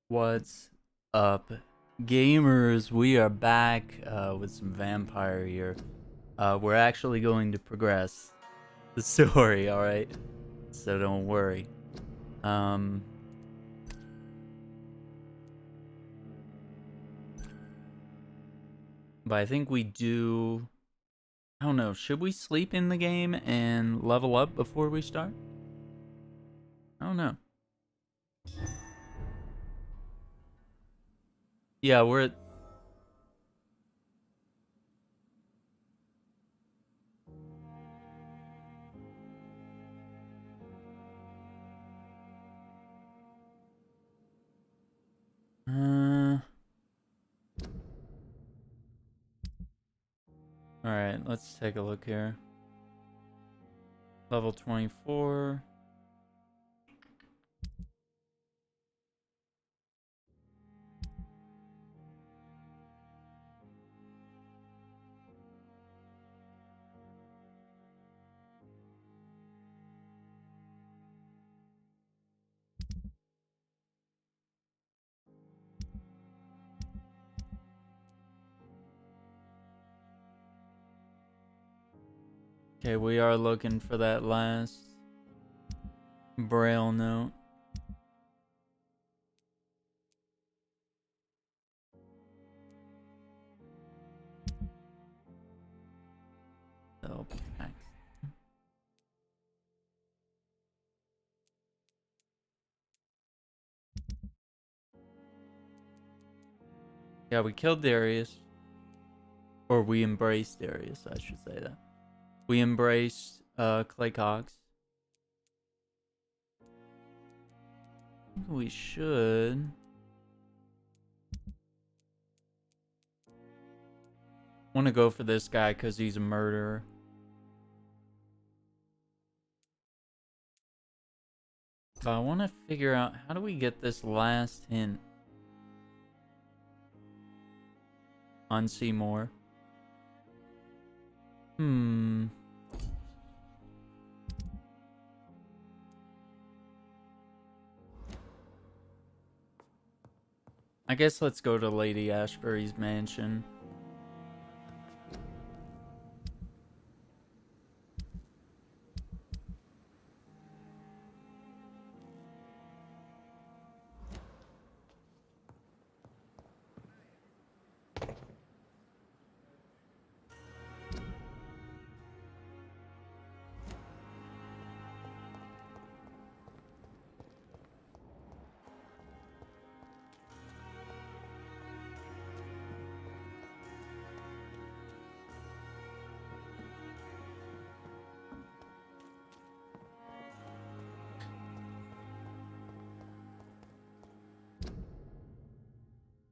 What's up, gamers? We are back with some Vampyr here. We're actually going to progress the story, alright? So don't worry. Um, but I think we do... I don't know, should we sleep in the game and level up before we start? I don't know. Yeah, we're at... Alright, let's take a look here. Level 24. Okay, we are looking for that last braille note. So, yeah, we killed Darius. Or we embraced Darius, I should say that. We embraced Clay Cox. We should... want to go for this guy because he's a murderer. But I want to figure out, how do we get this last hint on Seymour? I guess let's go to Lady Ashbury's mansion.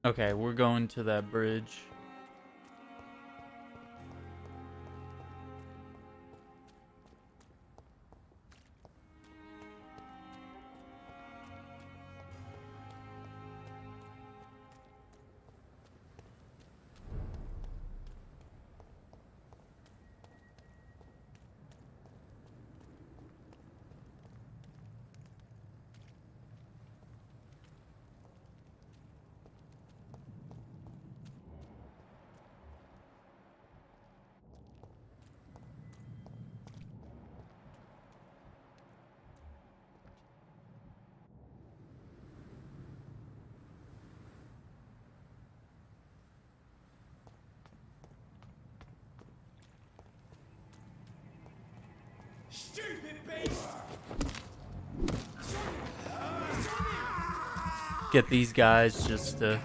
Okay, we're going to that bridge. Get these guys just to...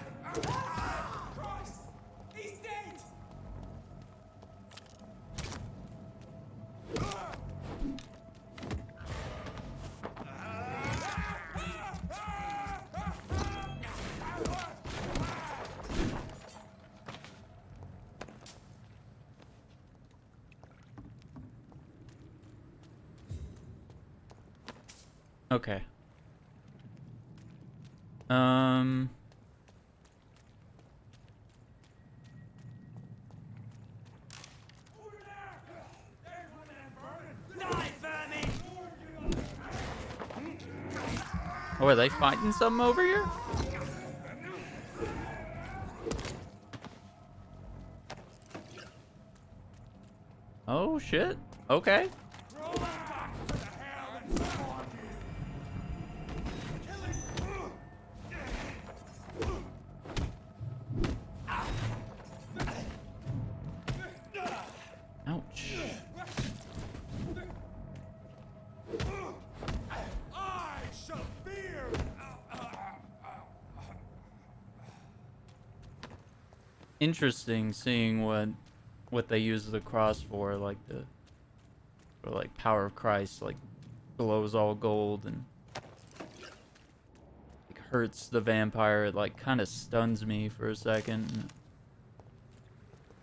Okay. Oh, are they fighting something over here? Oh shit. Okay. Ouch. I shall fear. Interesting seeing what they use the cross for, like like Power of Christ, like glows all gold and like, hurts the vampire. It like kind of stuns me for a second. And,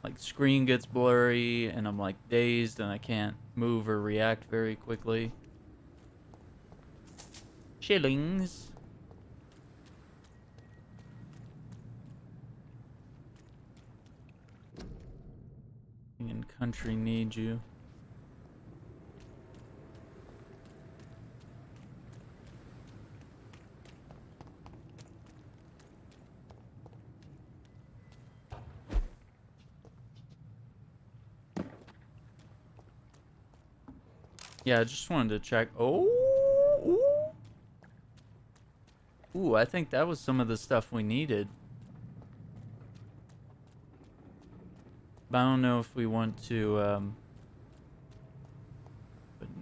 like screen gets blurry and I'm like dazed and I can't move or react very quickly. Shillings. And country needs you. Yeah, I just wanted to check. Oh, ooh, I think that was some of the stuff we needed. But I don't know if we want to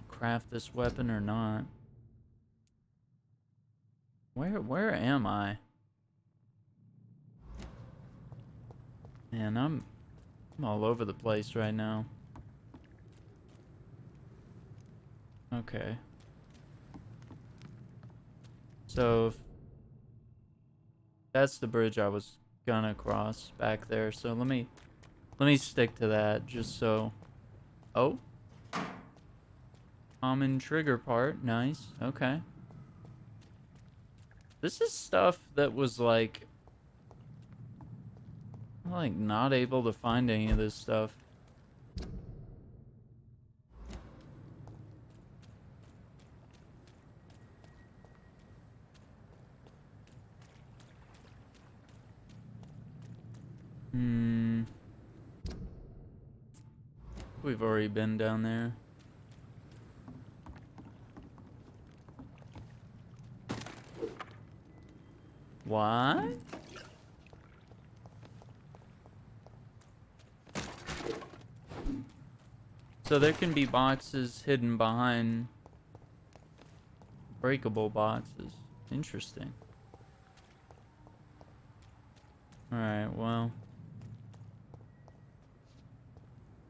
craft this weapon or not. Where am I? Man, I'm all over the place right now. Okay. So that's the bridge I was gonna cross back there. So let me stick to that just so. Oh. Common trigger part. Nice. Okay. This is stuff that was like not able to find any of this stuff. We've already been down there. What? So there can be boxes hidden behind breakable boxes. Interesting. Alright, well.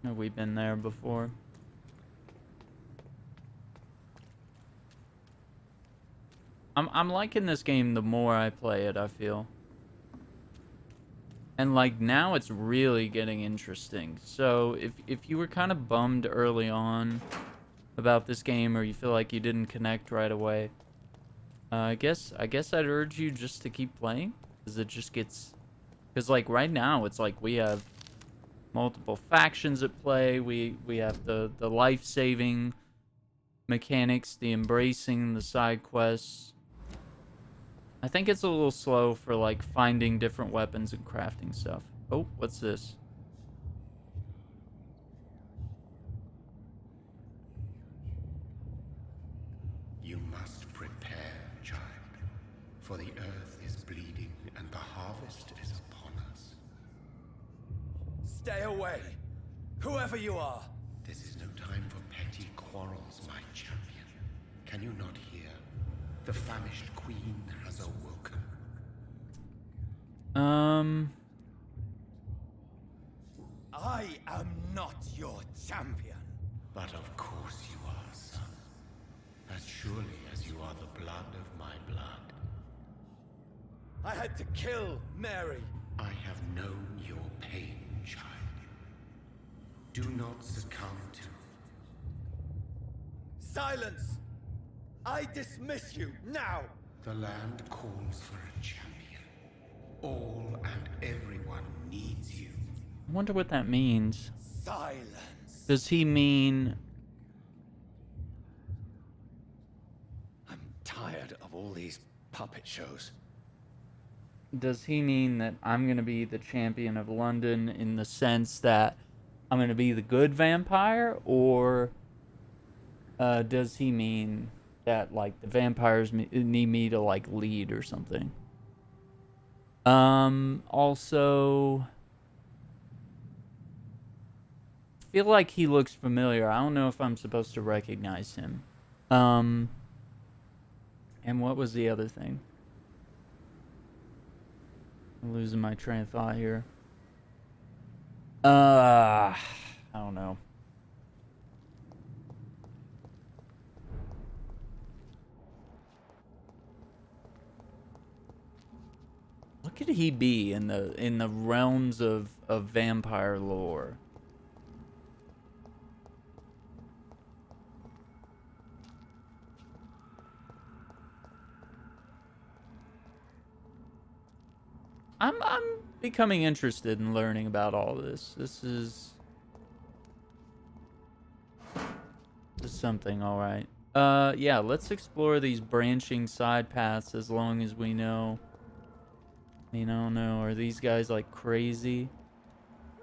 Have we been there before? I'm liking this game the more I play it, I feel. And like now it's really getting interesting. So if you were kind of bummed early on about this game or you feel like you didn't connect right away, I guess I'd urge you just to keep playing, because it just gets, because like right now it's like we have multiple factions at play. We have the life-saving mechanics, the embracing, the side quests. I think it's a little slow for like finding different weapons and crafting stuff. Oh, what's this? You must prepare, child, for the earth is bleeding and the harvest is upon us. Stay away, whoever you are. This is no time for petty quarrels, my champion. Can you not hear? The famished queen has awoken. I am not your champion. But of course you are, son. As surely as you are the blood of my blood. I had to kill Mary. I have known your pain, child. Do not succumb to... Silence! I dismiss you now! The land calls for a champion. All and everyone needs you. I wonder what that means. Silence! Does he mean... I'm tired of all these puppet shows. Does he mean that I'm gonna be the champion of London in the sense that I'm gonna be the good vampire, or does he mean that like the vampires need me to like lead or something? Also, feel like he looks familiar. I don't know if I'm supposed to recognize him. And what was the other thing? I'm losing my train of thought here. I don't know. What could he be in the realms of vampire lore? I'm becoming interested in learning about all this. This is something, all right. Yeah, let's explore these branching side paths as long as we know. I mean, I don't know. Are these guys like crazy?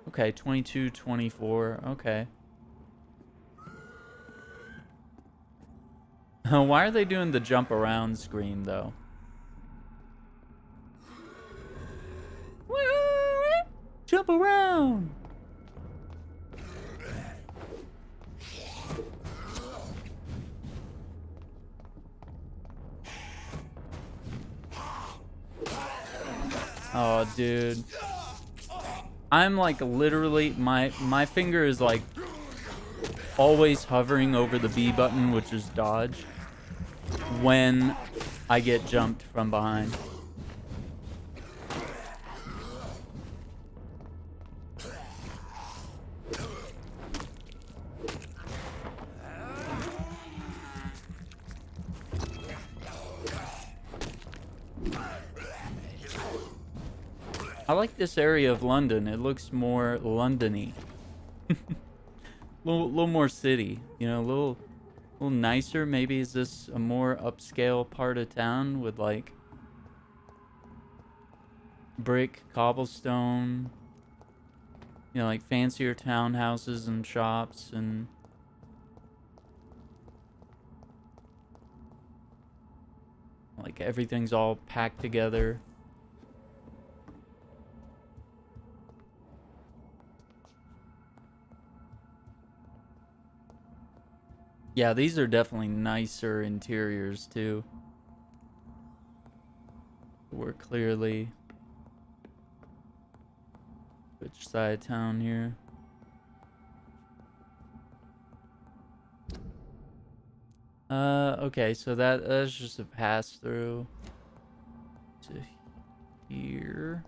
Okay, 22, 24. Okay. Why are they doing the jump around scream though? Jump around. Oh, dude. I'm like literally, my finger is like always hovering over the B button, which is dodge, when I get jumped from behind. I like this area of London. It looks more Londony. little more city, you know, a little nicer. Maybe is this a more upscale part of town with like brick, cobblestone, you know, like fancier townhouses and shops, and like everything's all packed together. Yeah, these are definitely nicer interiors too. We're clearly which side of town here? Okay, so that's just a pass through to here.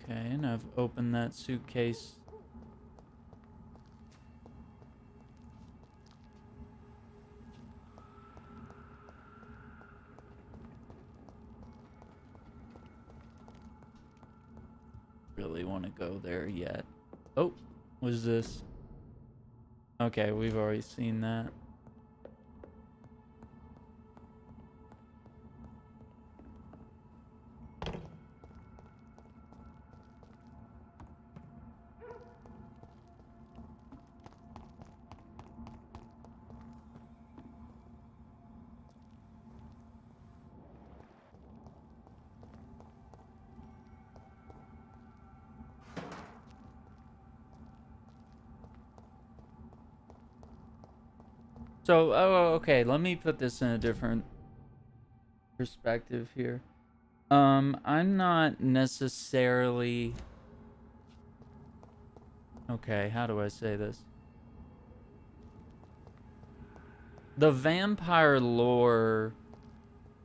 Okay, and I've opened that suitcase. Really want to go there yet. Oh, what's this? Okay, we've already seen that. So, okay, let me put this in a different perspective here. I'm not necessarily... Okay, how do I say this? The vampire lore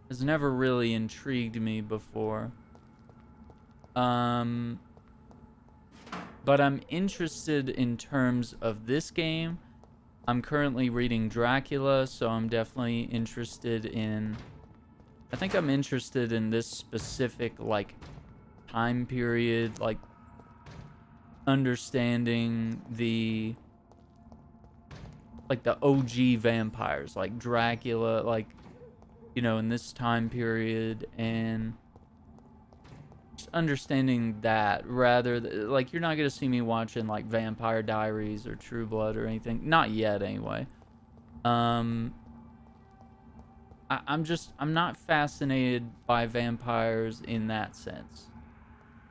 has never really intrigued me before. But I'm interested in terms of this game. I'm currently reading Dracula, so I'm definitely interested in... I think I'm interested in this specific, like, time period, like, understanding the... like, the OG vampires, like Dracula, like, you know, in this time period, and... understanding that rather like you're not gonna see me watching like Vampire Diaries or True Blood or anything. Not yet, anyway. I'm not fascinated by vampires in that sense.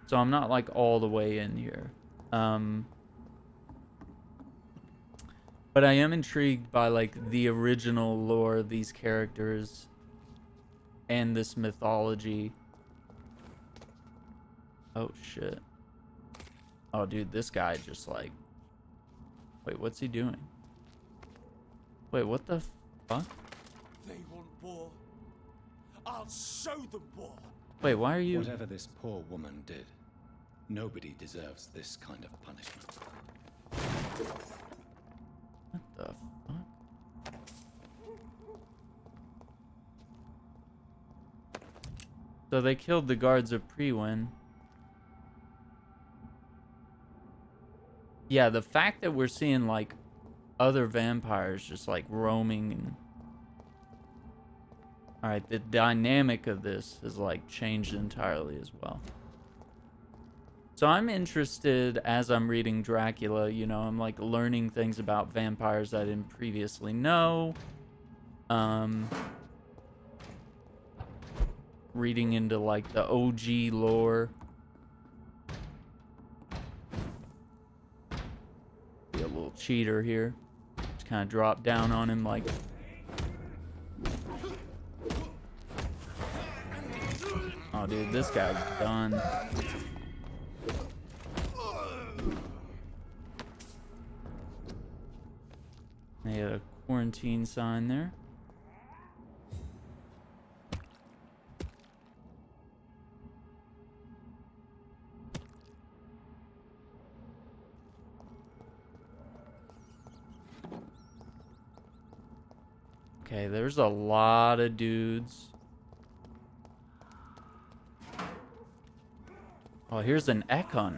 So I'm not like all the way in here. But I am intrigued by like the original lore of these characters and this mythology. Oh shit. Oh dude, this guy just like... Wait, what's he doing? Wait, what the fuck? They want war. I'll show them war. Wait, why are you... Whatever this poor woman did, nobody deserves this kind of punishment. What the fuck? So they killed the guards of Priwen. Yeah, the fact that we're seeing like other vampires just like roaming and... Alright, the dynamic of this has like changed entirely as well. So I'm interested as I'm reading Dracula, you know, I'm like learning things about vampires I didn't previously know. Reading into like the OG lore. Be a little cheater here. Just kind of drop down on him like... Oh dude, this guy's done. They had a quarantine sign there. Okay, there's a lot of dudes. Oh, here's an Ekon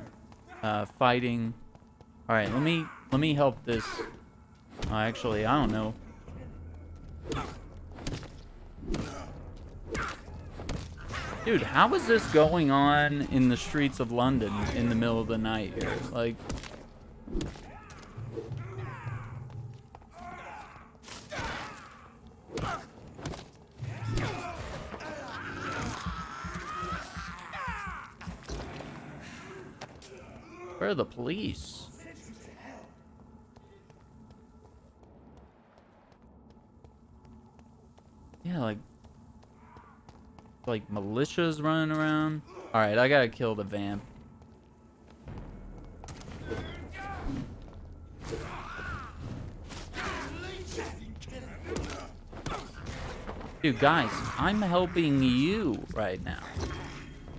fighting. All right, let me help this. Oh, actually, I don't know. Dude, how is this going on in the streets of London in the middle of the night here? Like... Where are the police? Yeah, like militias running around. All right, I gotta kill the vamp. Dude, guys, I'm helping you right now.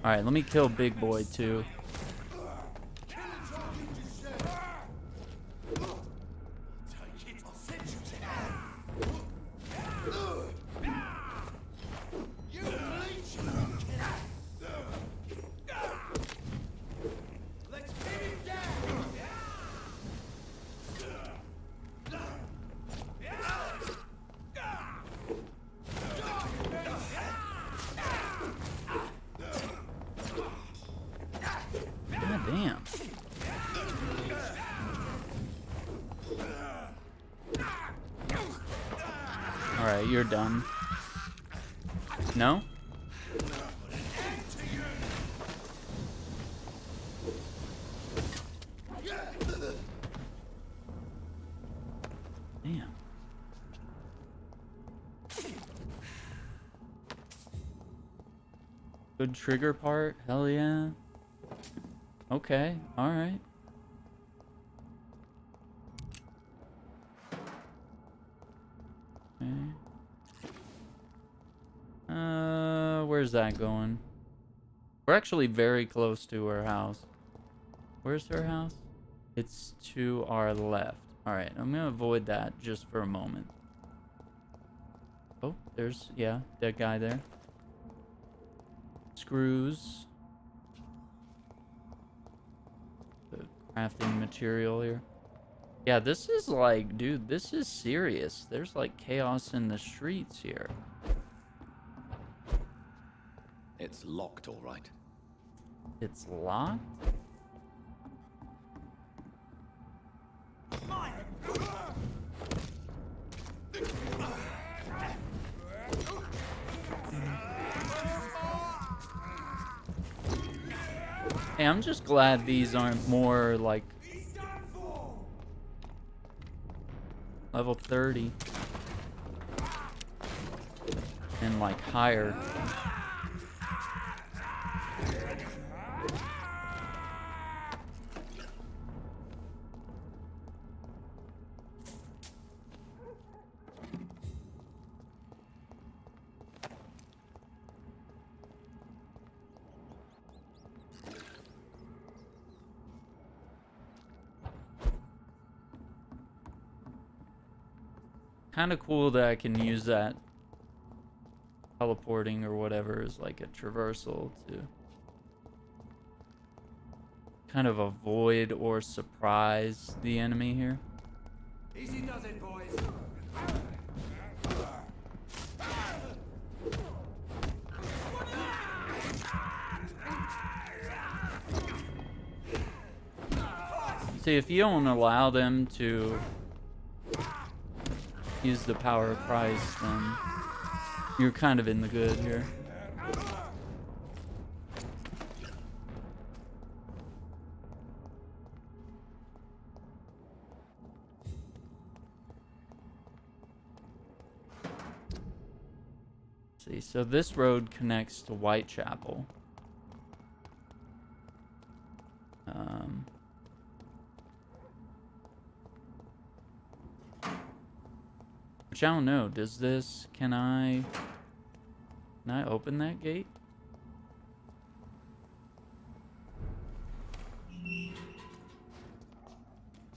All right, let me kill Big Boy too. Alright, you're done. No? Damn. Good trigger part? Hell yeah. Okay, alright. Where's that going? We're actually very close to her house. Where's her house? It's to our left. Alright, I'm gonna avoid that just for a moment. Oh, there's, yeah, dead guy there. Screws. The crafting material here. Yeah, this is like, dude, this is serious. There's like chaos in the streets here. It's locked, all right. It's locked? Hey, I'm just glad these aren't more like level 30 and like higher. Kind of cool that I can use that teleporting or whatever as like a traversal to kind of avoid or surprise the enemy here. Easy does it, boys. See, if you don't allow them to use the power of Christ, then you're kind of in the good here. See, so this road connects to Whitechapel. Which I don't know. Does this? Can I open that gate?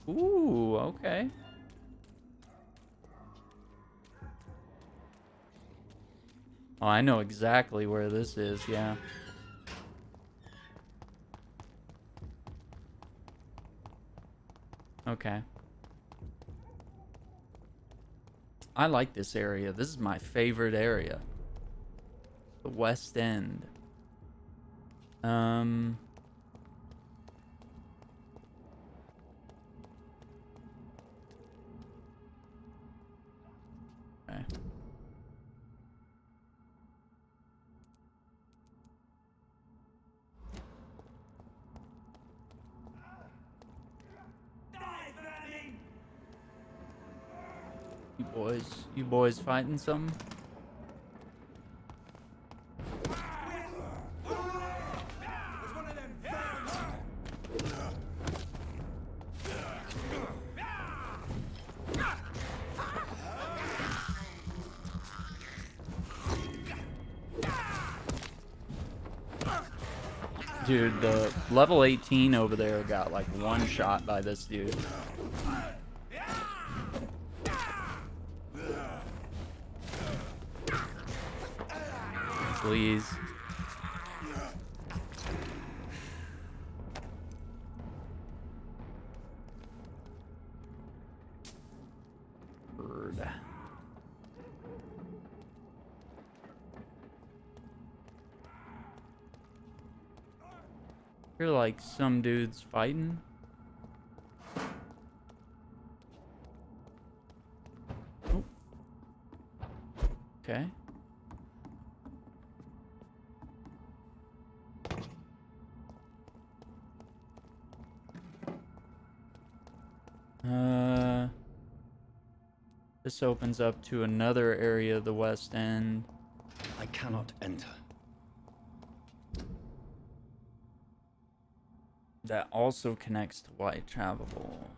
Ooh, okay. Oh, I know exactly where this is, yeah. Okay. I like this area. This is my favorite area. The West End. Okay. You boys fighting something? Dude, the level 18 over there got like one shot by this dude. Please. Bird. You're like some dudes fighting. Oh. Okay. This opens up to another area of the West End. I cannot enter. That also connects to Whitechapel.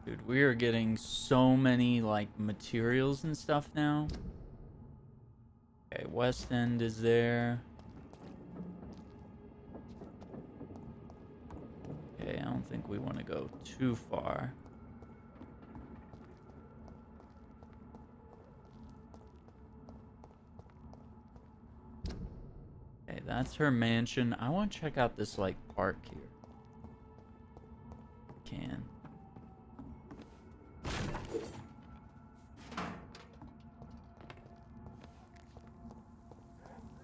Dude, we are getting so many like materials and stuff now. Okay, West End is there. Okay, I don't think we want to go too far. Okay, that's her mansion. I want to check out this like park here. can.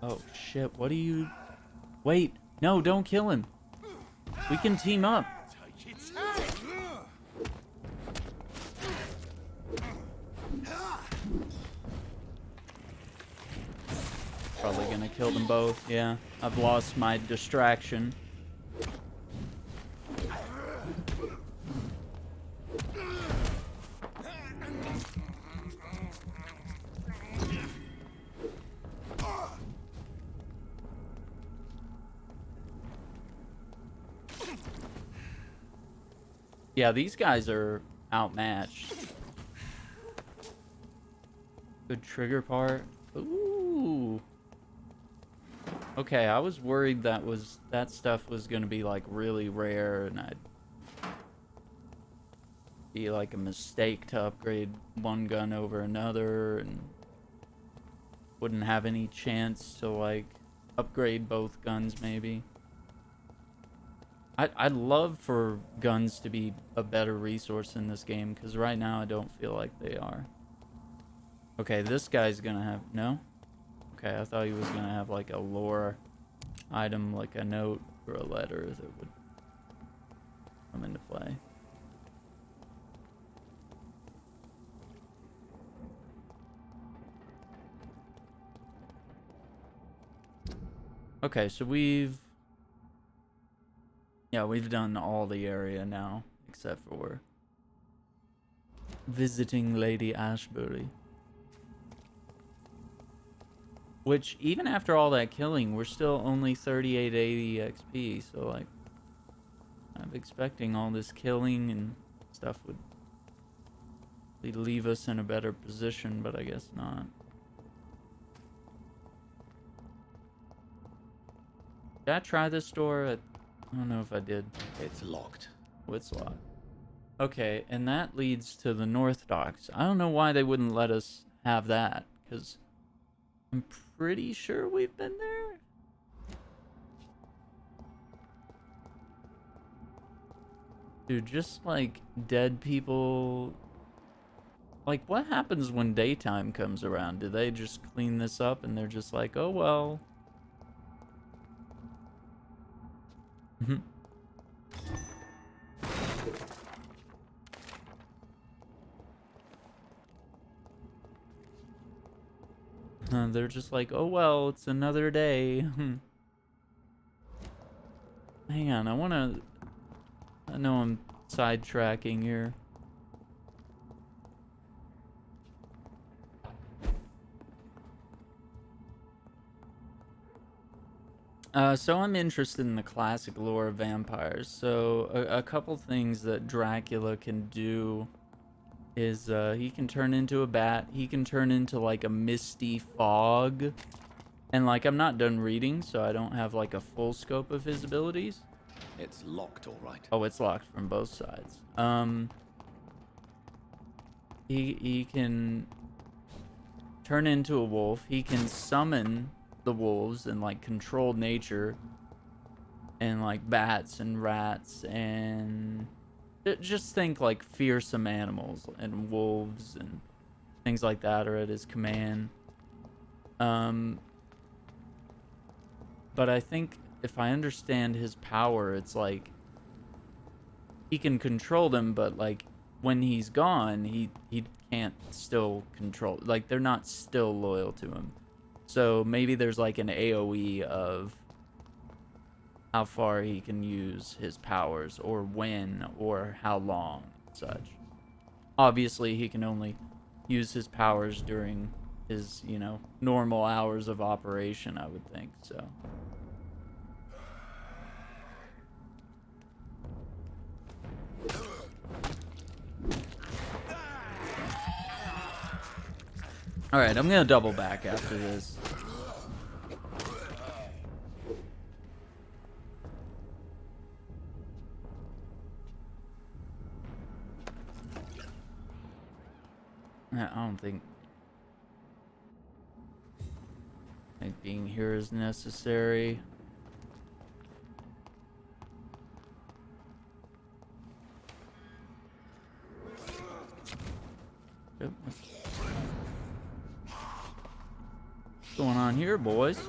Oh shit, what do you... Wait, no, don't kill him. We can team up. Take its head. Probably gonna kill them both, yeah. I've lost my distraction. Yeah, these guys are outmatched. Good trigger part. Ooh. Okay, I was worried that stuff was gonna be like really rare and I'd be like a mistake to upgrade one gun over another and wouldn't have any chance to like upgrade both guns maybe. I'd love for guns to be a better resource in this game, because right now I don't feel like they are. Okay, this guy's gonna have... No? Okay, I thought he was gonna have like a lore item, like a note or a letter that would come into play. Okay, so we've done all the area now, except for visiting Lady Ashbury. Which, even after all that killing, we're still only 3880 XP, so like, I'm expecting all this killing and stuff would leave us in a better position, but I guess not. Did I try this door? I don't know if I did. It's locked. Oh, it's locked. Okay, and that leads to the North Docks. I don't know why they wouldn't let us have that, because I'm pretty sure we've been there. Dude, just like dead people... Like, what happens when daytime comes around? Do they just clean this up and they're just like, oh well... They're just like, oh well, it's another day. Hang on, I know I'm sidetracking here. So I'm interested in the classic lore of vampires. So a couple things that Dracula can do is he can turn into a bat. He can turn into like a misty fog. And like, I'm not done reading, so I don't have like a full scope of his abilities. It's locked, all right. Oh, it's locked from both sides. He can turn into a wolf. He can summon the wolves and like control nature, and like bats and rats, and just think like fearsome animals and wolves and things like that are at his command. But I think if I understand his power, it's like he can control them, but like when he's gone, he can't still control, like they're not still loyal to him. So maybe there's like an AoE of how far he can use his powers, or when, or how long, and such. Obviously, he can only use his powers during his, you know, normal hours of operation, I would think, so. Alright, I'm gonna double back after this. I don't think being here is necessary. Yep. What's going on here, boys?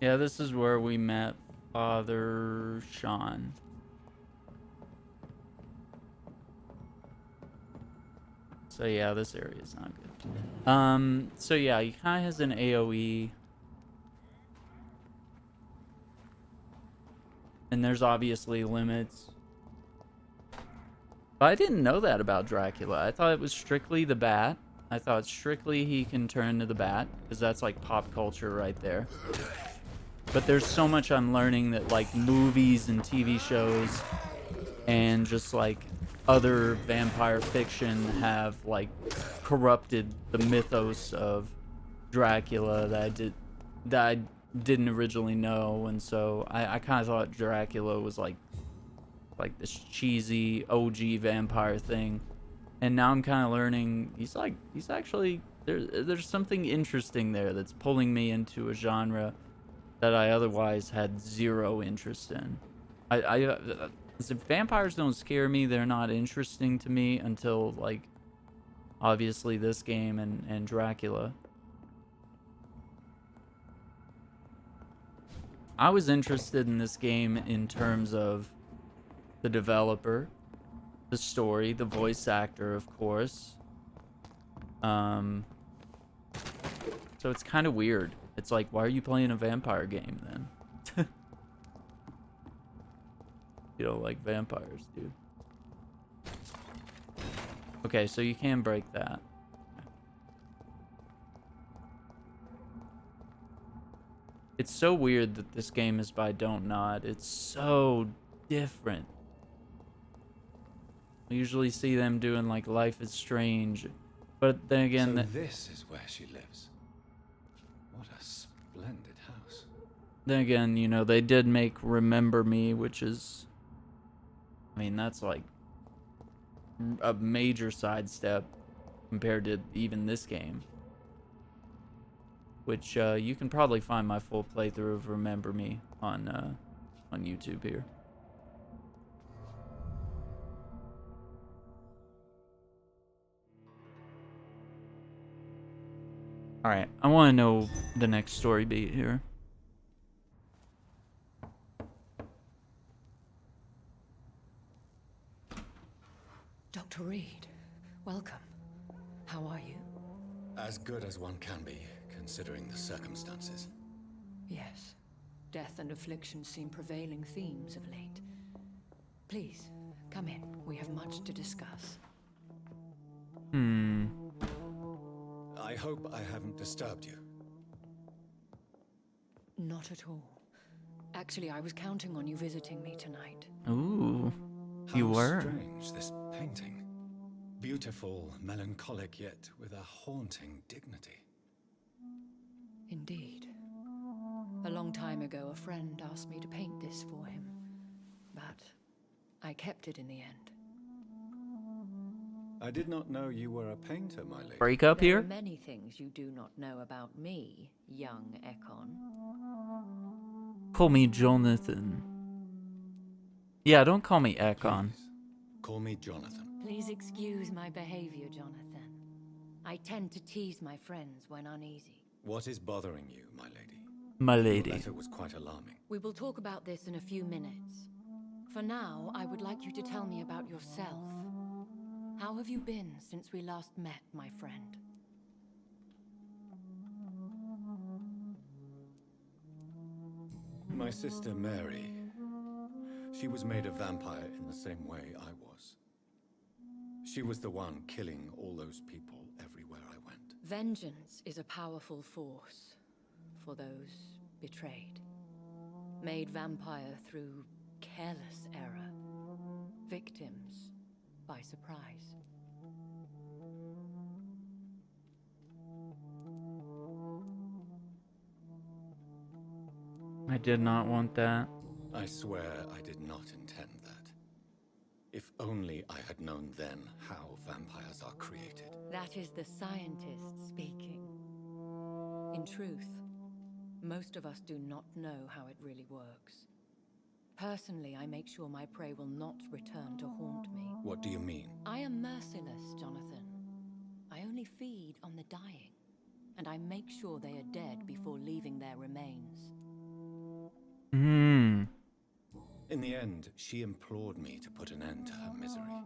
Yeah, this is where we met Father Sean. So yeah, this area is not good. So yeah, he kind of has an AoE. And there's obviously limits. But I didn't know that about Dracula. I thought it was strictly the bat. I thought strictly he can turn to the bat, because that's like pop culture right there. But there's so much I'm learning that like movies and TV shows and just like other vampire fiction have like corrupted the mythos of Dracula that I didn't originally know, and so I kind of thought Dracula was like this cheesy OG vampire thing, and now I'm kind of learning he's actually there's something interesting there that's pulling me into a genre that I otherwise had zero interest in. Vampires don't scare me. They're not interesting to me until, like, obviously this game and Dracula. I was interested in this game in terms of the developer, the story, the voice actor, of course. So it's kind of weird. It's like, why are you playing a vampire game then? You don't like vampires, dude. Okay, so you can break that. It's so weird that this game is by Dontnod. It's so different. I usually see them doing like Life is Strange, but then again, So this is where she lives. What a splendid house. then again, you know, they did make Remember Me, which is, I mean, that's like a major sidestep compared to even this game. Which you can probably find my full playthrough of Remember Me on YouTube here. All right, I want to know the next story beat here. Dr. Reed, welcome. How are you? As good as one can be, considering the circumstances. Yes. Death and affliction seem prevailing themes of late. Please, come in. We have much to discuss. I hope I haven't disturbed you. Not at all. Actually, I was counting on you visiting me tonight. Ooh, How you were. strange, this painting. Beautiful, melancholic, yet with a haunting dignity. Indeed. A long time ago, a friend asked me to paint this for him. But I kept it in the end. I did not know you were a painter, my lady. Break up There here? are many things you do not know about me, young Ekon. Call me Johnathan. Yeah, don't call me Ekon. Please, call me Johnathan. Please excuse my behavior, Johnathan. I tend to tease my friends when uneasy. What is bothering you, my lady? My Your lady. letter was quite alarming. We will talk about this in a few minutes. For now, I would like you to tell me about yourself. How have you been since we last met, my friend? My sister Mary, she was made a vampire in the same way I was. She was the one killing all those people everywhere I went. Vengeance is a powerful force for those betrayed. Made vampire through careless error. victims by surprise. I did not want that. I swear I did not intend that. If only I had known then how vampires are created. That is the scientist speaking. In truth, most of us do not know how it really works. Personally, I make sure my prey will not return to haunt me. What do you mean? I am merciless, Johnathan. I only feed on the dying, and I make sure they are dead before leaving their remains. Hmm. In the end, she implored me to put an end to her misery.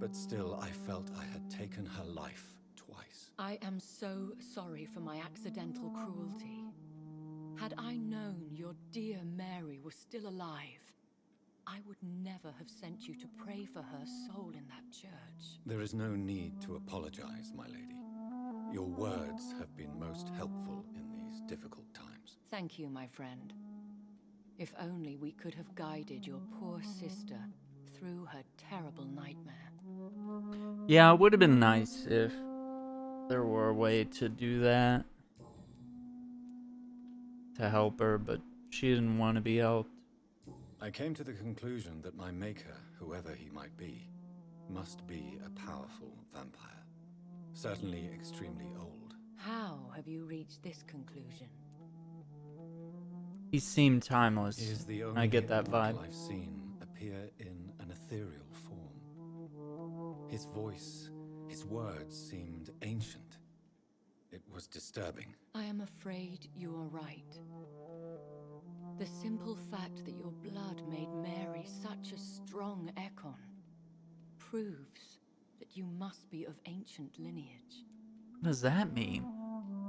But still, I felt I had taken her life twice. I am so sorry for my accidental cruelty. Had I known your dear Mary was still alive, I would never have sent you to pray for her soul in that church. There is no need to apologize, my lady. Your words have been most helpful in these difficult times. Thank you, my friend. If only we could have guided your poor sister through her terrible nightmare. Yeah, it would have been nice if there were a way to do that. To help her, but she didn't want to be helped. I came to the conclusion that my maker, whoever he might be, must be a powerful vampire. Certainly extremely old. How have you reached this conclusion? He seemed timeless. He is the only I get that vibe. I've seen appear in an ethereal form. His voice, his words seemed ancient. It was disturbing. I am afraid you are right. The simple fact that your blood made Mary such a strong Ekon proves that you must be of ancient lineage. What does that mean?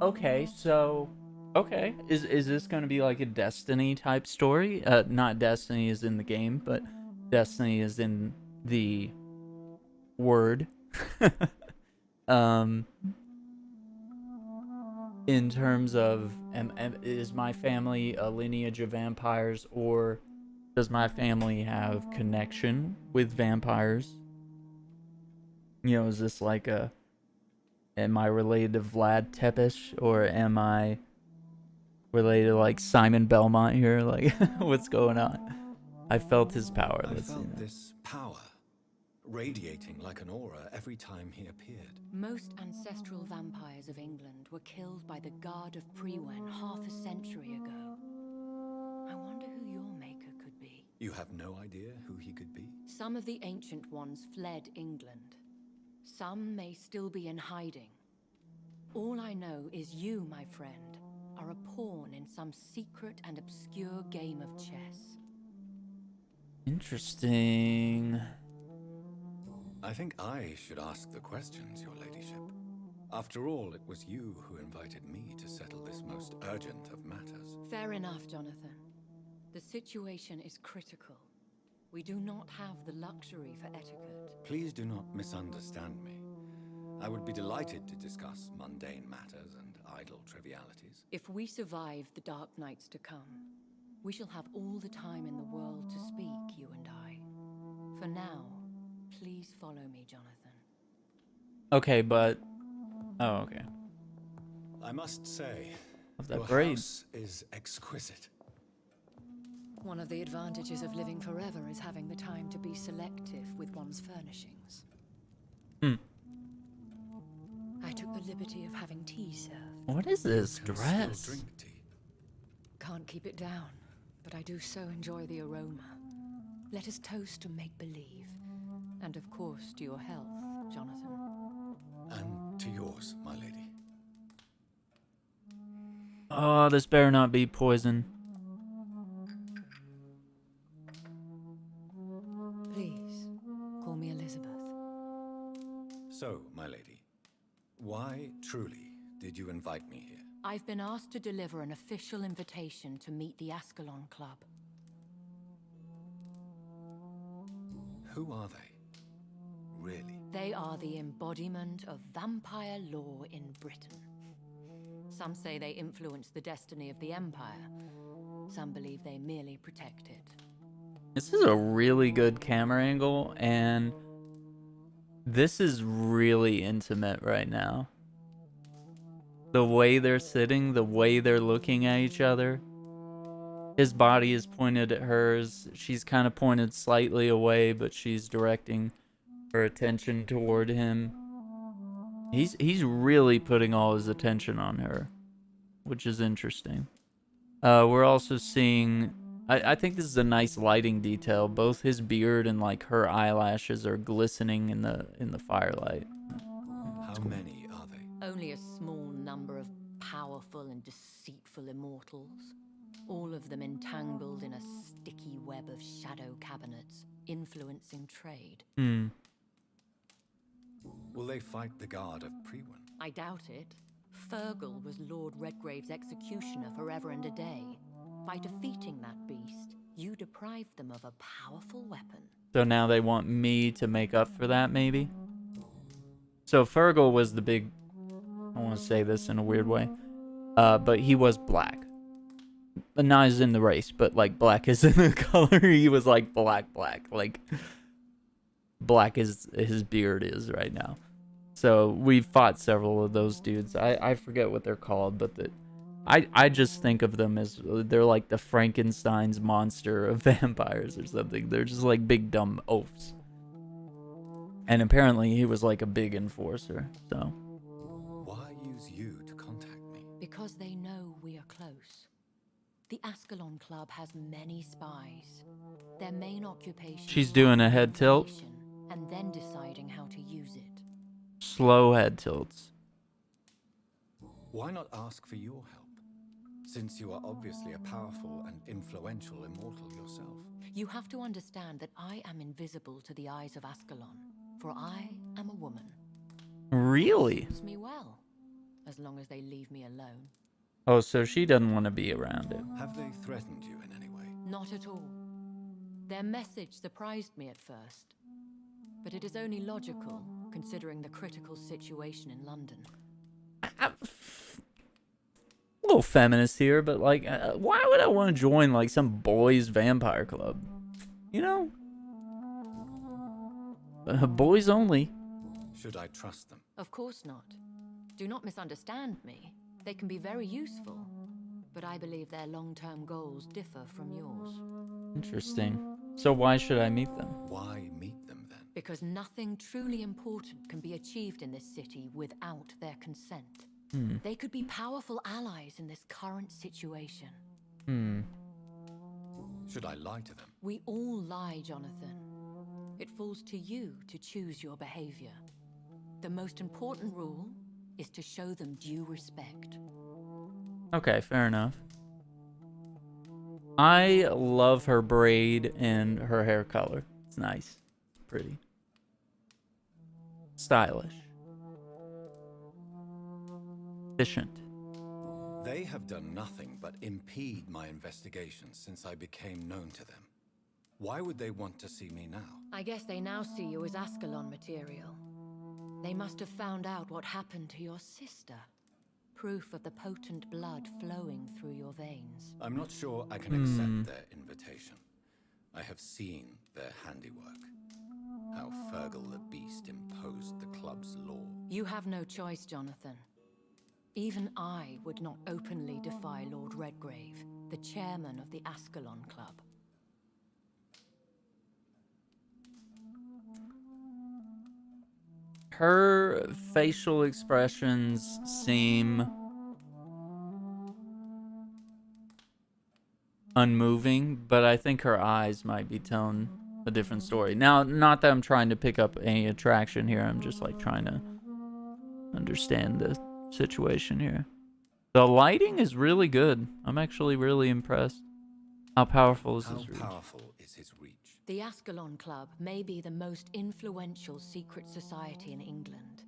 Okay, so... Okay, is this going to be like a Destiny type story? Not Destiny is in the game, but Destiny is in the word. In terms of, is my family a lineage of vampires, or does my family have connection with vampires? You know, is this like am I related to Vlad Tepes, or am I related to like Simon Belmont here? Like, what's going on? I felt his power. I Let's see felt that. this power radiating like an aura every time he appeared. Most ancestral vampires of England were killed by the Guard of Priwen half a century ago. I wonder who your maker could be. You have no idea who he could be? Some of the ancient ones fled England. Some may still be in hiding. All I know is you, my friend, are a pawn in some secret and obscure game of chess. Interesting. I think I should ask the questions, your ladyship. After all, it was you who invited me to settle this most urgent of matters. Fair enough, Johnathan. The situation is critical. We do not have the luxury for etiquette. Please do not misunderstand me. I would be delighted to discuss mundane matters and idle trivialities. If we survive the dark nights to come, we shall have all the time in the world to speak, you and I. For now, please follow me, Johnathan. Okay, but... Oh, okay. I must say, Of that your braid. house is exquisite. One of the advantages of living forever is having the time to be selective with one's furnishings. Hmm. I took the liberty of having tea served. What is this Can dress? still drink tea. Can't keep it down, but I do so enjoy the aroma. Let us toast to make-believe. And of course, to your health, Johnathan. And to yours, my lady. Oh, this better not be poison. Please, call me Elizabeth. So, my lady, why truly did you invite me here? I've been asked to deliver an official invitation to meet the Ascalon Club. Who are they? Really? They are the embodiment of vampire law in Britain. Some say they influence the destiny of the Empire. Some believe they merely protect it. This is a really good camera angle, and this is really intimate right now. The way they're sitting, the way they're looking at each other. His body is pointed at hers. She's kind of pointed slightly away, but she's directing her attention toward him. He's really putting all his attention on her, which is interesting. We're also seeing, I think this is a nice lighting detail. Both his beard and like her eyelashes are glistening in the firelight. How many are they? Only a small number of powerful and deceitful immortals. All of them entangled in a sticky web of shadow cabinets, influencing trade. Will they fight the guard of Priwen? I doubt it. Fergal was Lord Redgrave's executioner forever and a day. By defeating that beast, you deprived them of a powerful weapon. So now they want me to make up for that, maybe? So Fergal was the big... I want to say this in a weird way. But he was black. Not as in the race, but like black as in the color. He was like black. Like black as his beard is right now. So we've fought several of those dudes. I forget what they're called, but I just think of them as they're like the Frankenstein's monster of vampires or something. They're just like big dumb oafs. And apparently he was like a big enforcer, so. Why use you to contact me? Because they know we are close. The Ascalon Club has many spies. Their main occupation She's is doing a gathering head tilt. information and then deciding how to use it. Slow head tilts. Why not ask for your help? Since you are obviously a powerful and influential immortal yourself. You have to understand that I am invisible to the eyes of Ascalon, for I am a woman. Really? Suits me well, as long as they leave me alone. Oh, so she doesn't want to be around it. Have they threatened you in any way? Not at all. Their message surprised me at first, but it is only logical, considering the critical situation in London. A little feminist here, but like, why would I want to join like some boys' vampire club? You know? Boys only. Should I trust them? Of course not. Do not misunderstand me. They can be very useful, but I believe their long-term goals differ from yours. Interesting. So why should I meet them? Why meet them then? Because nothing truly important can be achieved in this city without their consent. They could be powerful allies in this current situation. Should I lie to them? We all lie, Johnathan. It falls to you to choose your behavior. The most important rule is to show them due respect. Okay, fair enough. I love her braid and her hair color. It's nice. It's pretty. Stylish. Efficient. They have done nothing but impede my investigations since I became known to them. Why would they want to see me now? I guess they now see you as Ascalon material. They must have found out what happened to your sister. Proof of the potent blood flowing through your veins. I'm not sure I can accept their invitation. I have seen their handiwork. How Fergal the Beast imposed the club's law. You have no choice, Johnathan. Even I would not openly defy Lord Redgrave, the chairman of the Ascalon Club. Her facial expressions seem unmoving, but I think her eyes might be telling a different story. Now, not that I'm trying to pick up any attraction here. I'm just like trying to understand the situation here. The lighting is really good. I'm actually really impressed. How powerful is his reach? How powerful is his reach? The Ascalon Club may be the most influential secret society in England.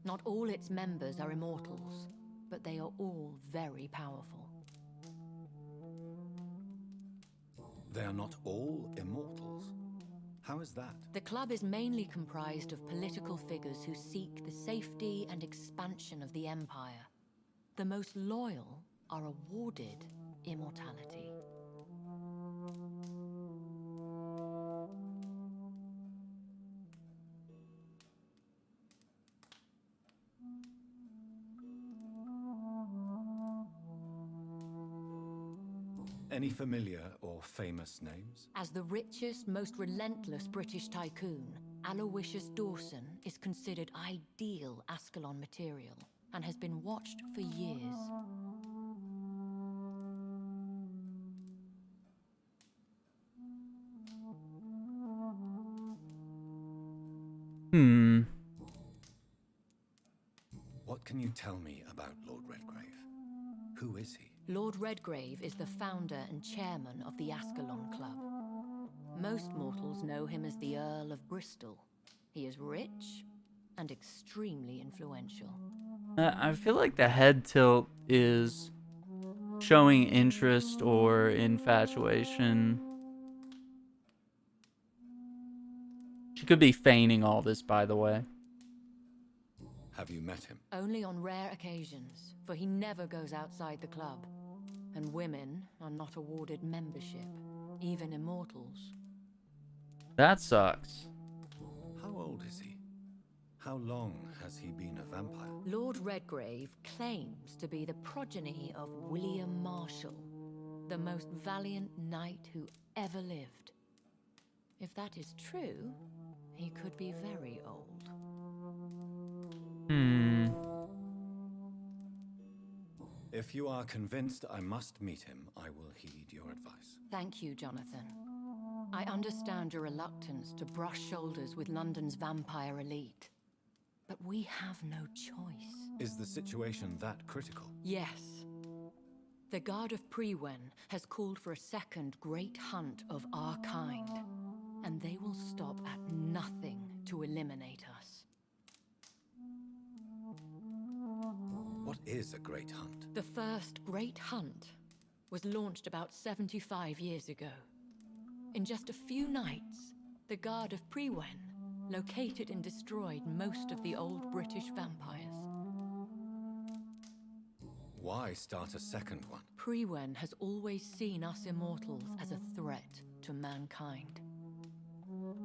Not all its members are immortals, but they are all very powerful. They are not all immortals. How is that? The club is mainly comprised of political figures who seek the safety and expansion of the Empire. The most loyal are awarded immortality. Any familiar or famous names? As the richest, most relentless British tycoon, Aloysius Dawson is considered ideal Ascalon material and has been watched for years. What can you tell me about Lord Redgrave? Who is he? Lord Redgrave is the founder and chairman of the Ascalon Club. Most mortals know him as the Earl of Bristol. He is rich and extremely influential. I feel like the head tilt is showing interest or infatuation. She could be feigning all this, by the way. Have you met him? Only on rare occasions, for he never goes outside the club. And women are not awarded membership, even immortals. That sucks. How old is he? How long has he been a vampire? Lord Redgrave claims to be the progeny of William Marshall, the most valiant knight who ever lived. If that is true, he could be very old. If you are convinced I must meet him, I will heed your advice. Thank you, Johnathan. I understand your reluctance to brush shoulders with London's vampire elite. But we have no choice. Is the situation that critical? Yes. The Guard of Prewen has called for a second great hunt of our kind, and they will stop at nothing to eliminate us. What is a great hunt? The first great hunt was launched about 75 years ago. In just a few nights, the Guard of Prewen located and destroyed most of the old British vampires. Why start a second one? Prewen has always seen us immortals as a threat to mankind.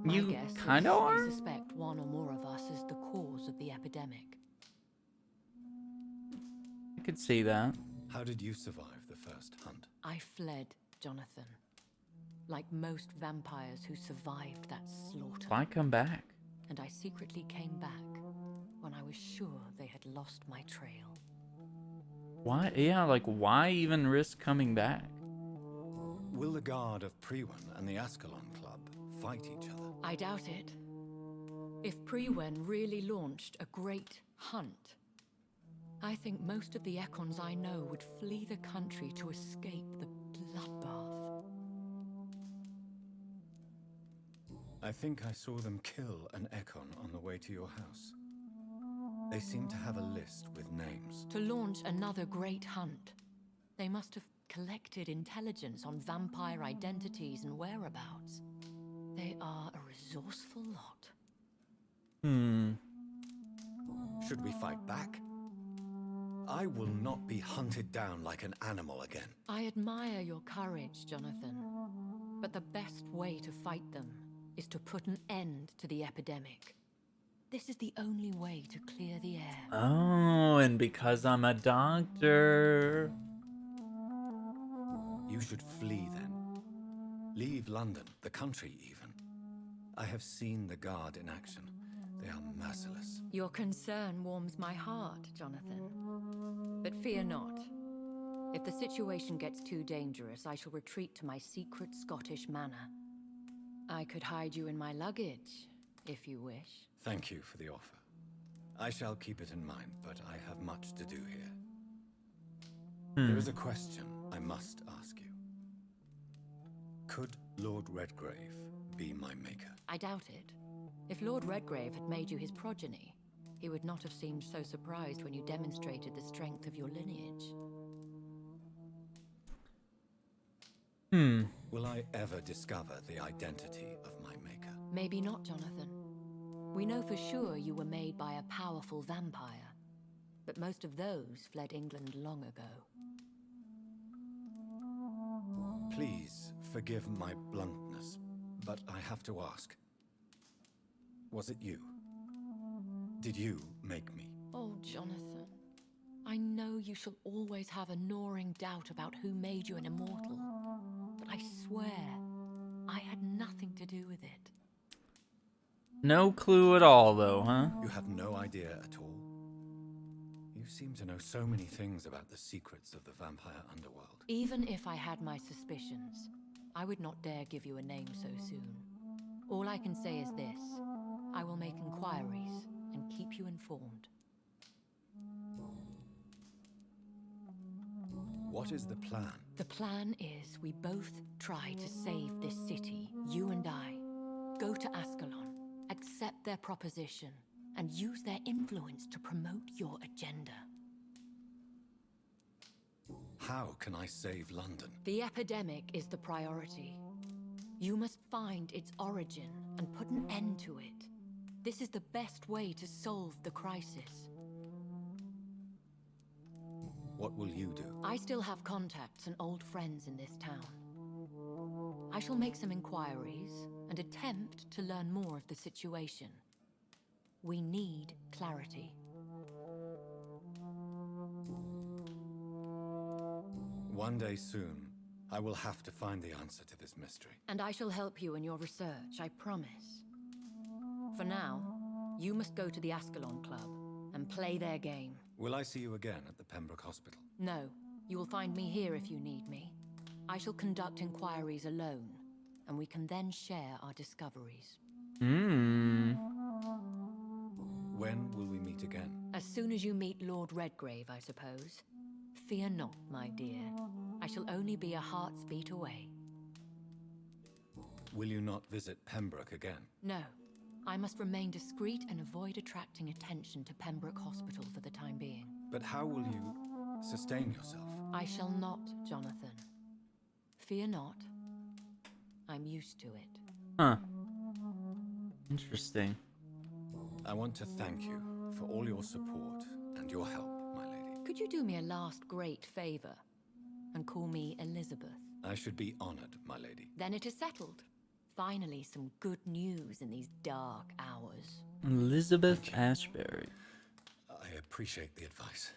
My You guess kind is of are? they suspect one or more of us is the cause of the epidemic. I could see that. How did you survive the first hunt? I fled, Johnathan. Like most vampires who survived that slaughter. Why come back? And I secretly came back when I was sure they had lost my trail. Why? Yeah, like, why even risk coming back? Will the Guard of Prewen and the Ascalon Club fight each other? I doubt it. If Prewen really launched a great hunt, I think most of the Econs I know would flee the country to escape the bloodbath. I think I saw them kill an Econ on the way to your house. They seem to have a list with names. To launch another great hunt, they must have collected intelligence on vampire identities and whereabouts. They are a resourceful lot. Should we fight back? I will not be hunted down like an animal again. I admire your courage, Johnathan. But the best way to fight them is to put an end to the epidemic. This is the only way to clear the air. Oh, and because I'm a doctor. You should flee then. Leave London, the country even. I have seen the Guard in action. They are merciless. Your concern warms my heart, Johnathan. But fear not. If the situation gets too dangerous, I shall retreat to my secret Scottish manor. I could hide you in my luggage, if you wish. Thank you for the offer. I shall keep it in mind, but I have much to do here. There is a question I must ask you. Could Lord Redgrave be my maker? I doubt it. If Lord Redgrave had made you his progeny, he would not have seemed so surprised when you demonstrated the strength of your lineage. Will I ever discover the identity of my maker? Maybe not, Johnathan. We know for sure you were made by a powerful vampire, but most of those fled England long ago. Please forgive my bluntness, but I have to ask. Was it you? Did you make me? Oh, Johnathan. I know you shall always have a gnawing doubt about who made you an immortal. swear I had nothing to do with it. No clue at all, though, huh? You have no idea at all? You seem to know so many things about the secrets of the vampire underworld. Even if I had my suspicions, I would not dare give you a name so soon. All I can say is this. I will make inquiries and keep you informed. What is the plan? The plan is we both try to save this city, you and I. Go to Ascalon, accept their proposition, and use their influence to promote your agenda. How can I save London? The epidemic is the priority. You must find its origin and put an end to it. This is the best way to solve the crisis. What will you do? I still have contacts and old friends in this town. I shall make some inquiries and attempt to learn more of the situation. We need clarity. One day soon, I will have to find the answer to this mystery. And I shall help you in your research, I promise. For now, you must go to the Ascalon Club and play their game. Will I see you again at the Pembroke Hospital? No, you will find me here if you need me. I shall conduct inquiries alone, and we can then share our discoveries. Hmm. When will we meet again? As soon as you meet Lord Redgrave, I suppose. Fear not, my dear. I shall only be a heart's beat away. Will you not visit Pembroke again? No. I must remain discreet and avoid attracting attention to Pembroke Hospital for the time being. But how will you sustain yourself? I shall not, Johnathan. Fear not. I'm used to it. Huh. Interesting. I want to thank you for all your support and your help, my lady. Could you do me a last great favor and call me Elizabeth? I should be honored, my lady. Then it is settled. Finally, some good news in these dark hours. Elizabeth Ashbury. I appreciate the advice.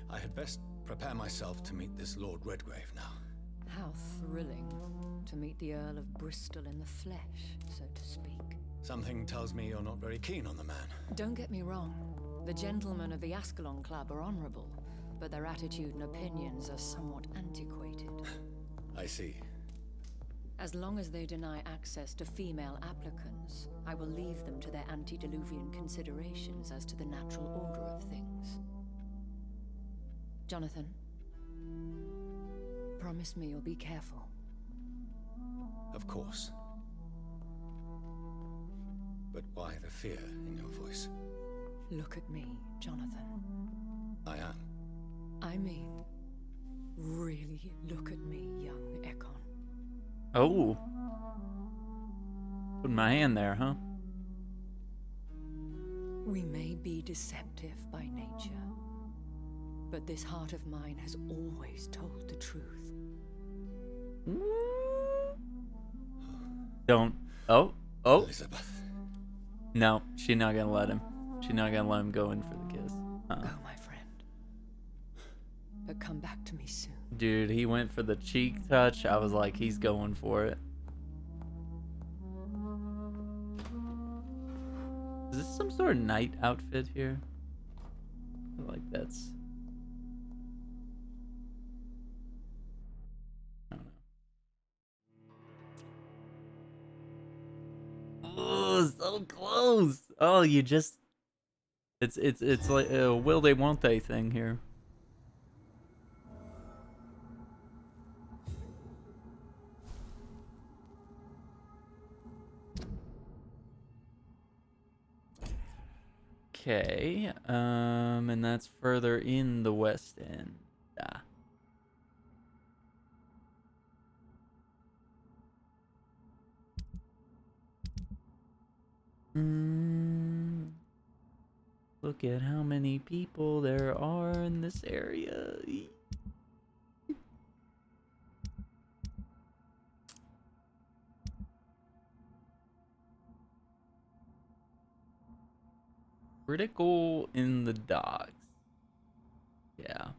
I had best prepare myself to meet this Lord Redgrave now. How thrilling to meet the Earl of Bristol in the flesh, so to speak. Something tells me you're not very keen on the man. Don't get me wrong. The gentlemen of the Ascalon Club are honorable, but their attitude and opinions are somewhat antiquated. I see. As long as they deny access to female applicants, I will leave them to their antediluvian considerations as to the natural order of things. Johnathan, promise me you'll be careful. Of course. But why the fear in your voice? Look at me, Johnathan. I am. I mean, really look at me, young Ekon. Oh. Put my hand there, huh? We may be deceptive by nature, but this heart of mine has always told the truth. Don't. Oh. Oh. Elizabeth. No, she's not gonna let him. She's not gonna let him go in for the kiss. Go, my friend. But come back to me soon. Dude, he went for the cheek touch. I was like, he's going for it. Is this some sort of knight outfit here? I feel like that's... I don't know. Oh, so close! Oh, you just... It's like a will they won't they thing here. Okay, and that's further in the West End. Ah. Look at how many people there are in this area. Critical in the docks. Yeah.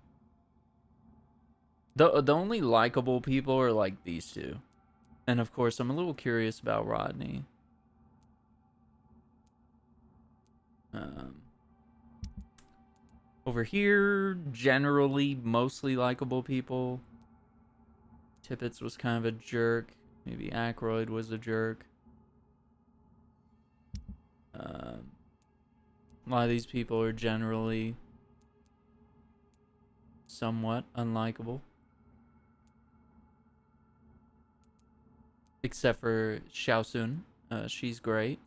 The only likable people are like these two. And of course, I'm a little curious about Rodney. Over here, generally, mostly likable people. Tippets was kind of a jerk. Maybe Aykroyd was a jerk. A lot of these people are generally somewhat unlikable. Except for Xiaosun. She's great.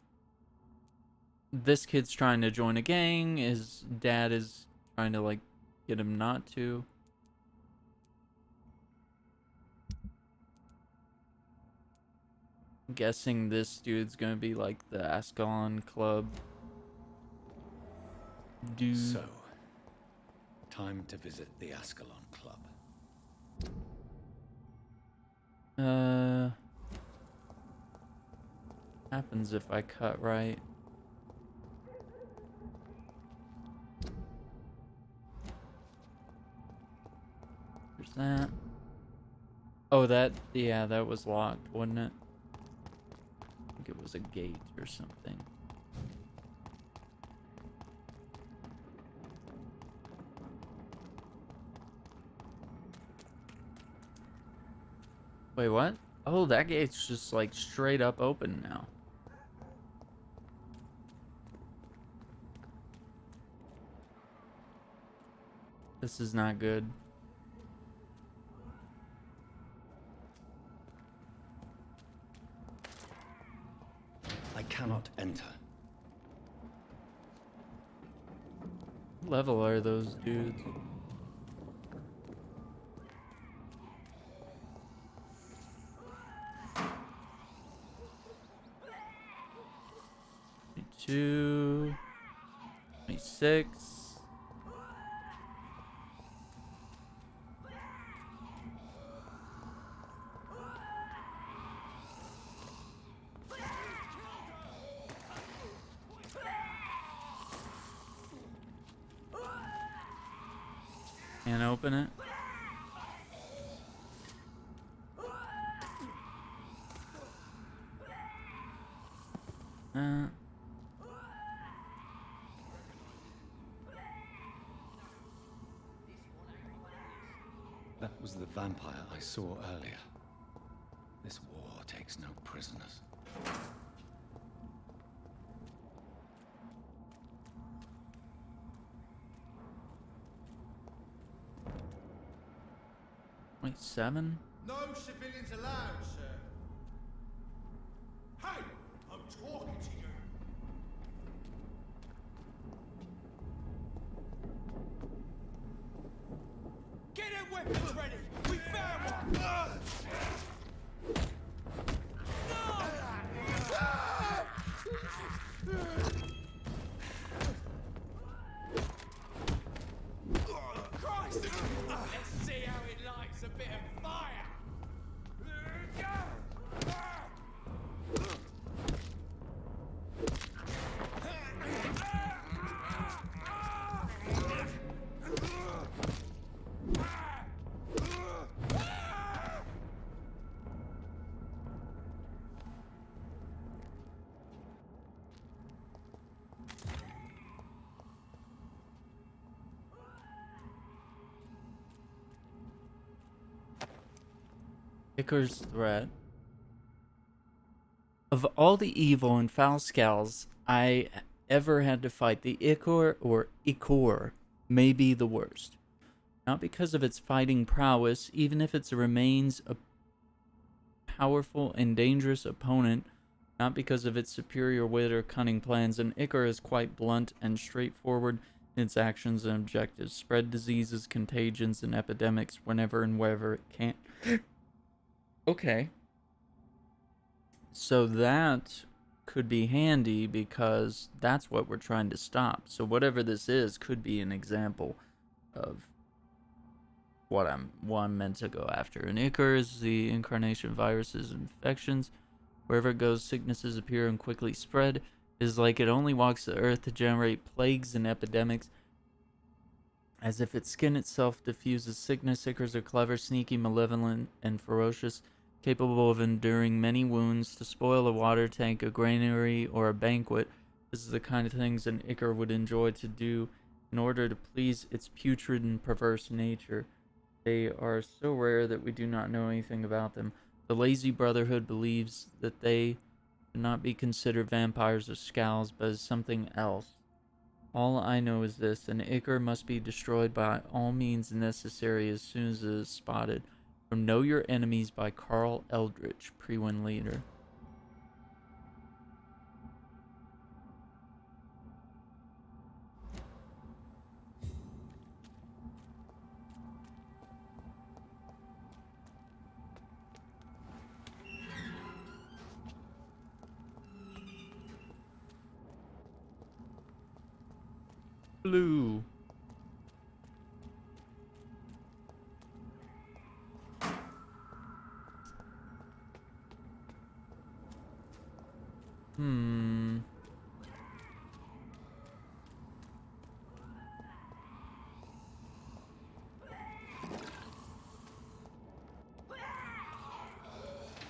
This kid's trying to join a gang. His dad is trying to, like, get him not to. I'm guessing this dude's gonna be like the Ascalon Club dude. So, time to visit the Ascalon Club. Happens if I cut right. There's that. Oh, yeah, that was locked, wasn't it? I think it was a gate or something. Wait, what? Oh, that gate's just like straight up open now. This is not good. I cannot enter. What level are those dudes? Two, 26. Can't open it. That was the vampire I saw earlier. This war takes no prisoners. Wait, 7? No civilians allowed, sir. Hey, I'm talking to you. Get them weapons ready. We found one. Christ! Let's see how it likes a bit of fire. Icar's threat. Of all the evil and foul scowls I ever had to fight, the Ichor or Ichor may be the worst. Not because of its fighting prowess, even if it remains a powerful and dangerous opponent, not because of its superior wit or cunning plans. An Ichor is quite blunt and straightforward in its actions and objectives. Spread diseases, contagions, and epidemics whenever and wherever it can. Okay. So that could be handy because that's what we're trying to stop. So whatever this is could be an example of what I'm meant to go after. An Ichor is the incarnation of viruses and infections. Wherever it goes, sicknesses appear and quickly spread. It is like it only walks the earth to generate plagues and epidemics. As if its skin itself diffuses sickness, Ichors are clever, sneaky, malevolent, and ferocious, capable of enduring many wounds. To spoil a water tank, a granary, or a banquet, this is the kind of things an Ichor would enjoy to do in order to please its putrid and perverse nature. They are so rare that we do not know anything about them. The Lazy Brotherhood believes that they should not be considered vampires or scowls, but as something else. All I know is this: an Ichor must be destroyed by all means necessary as soon as it is spotted. From Know Your Enemies by Carl Eldritch, Pre-Win Leader. Blue.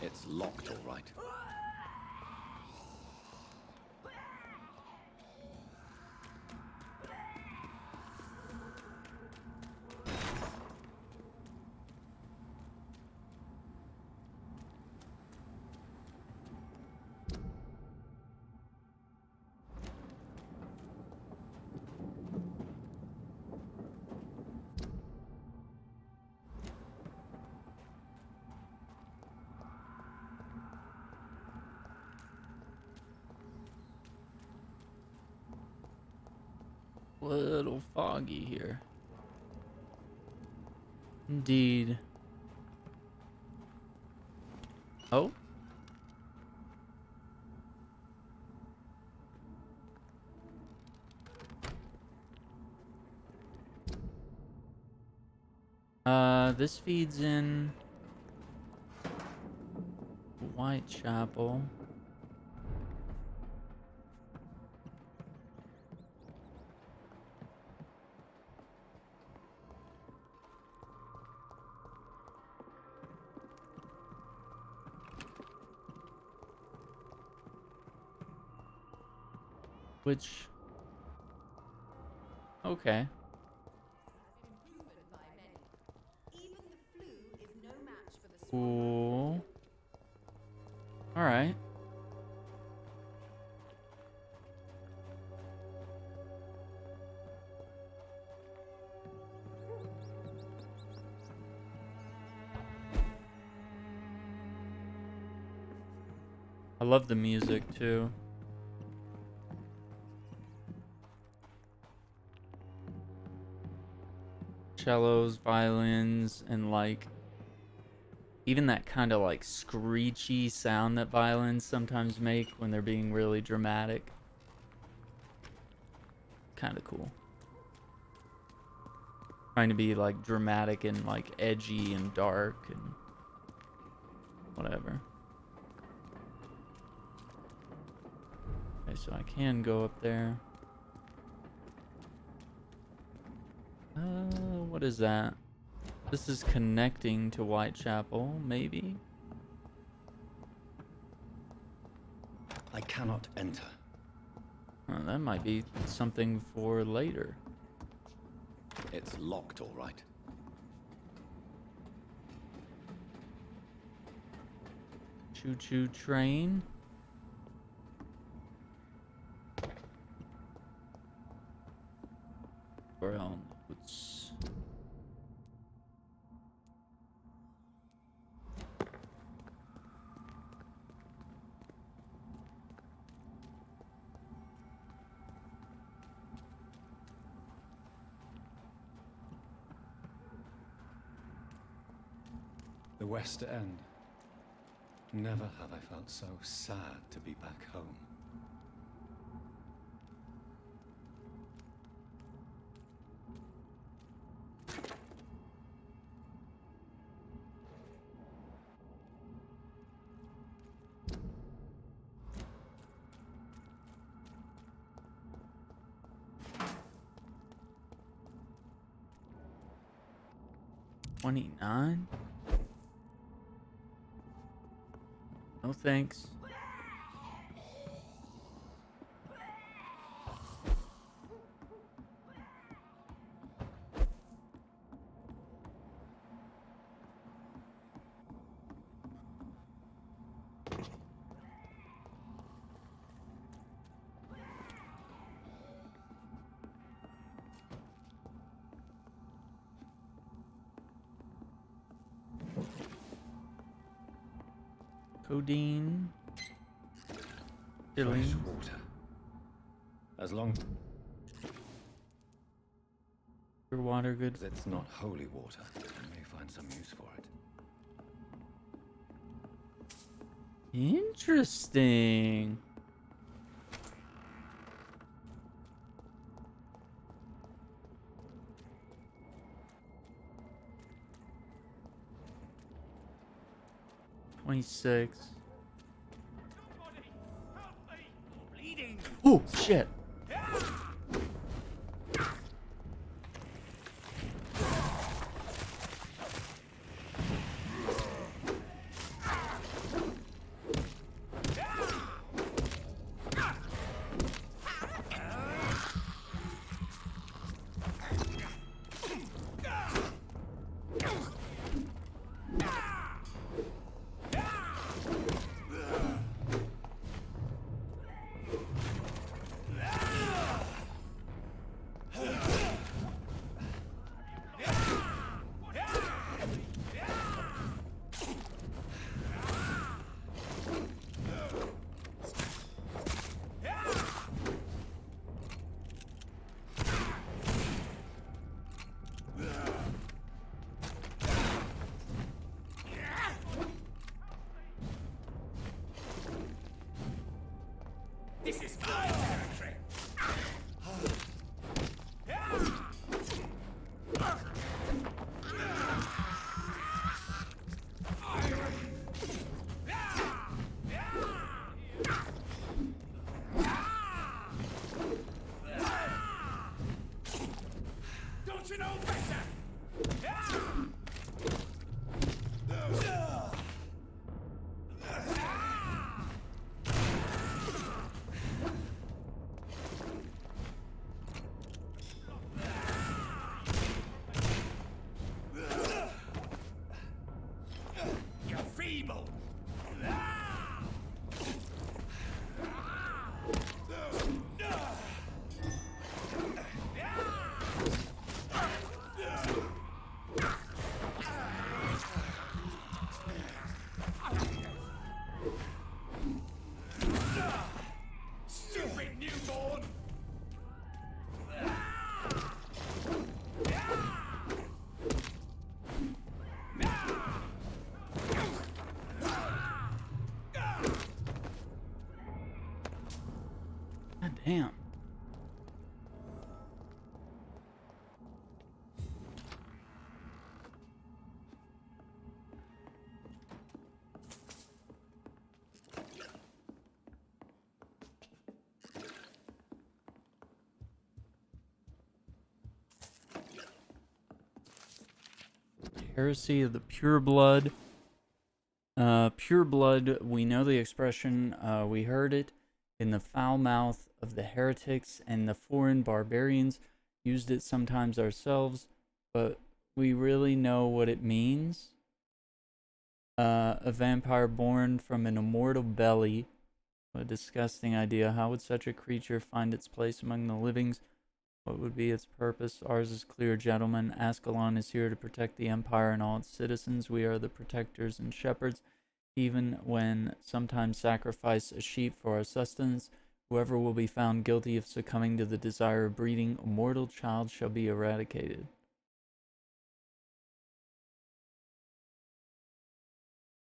It's locked, all right. Little foggy here. Indeed. Oh? This feeds in Whitechapel. Which... Okay. Cool. Alright. I love the music too. Cellos, violins, and like even that kind of like screechy sound that violins sometimes make when they're being really dramatic. Kind of cool. Trying to be like dramatic and like edgy and dark and whatever. Okay, so I can go up there. What is that? This is connecting to Whitechapel, maybe? I cannot enter. Oh, that might be something for later. It's locked, all right. Choo-choo train. Well, it's... The West End. Never have I felt so sad to be back home. 29? No thanks. Codeine. Fresh Diddling. water. As long Pure water, good. as it's not holy water, I may find some use for it. Interesting. $26. Oh shit. This is my territory. Don't you know better? You're feeble. Stupid newborn. God damn. Heresy of the Pure Blood. Pure blood, we know the expression, we heard it in the foul mouth of the heretics and the foreign barbarians, used it sometimes ourselves, but we really know what it means. A vampire born from an immortal belly. What a disgusting idea. How would such a creature find its place among the livings? What would be its purpose? Ours is clear, gentlemen. Ascalon is here to protect the Empire and all its citizens. We are the protectors and shepherds. Even when sometimes sacrifice a sheep for our sustenance, whoever will be found guilty of succumbing to the desire of breeding a mortal child shall be eradicated.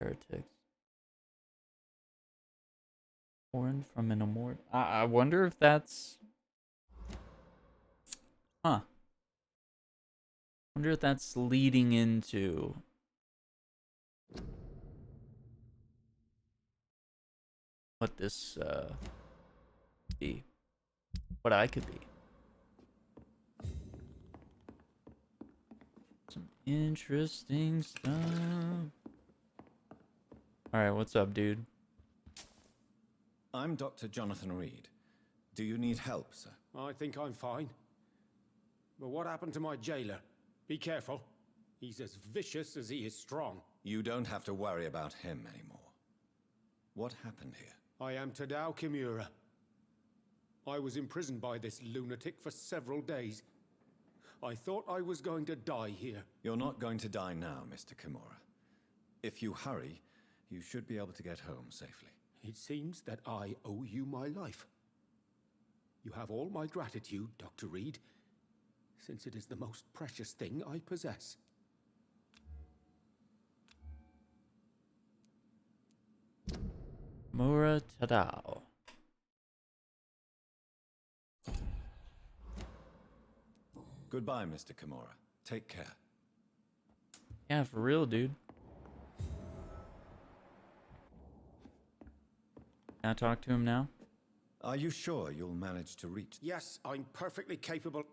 Heretics. Born from an immortal... I wonder if that's... Huh. Wonder if that's leading into what this be. What I could be. Some interesting stuff. Alright, what's up, dude? I'm Dr. Johnathan Reed. Do you need help, sir? I think I'm fine. But what happened to my jailer? Be careful. He's as vicious as he is strong. You don't have to worry about him anymore. What happened here? I am Tadao Kimura. I was imprisoned by this lunatic for several days. I thought I was going to die here. You're not going to die now, Mr. Kimura. If you hurry, you should be able to get home safely. It seems that I owe you my life. You have all my gratitude, Dr. Reed, since it is the most precious thing I possess. Mura Tadao. Goodbye, Mr. Kimura. Take care. Yeah, for real, dude. Can I talk to him now? Are you sure you'll manage to reach? Yes, I'm perfectly capable.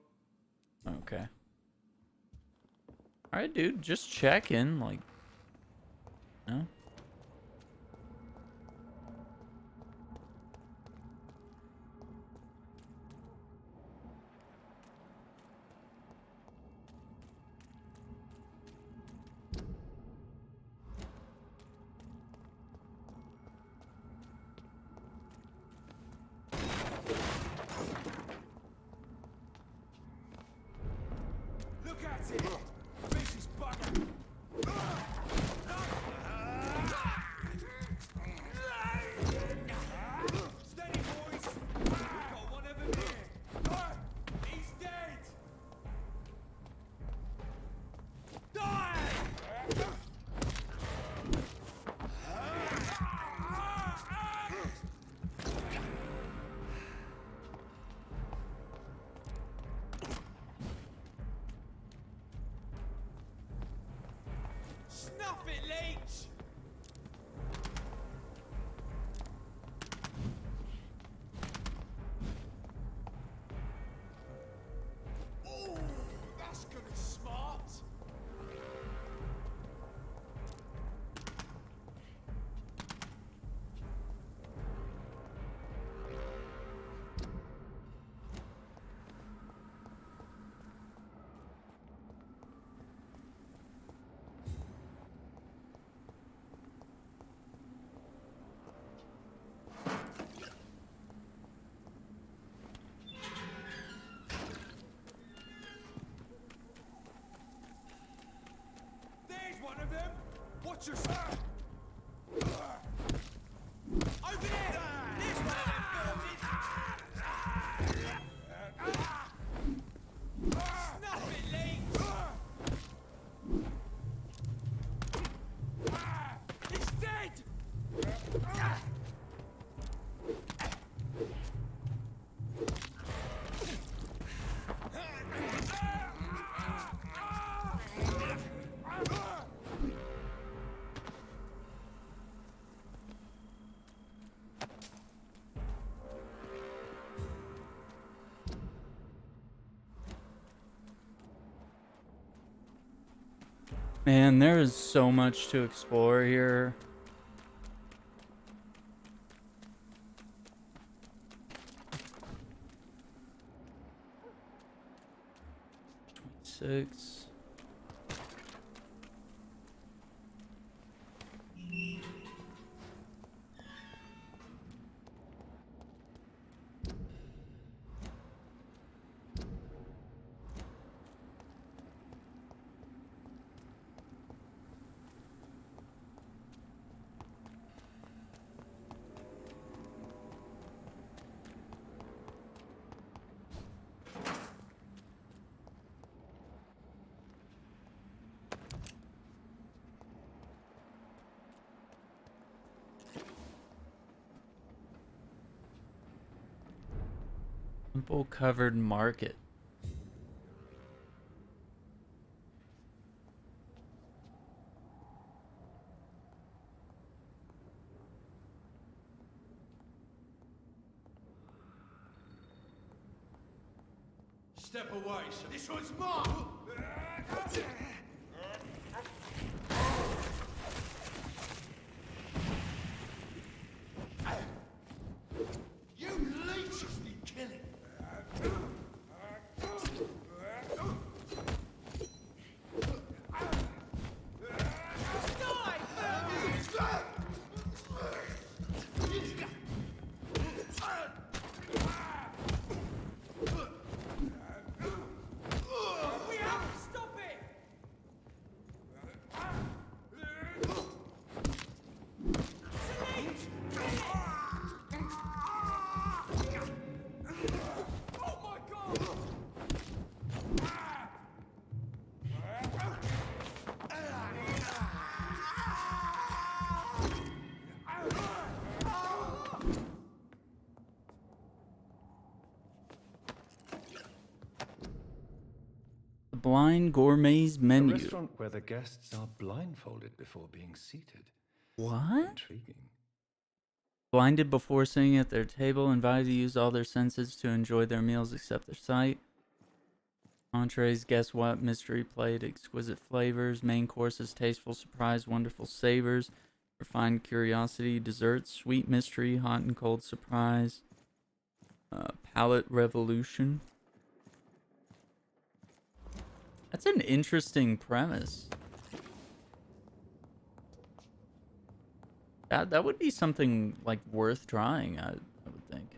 Okay. Alright, dude, just checking, like... No? Look at it! Vicious bugger! Steady, boys! We've got one of them here! He's dead! Die! Snuff it, leech! Ooh, that's gonna be smart! There's one of them! Watch yourself! Over there! There's one of them filthies! Snuff it, leech! He's dead! Man, there is so much to explore here. Six. Simple covered market. Step away, sir. This one's mine! Blind Gourmet's A menu. restaurant where the guests are blindfolded before being seated. What? Intriguing. Blinded before sitting at their table, invited to use all their senses to enjoy their meals except their sight. Entrees, guess what? Mystery plate, exquisite flavors. Main courses, tasteful surprise, wonderful savors. Refined curiosity, desserts, sweet mystery, hot and cold surprise. Palate revolution. That's an interesting premise. That would be something like worth trying, I would think.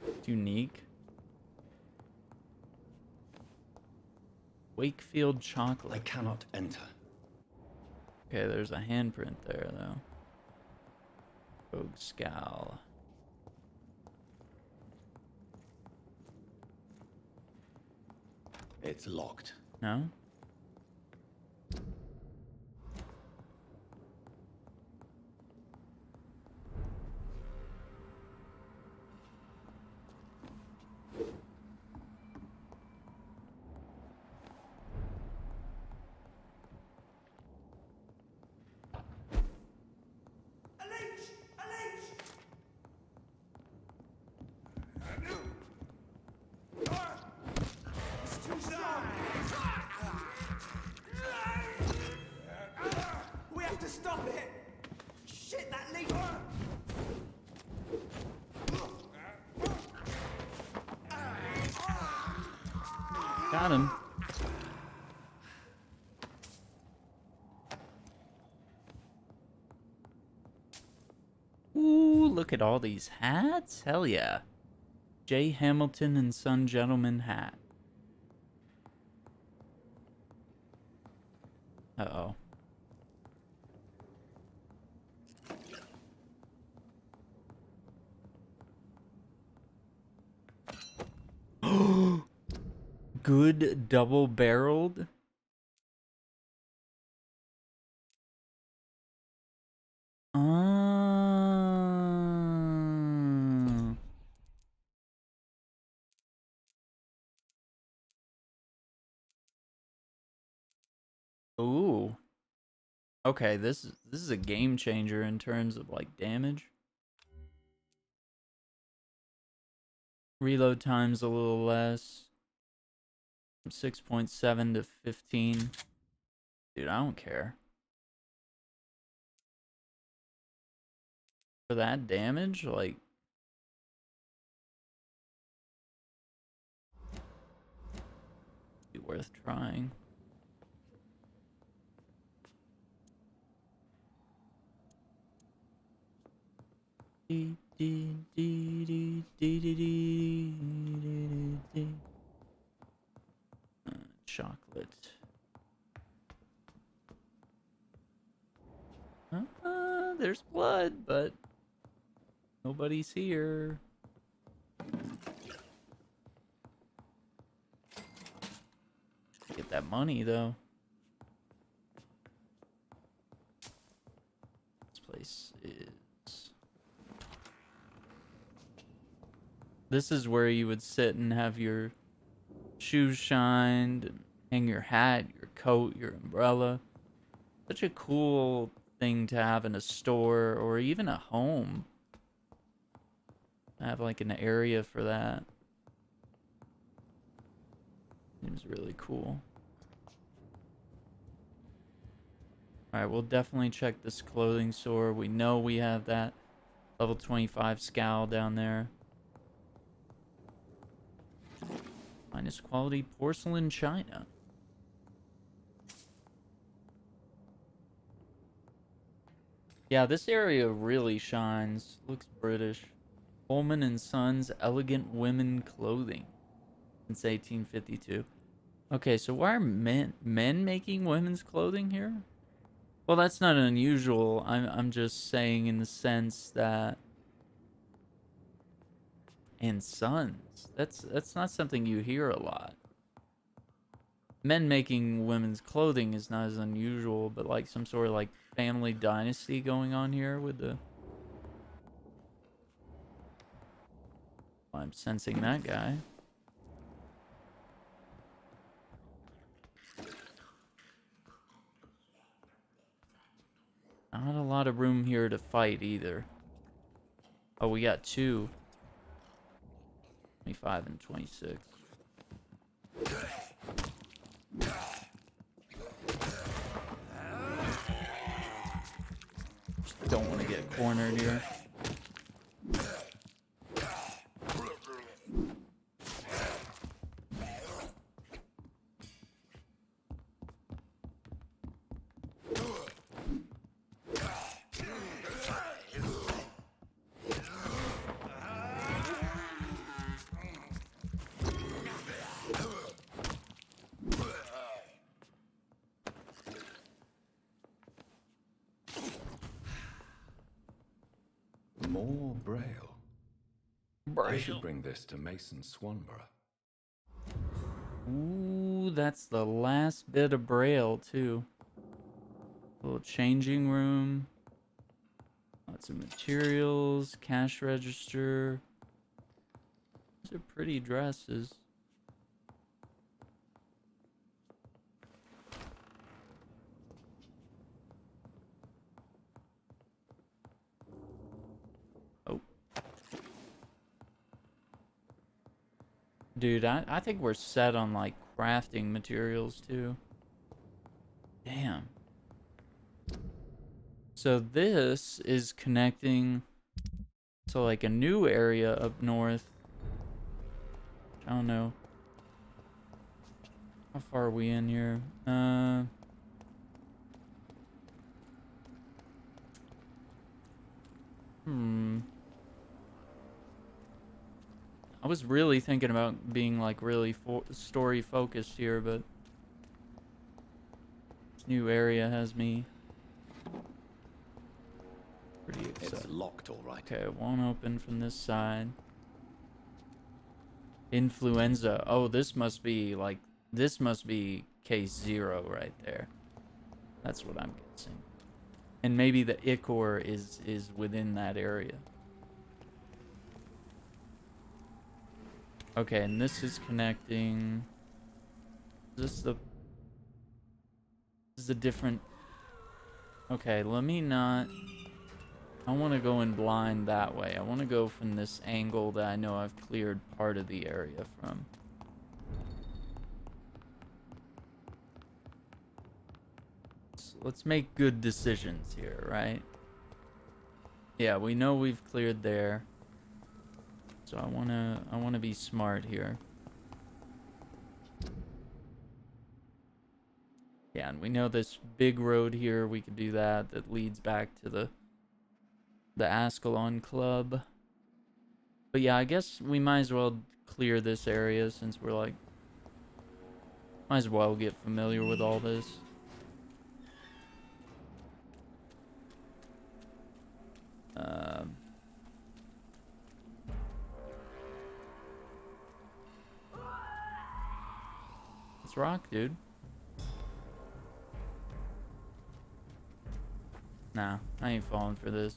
It's unique. Wakefield chocolate. I cannot enter. Okay, there's a handprint there though. Rogue Scowl. It's locked. No? We have to stop it! Shit, that leak! Got him. Ooh, look at all these hats. Hell yeah. J. Hamilton and Son Gentleman hat. Uh-oh. Good double-barreled. Ooh. Okay, this is a game changer in terms of like damage. Reload time's a little less. From 6.7 to 15. Dude, I don't care. For that damage, like, be worth trying. Chocolate. There's blood, but nobody's here. Get that money though. This place is. This is where you would sit and have your shoes shined, and hang your hat, your coat, your umbrella. Such a cool thing to have in a store or even a home. Have like an area for that. Seems really cool. Alright, we'll definitely check this clothing store. We know we have that level 25 scowl down there. Finest quality porcelain china. Yeah, this area really shines. Looks British. Coleman and Sons Elegant Women Clothing. Since 1852. Okay, so why are men making women's clothing here? Well, that's not unusual. I'm just saying in the sense that. And sons. That's not something you hear a lot. Men making women's clothing is not as unusual, but like some sort of like family dynasty going on here with the I'm sensing that guy. Not a lot of room here to fight either. Oh, we got 2. 25 and 26. Just don't want to get cornered here. More Braille. I should bring this to Mason Swanborough. Ooh, that's the last bit of Braille, too. Little changing room. Lots of materials. Cash register. These are pretty dresses. Oh. Dude, I think we're set on, like, crafting materials, too. Damn. So this is connecting to, like, a new area up north. I don't know. How far are we in here? I was really thinking about being, like, really story focused here, but this new area has me pretty excited. It's locked, all right. Okay, it won't open from this side. Influenza. Oh, this must be case 0 right there. That's what I'm guessing. And maybe the ichor is within that area. Okay, and this is connecting. Is this the different? Okay, let me not. I want to go in blind that way. I want to go from this angle that I know I've cleared part of the area from. So let's make good decisions here, right? Yeah, we know we've cleared there. So I wanna be smart here. Yeah, and we know this big road here, we could do that leads back to the Ascalon Club. But yeah, I guess we might as well clear this area since we're like might as well get familiar with all this. Let's rock, dude. Nah, I ain't falling for this.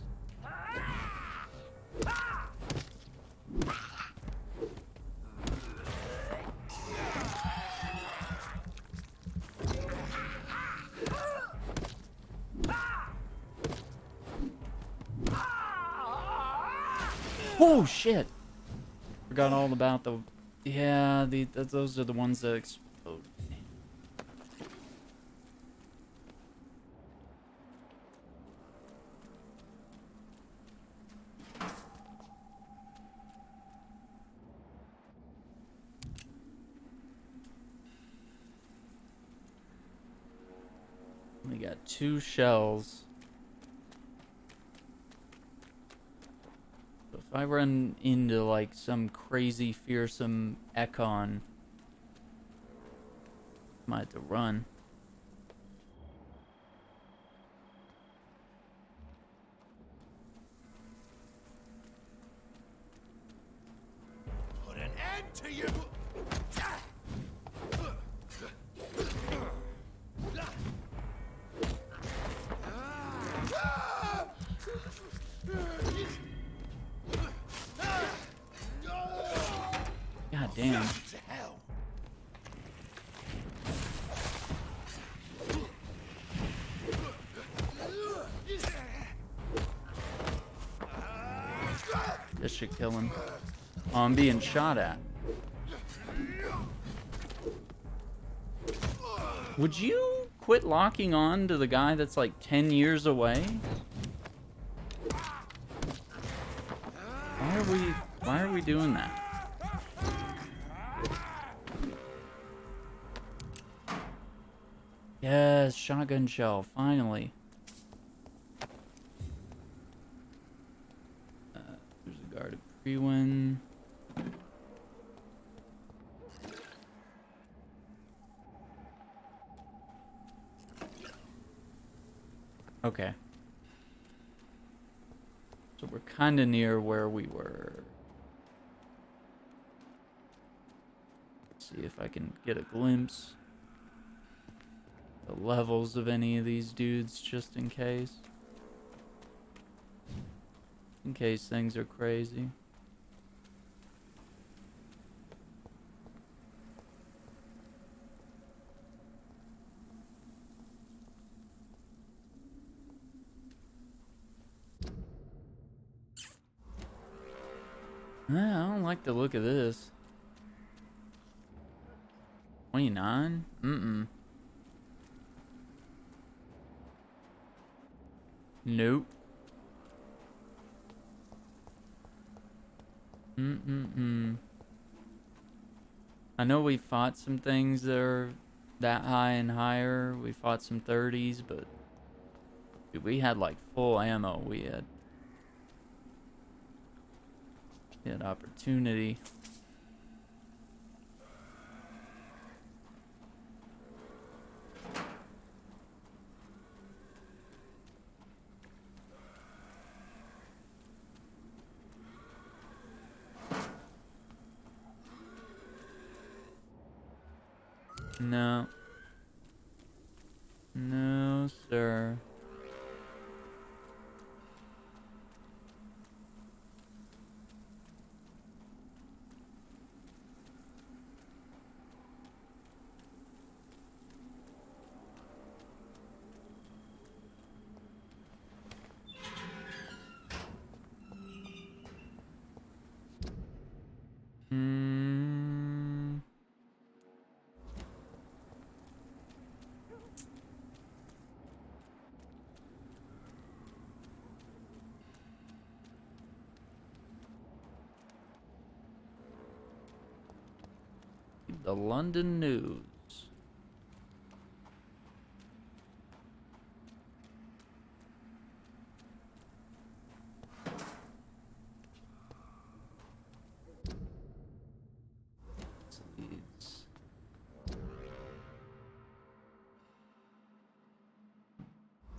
Oh shit! Forgot all about the. Yeah, those are the ones that explode. We got 2 shells. So if I run into like some crazy fearsome Econ, I might have to run. Put an end to you! damn. To hell. This should kill him. Oh, I'm being shot at. Would you quit locking on to the guy that's like 10 years away? Why are we doing that? Yes, shotgun shell, finally. There's a guard at Prewin. Okay. So we're kind of near where we were. Let's see if I can get a glimpse. The levels of any of these dudes, just in case. In case things are crazy. I don't like the look of this. 29? Mm-mm. Nope. Mm-mm-mm. I know we fought some things that are that high and higher. We fought some 30s, but dude, we had like full ammo. We had opportunity. No. No, sir. Hmm. The London News. Leeds.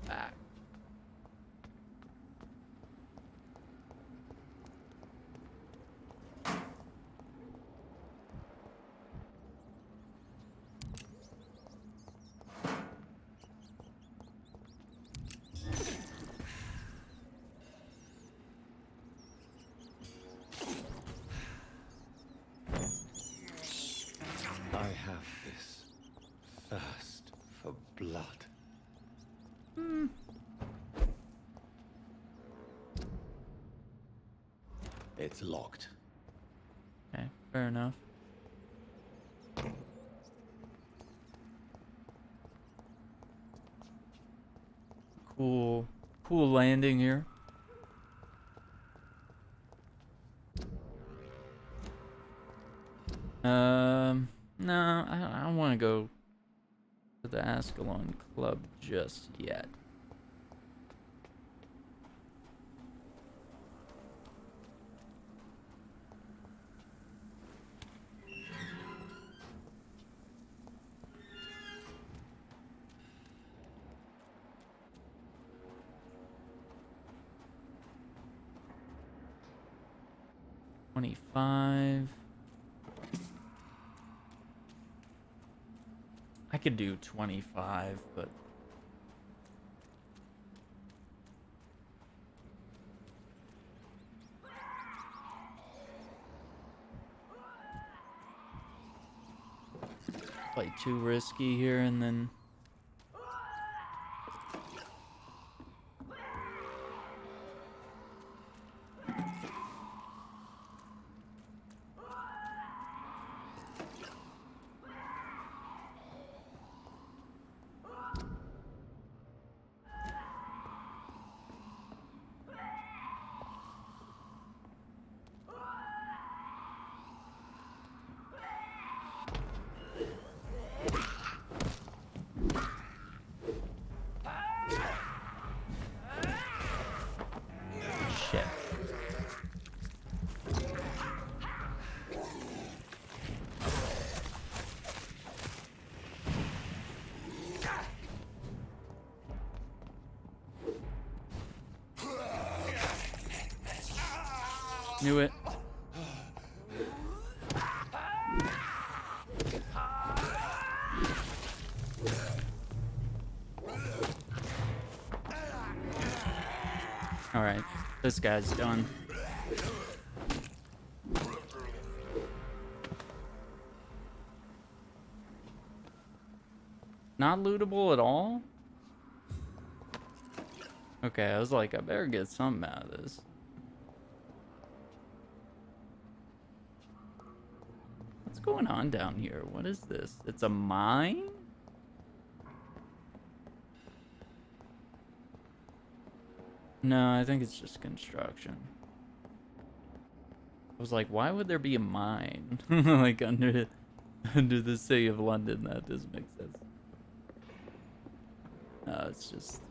Back. I have this thirst for blood. It's locked. Okay, fair enough. Cool landing here. No, I don't want to go to the Ascalon Club just yet. $25. I could do 25, but Play too risky here and then. Shit. Knew it. All right, this guy's done. Not lootable at all? Okay, I was like, I better get something out of this. What's going on down here? What is this? It's a mine? No, I think it's just construction. I was like, why would there be a mine like under the city of London? That doesn't make sense. No, it's just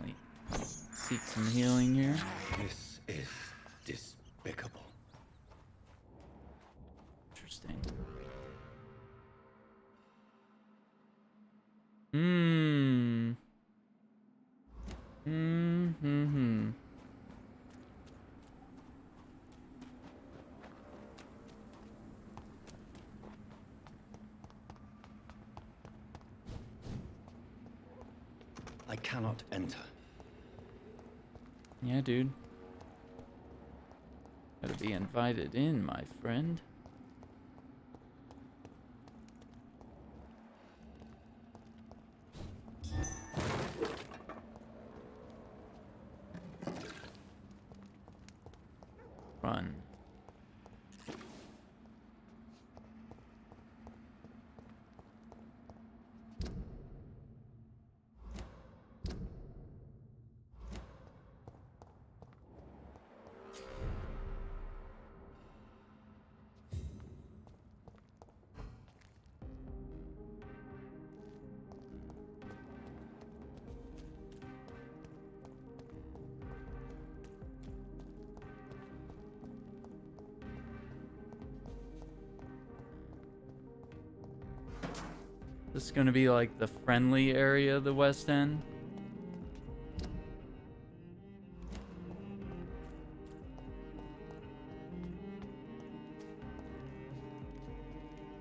wait, seek some healing here. This is despicable. Interesting. I cannot enter. Yeah, dude. Gotta be invited in, my friend. Run. This is gonna be like the friendly area of the West End.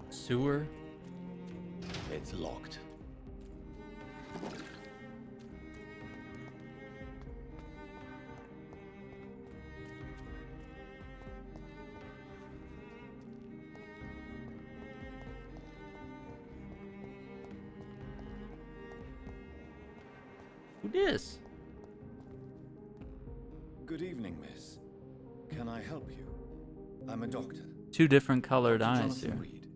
Sewer. It's locked. Who dis? Good evening, miss. Can I help you? I'm a doctor. Two different colored Dr. eyes Johnathan here. Reed.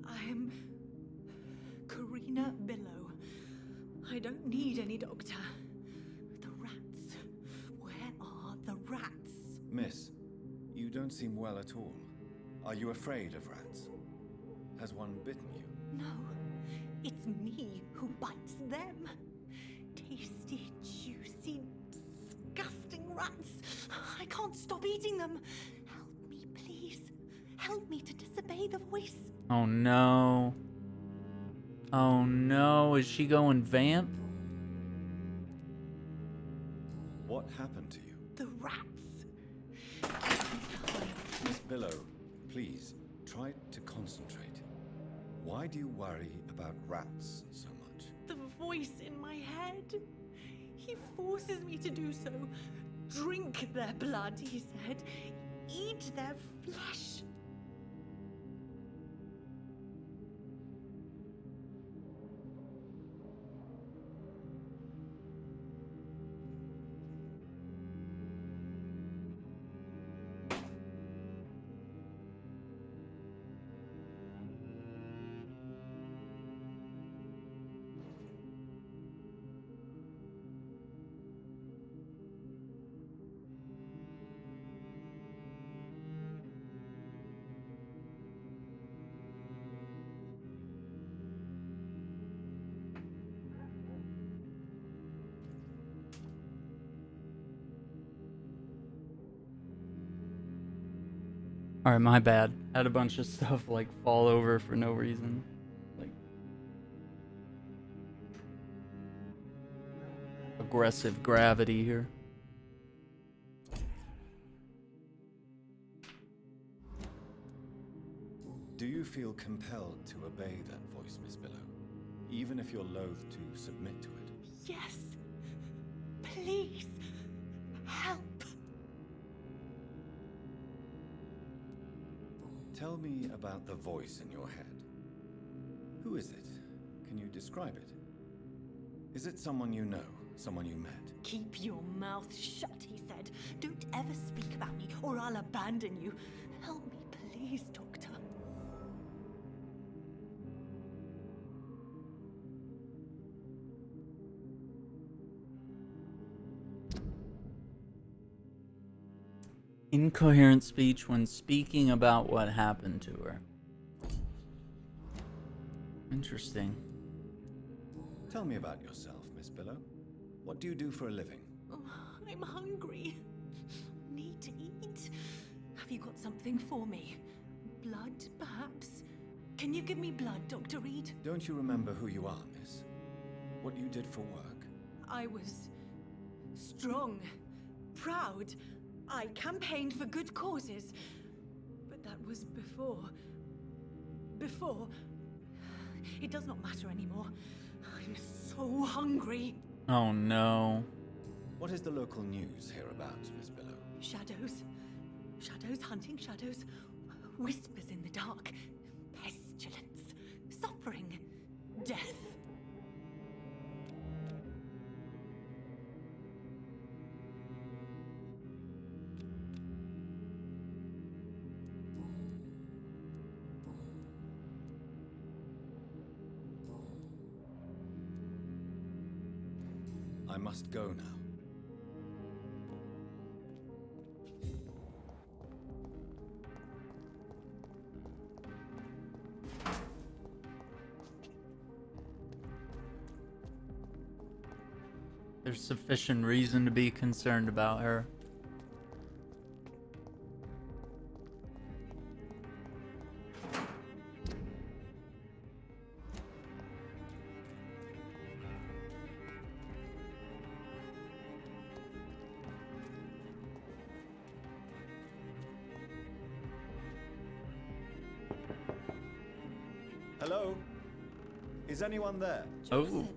I am Karina Billow. I don't need any doctor. The rats. Where are the rats? Miss, you don't seem well at all. Are you afraid of rats? Has one bitten you? No, it's me who bites them. Tasty, juicy, disgusting rats. I can't stop eating them. Help me, please. Help me to disobey the voice. Oh no. Oh no, is she going vamp? What happened to you? The rats. Miss Billow, please, try to concentrate. Why do you worry about rats so much? The voice in my head. He forces me to do so. Drink their blood, he said. Eat their flesh. Alright, my bad. Had a bunch of stuff like fall over for no reason. Like aggressive gravity here. Do you feel compelled to obey that voice, Miss Billow? Even if you're loath to submit to it? Yes. Please. Help. Tell me about the voice in your head. Who is it? Can you describe it? Is it someone you know? Someone you met? Keep your mouth shut, he said. Don't ever speak about me, or I'll abandon you. Help me, please, Doctor. Incoherent speech when speaking about what happened to her. Interesting. Tell me about yourself, Miss Billow. What do you do for a living? Oh, I'm hungry. Need to eat. Have you got something for me? Blood, perhaps? Can you give me blood, Dr. Reed? Don't you remember who you are, miss? What you did for work? I was strong, proud. I campaigned for good causes. But that was before. Before. It does not matter anymore. I'm so hungry. Oh no. What is the local news hereabouts, Miss Billow? Shadows. Shadows hunting shadows. Whispers in the dark. Pestilence. Suffering. Death. I must go now. There's sufficient reason to be concerned about her. Hello? Is anyone there? Johnathan,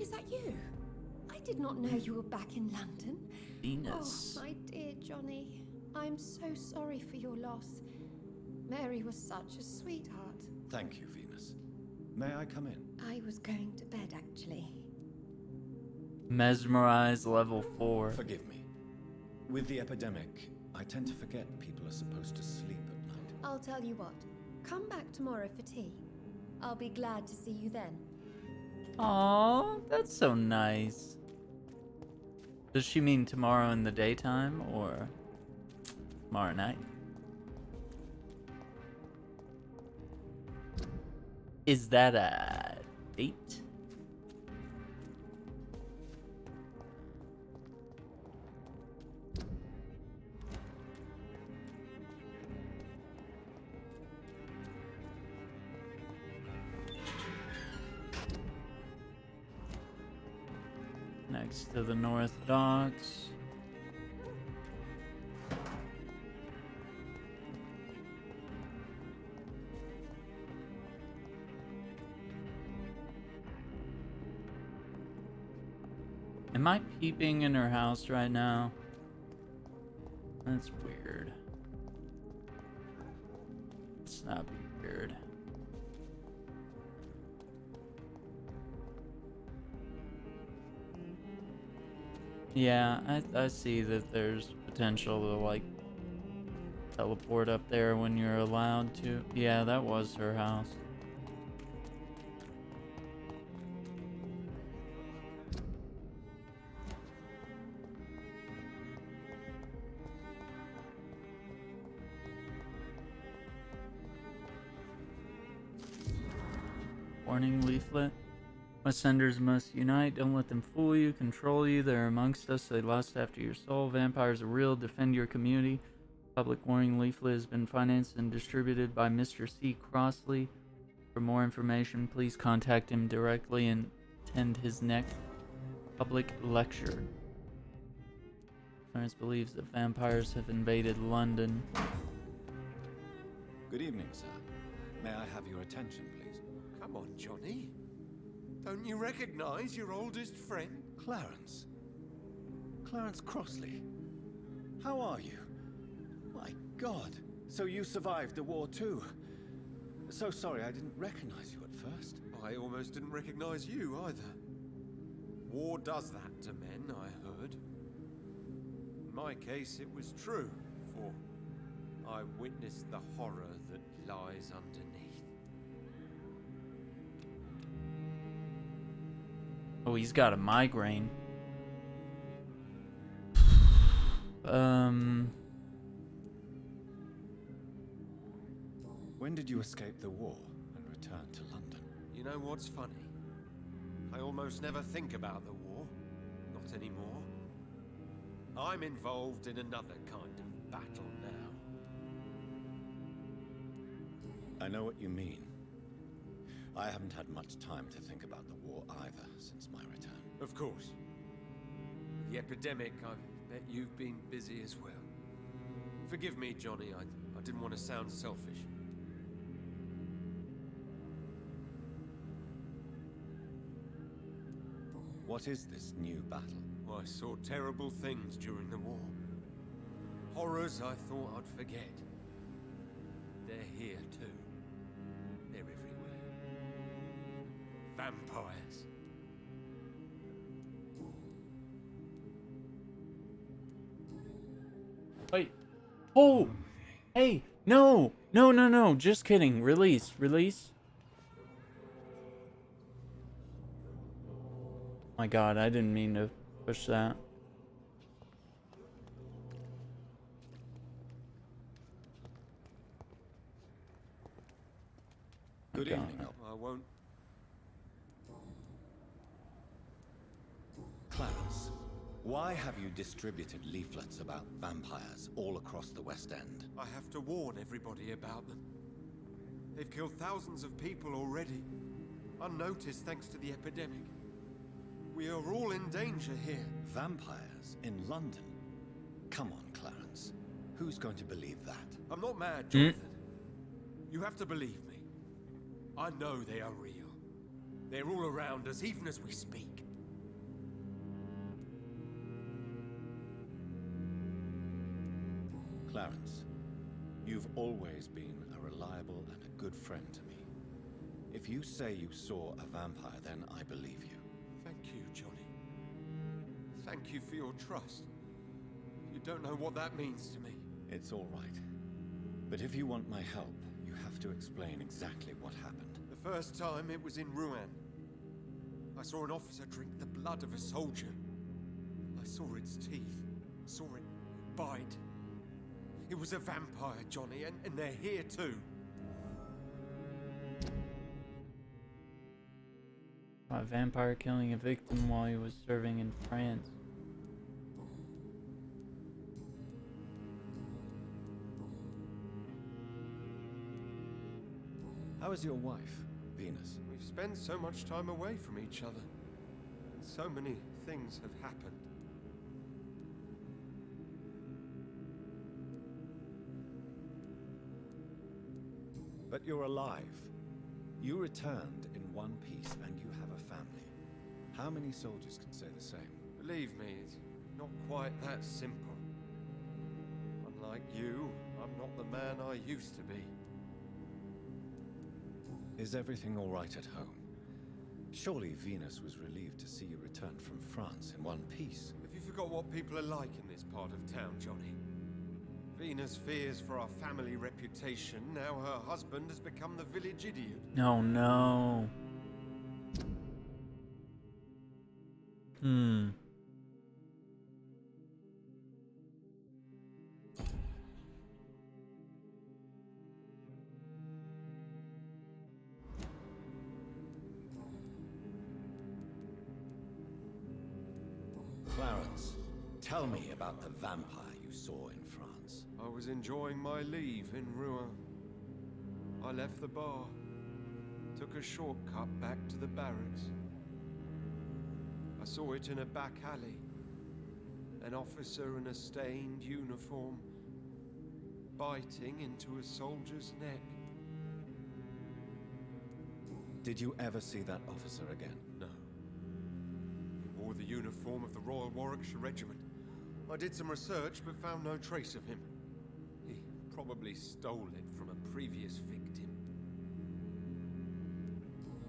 is that you? I did not know you were back in London. Venus. Oh, my dear Johnny. I'm so sorry for your loss. Mary was such a sweetheart. Thank you, Venus. May I come in? I was going to bed, actually. Mesmerize level 4. Forgive me. With the epidemic, I tend to forget people are supposed to sleep at night. I'll tell you what. Come back tomorrow for tea. I'll be glad to see you then. Aww, that's so nice. Does she mean tomorrow in the daytime or tomorrow night? Is that a date? Next to the North Docks. Am I peeping in her house right now? That's weird. Let's not be weird. Yeah, I see that there's potential to like teleport up there when you're allowed to. Yeah, that was her house. Warning leaflet. Ascenders must unite. Don't let them fool you, control you. They're amongst us. They lust after your soul. Vampires are real. Defend your community. Public warning leaflet has been financed and distributed by Mr. C. Crossley. For more information, please contact him directly and attend his next public lecture. Clarence believes that vampires have invaded London. Good evening, sir. May I have your attention, please? Come on, Johnny. Don't you recognize your oldest friend? Clarence. Clarence Crossley. How are you? My God. So you survived the war too. So sorry I didn't recognize you at first. I almost didn't recognize you either. War does that to men, I heard. In my case, it was true, for I witnessed the horror that lies underneath. Oh, he's got a migraine. When did you escape the war and return to London? You know what's funny? I almost never think about the war. Not anymore. I'm involved in another kind of battle now. I know what you mean. I haven't had much time to think about the war either since my return. Of course. With the epidemic, I bet you've been busy as well. Forgive me, Johnny, I didn't want to sound selfish. What is this new battle? I saw terrible things during the war. Horrors I thought I'd forget. They're here too. They're everywhere. Vampires. Wait. Oh! Hey! No! No, no, no! Just kidding. Release. Release. My God, I didn't mean to push that. Good evening. I won't. Clarence, why have you distributed leaflets about vampires all across the West End? I have to warn everybody about them. They've killed thousands of people already, unnoticed thanks to the epidemic. We are all in danger here. Vampires in London? Come on, Clarence. Who's going to believe that? I'm not mad, Johnathan. You have to believe me. I know they are real. They're all around us, even as we speak. Clarence, you've always been a reliable and a good friend to me. If you say you saw a vampire, then I believe you. Thank you, Johnny. Thank you for your trust. You don't know what that means to me. It's all right. But if you want my help, you have to explain exactly what happened. The first time it was in Rouen. I saw an officer drink the blood of a soldier. I saw its teeth, saw it bite. It was a vampire, Johnny, and they're here too. A vampire killing a victim while he was serving in France. How is your wife, Venus? We've spent so much time away from each other. And so many things have happened. But you're alive. You returned in one piece and you have a family. How many soldiers can say the same? Believe me, it's not quite that simple. Unlike you, I'm not the man I used to be. Is everything all right at home? Surely Venus was relieved to see you return from France in one piece. Have you forgot what people are like in this part of town, Johnny? Venus fears for our family reputation. Now her husband has become the village idiot. Oh no. Clarence, tell me about the vampire you saw in France. I was enjoying my leave in Rouen. I left the bar, took a shortcut back to the barracks. I saw it in a back alley. An officer in a stained uniform, biting into a soldier's neck. Did you ever see that officer again? No. He wore the uniform of the Royal Warwickshire Regiment. I did some research, but found no trace of him. He probably stole it from a previous victim.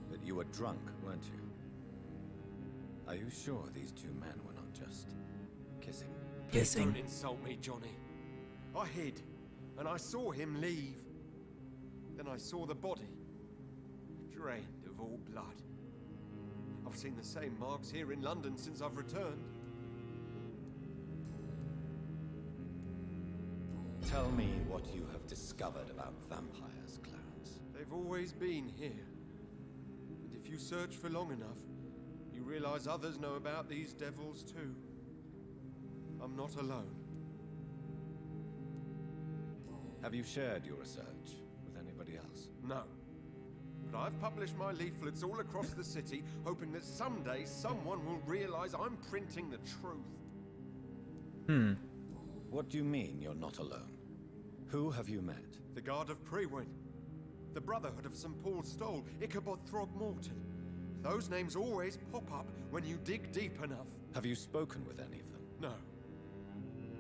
But you were drunk, weren't you? Are you sure these two men were not just kissing? Kissing. Don't insult me, Johnny. I hid, and I saw him leave. Then I saw the body, drained of all blood. I've seen the same marks here in London since I've returned. Tell me what you have discovered about vampires, Clarence. They've always been here. And if you search for long enough, you realize others know about these devils too. I'm not alone. Have you shared your research with anybody else? No. But I've published my leaflets all across the city, hoping that someday someone will realize I'm printing the truth. What do you mean you're not alone? Who have you met? The Guard of Prewin, the Brotherhood of St. Paul's Stole, Ichabod Throgmorton. Those names always pop up when you dig deep enough. Have you spoken with any of them? No.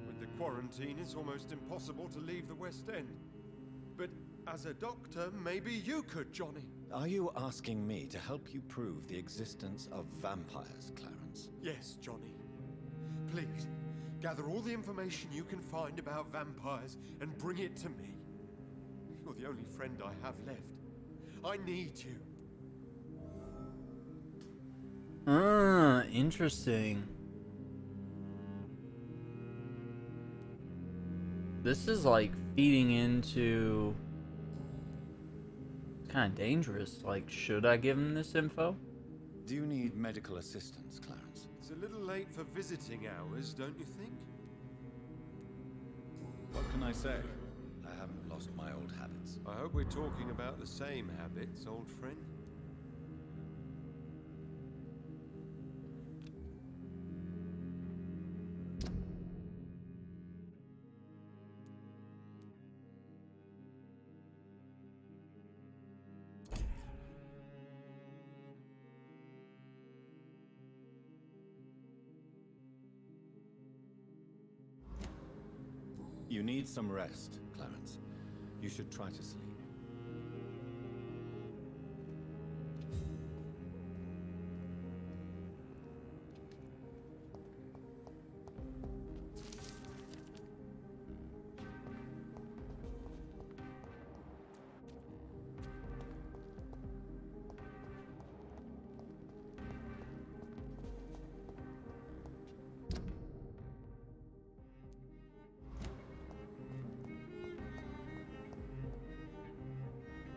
With the quarantine, it's almost impossible to leave the West End. But as a doctor, maybe you could, Johnny. Are you asking me to help you prove the existence of vampires, Clarence? Yes, Johnny. Please, gather all the information you can find about vampires and bring it to me. You're the only friend I have left. I need you. Interesting. This is like feeding into... kind of dangerous. Like, should I give him this info? Do you need medical assistance, Clarence? It's a little late for visiting hours, don't you think? What can I say? I haven't lost my old habits. I hope we're talking about the same habits, old friend. You need some rest, Clarence. You should try to sleep.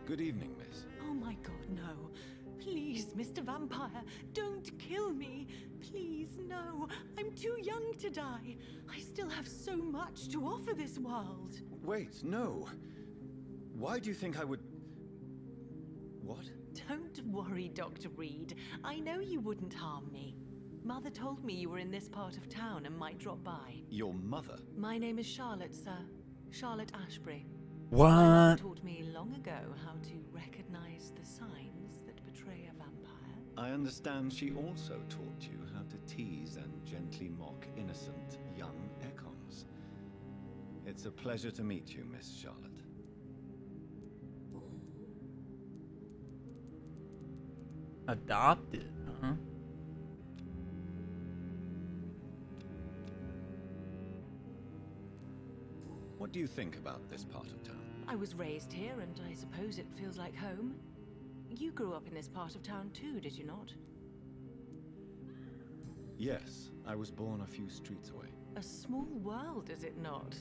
Good evening, miss. Oh my god, no. Please, Mr. Vampire, don't kill me. Please, no. I'm too young to die. I still have so much to offer this world. Wait, no. Why do you think I would... What? Don't worry, Dr. Reed. I know you wouldn't harm me. Mother told me you were in this part of town and might drop by. Your mother? My name is Charlotte, sir. Charlotte Ashbury. What? My mother taught me long ago how to recognize the signs that betray a vampire. I understand she also taught you how to tease and gently mock innocent young Ekons. It's a pleasure to meet you, Miss Charlotte. Adopted, huh? What do you think about this part of town? I was raised here, and I suppose it feels like home. You grew up in this part of town too, did you not? Yes, I was born a few streets away. A small world, is it not?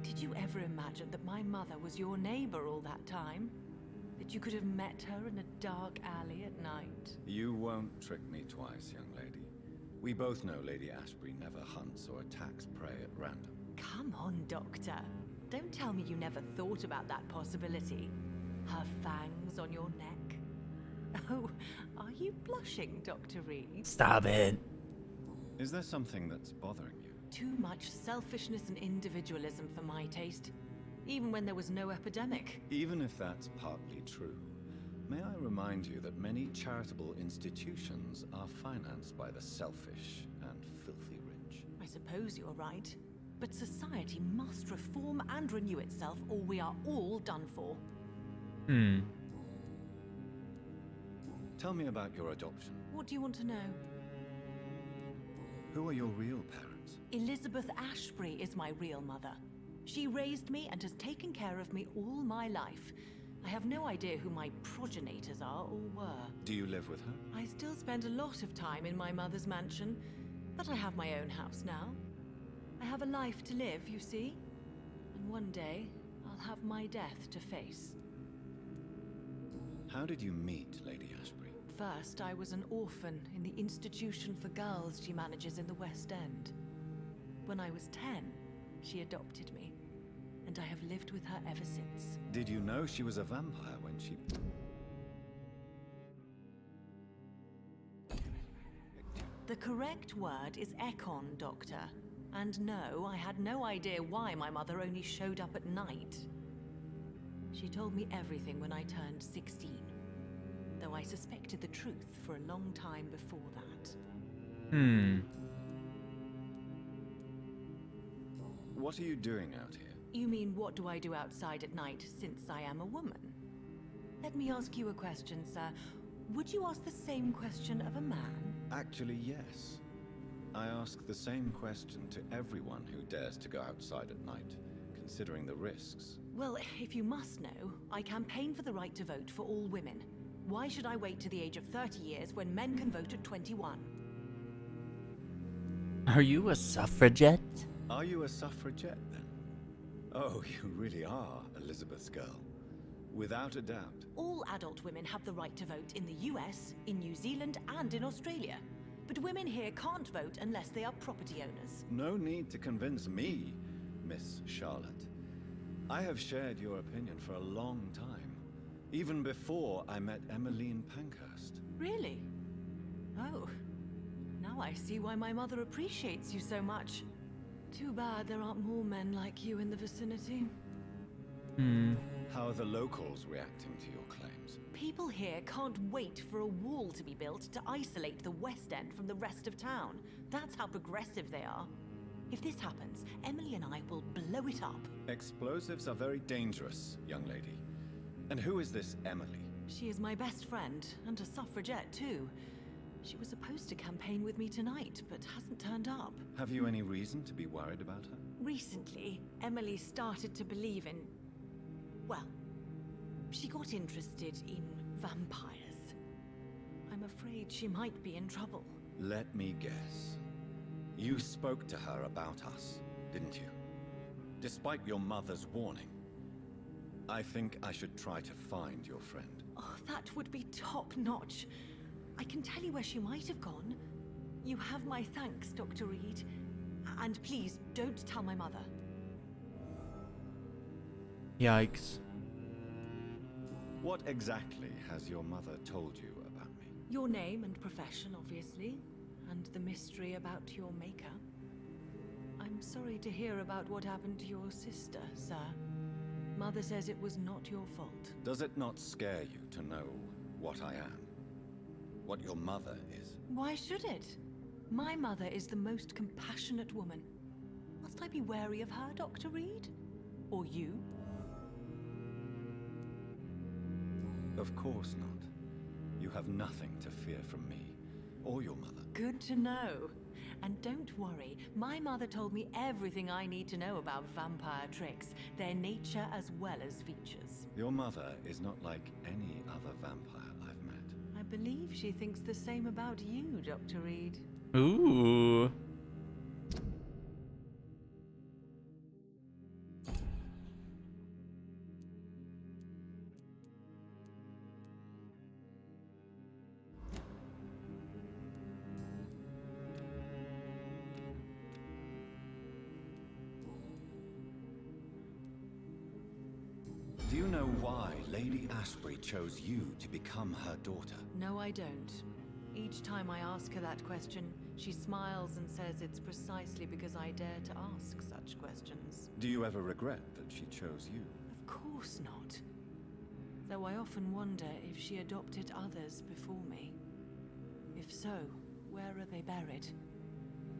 Did you ever imagine that my mother was your neighbor all that time? That you could have met her in a dark alley at night? You won't trick me twice, young lady. We both know Lady Ashbury never hunts or attacks prey at random. Come on, Doctor. Don't tell me you never thought about that possibility. Her fangs on your neck. Oh, are you blushing, Dr. Reed? Stop it. Is there something that's bothering you? Too much selfishness and individualism for my taste. Even when there was no epidemic. Even if that's partly true, may I remind you that many charitable institutions are financed by the selfish and filthy rich. I suppose you're right. But society must reform and renew itself, or we are all done for. Tell me about your adoption. What do you want to know? Who are your real parents? Elizabeth Ashbury is my real mother. She raised me and has taken care of me all my life. I have no idea who my progenitors are or were. Do you live with her? I still spend a lot of time in my mother's mansion, but I have my own house now. I have a life to live, you see? And one day, I'll have my death to face. How did you meet Lady Ashbury? First, I was an orphan in the institution for girls she manages in the West End. When I was 10, she adopted me, and I have lived with her ever since. Did you know she was a vampire when she... The correct word is Ekon, Doctor. And no, I had no idea why my mother only showed up at night. She told me everything when I turned 16, though I suspected the truth for a long time before that. What are you doing out here? You mean, what do I do outside at night since I am a woman? Let me ask you a question, sir. Would you ask the same question of a man? Actually, yes. I ask the same question to everyone who dares to go outside at night, considering the risks. Well, if you must know, I campaign for the right to vote for all women. Why should I wait to the age of 30 years when men can vote at 21? Are you a suffragette? Are you a suffragette, then? Oh, you really are Elizabeth's girl. Without a doubt. All adult women have the right to vote in the US, in New Zealand, and in Australia. But women here can't vote unless they are property owners. No need to convince me, Miss Charlotte. I have shared your opinion for a long time, even before I met Emmeline Pankhurst. Really? Oh. Now I see why my mother appreciates you so much. Too bad there aren't more men like you in the vicinity. How are the locals reacting to your claims? People here can't wait for a wall to be built to isolate the West End from the rest of town. That's how progressive they are. If this happens, Emily and I will blow it up. Explosives are very dangerous, young lady. And who is this Emily? She is my best friend, and a suffragette too. She was supposed to campaign with me tonight, but hasn't turned up. Have you any reason to be worried about her? Recently, Emily started to believe in... well, she got interested in vampires. I'm afraid she might be in trouble. Let me guess. You spoke to her about us, didn't you? Despite your mother's warning. I think I should try to find your friend. Oh, that would be top-notch. I can tell you where she might have gone. You have my thanks, Dr. Reed. And please, don't tell my mother. Yikes. What exactly has your mother told you about me? Your name and profession, obviously. And the mystery about your maker. I'm sorry to hear about what happened to your sister, sir. Mother says it was not your fault. Does it not scare you to know what I am? What your mother is? Why should it? My mother is the most compassionate woman. Must I be wary of her, Dr. Reed? Or you? Of course not. You have nothing to fear from me, or your mother. Good to know. And don't worry, my mother told me everything I need to know about vampire tricks, their nature as well as features. Your mother is not like any other vampire I've met. I believe she thinks the same about you, Dr. Reed. Ooh. Do you know why Lady Ashbury chose you to become her daughter? No, I don't. Each time I ask her that question, she smiles and says it's precisely because I dare to ask such questions. Do you ever regret that she chose you? Of course not. Though I often wonder if she adopted others before me. If so, where are they buried?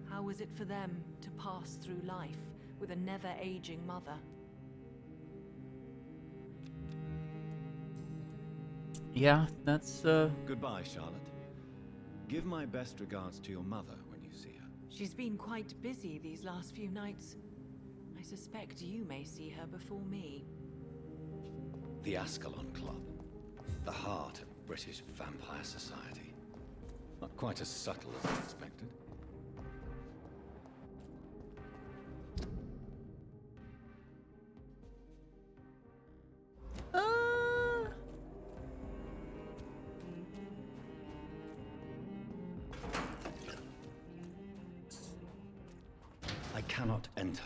How was it for them to pass through life with a never-aging mother? Yeah, that's Goodbye, Charlotte. Give my best regards to your mother when you see her. She's been quite busy these last few nights. I suspect you may see her before me. The Ascalon Club. The heart of British vampire society. Not quite as subtle as I expected. I cannot enter.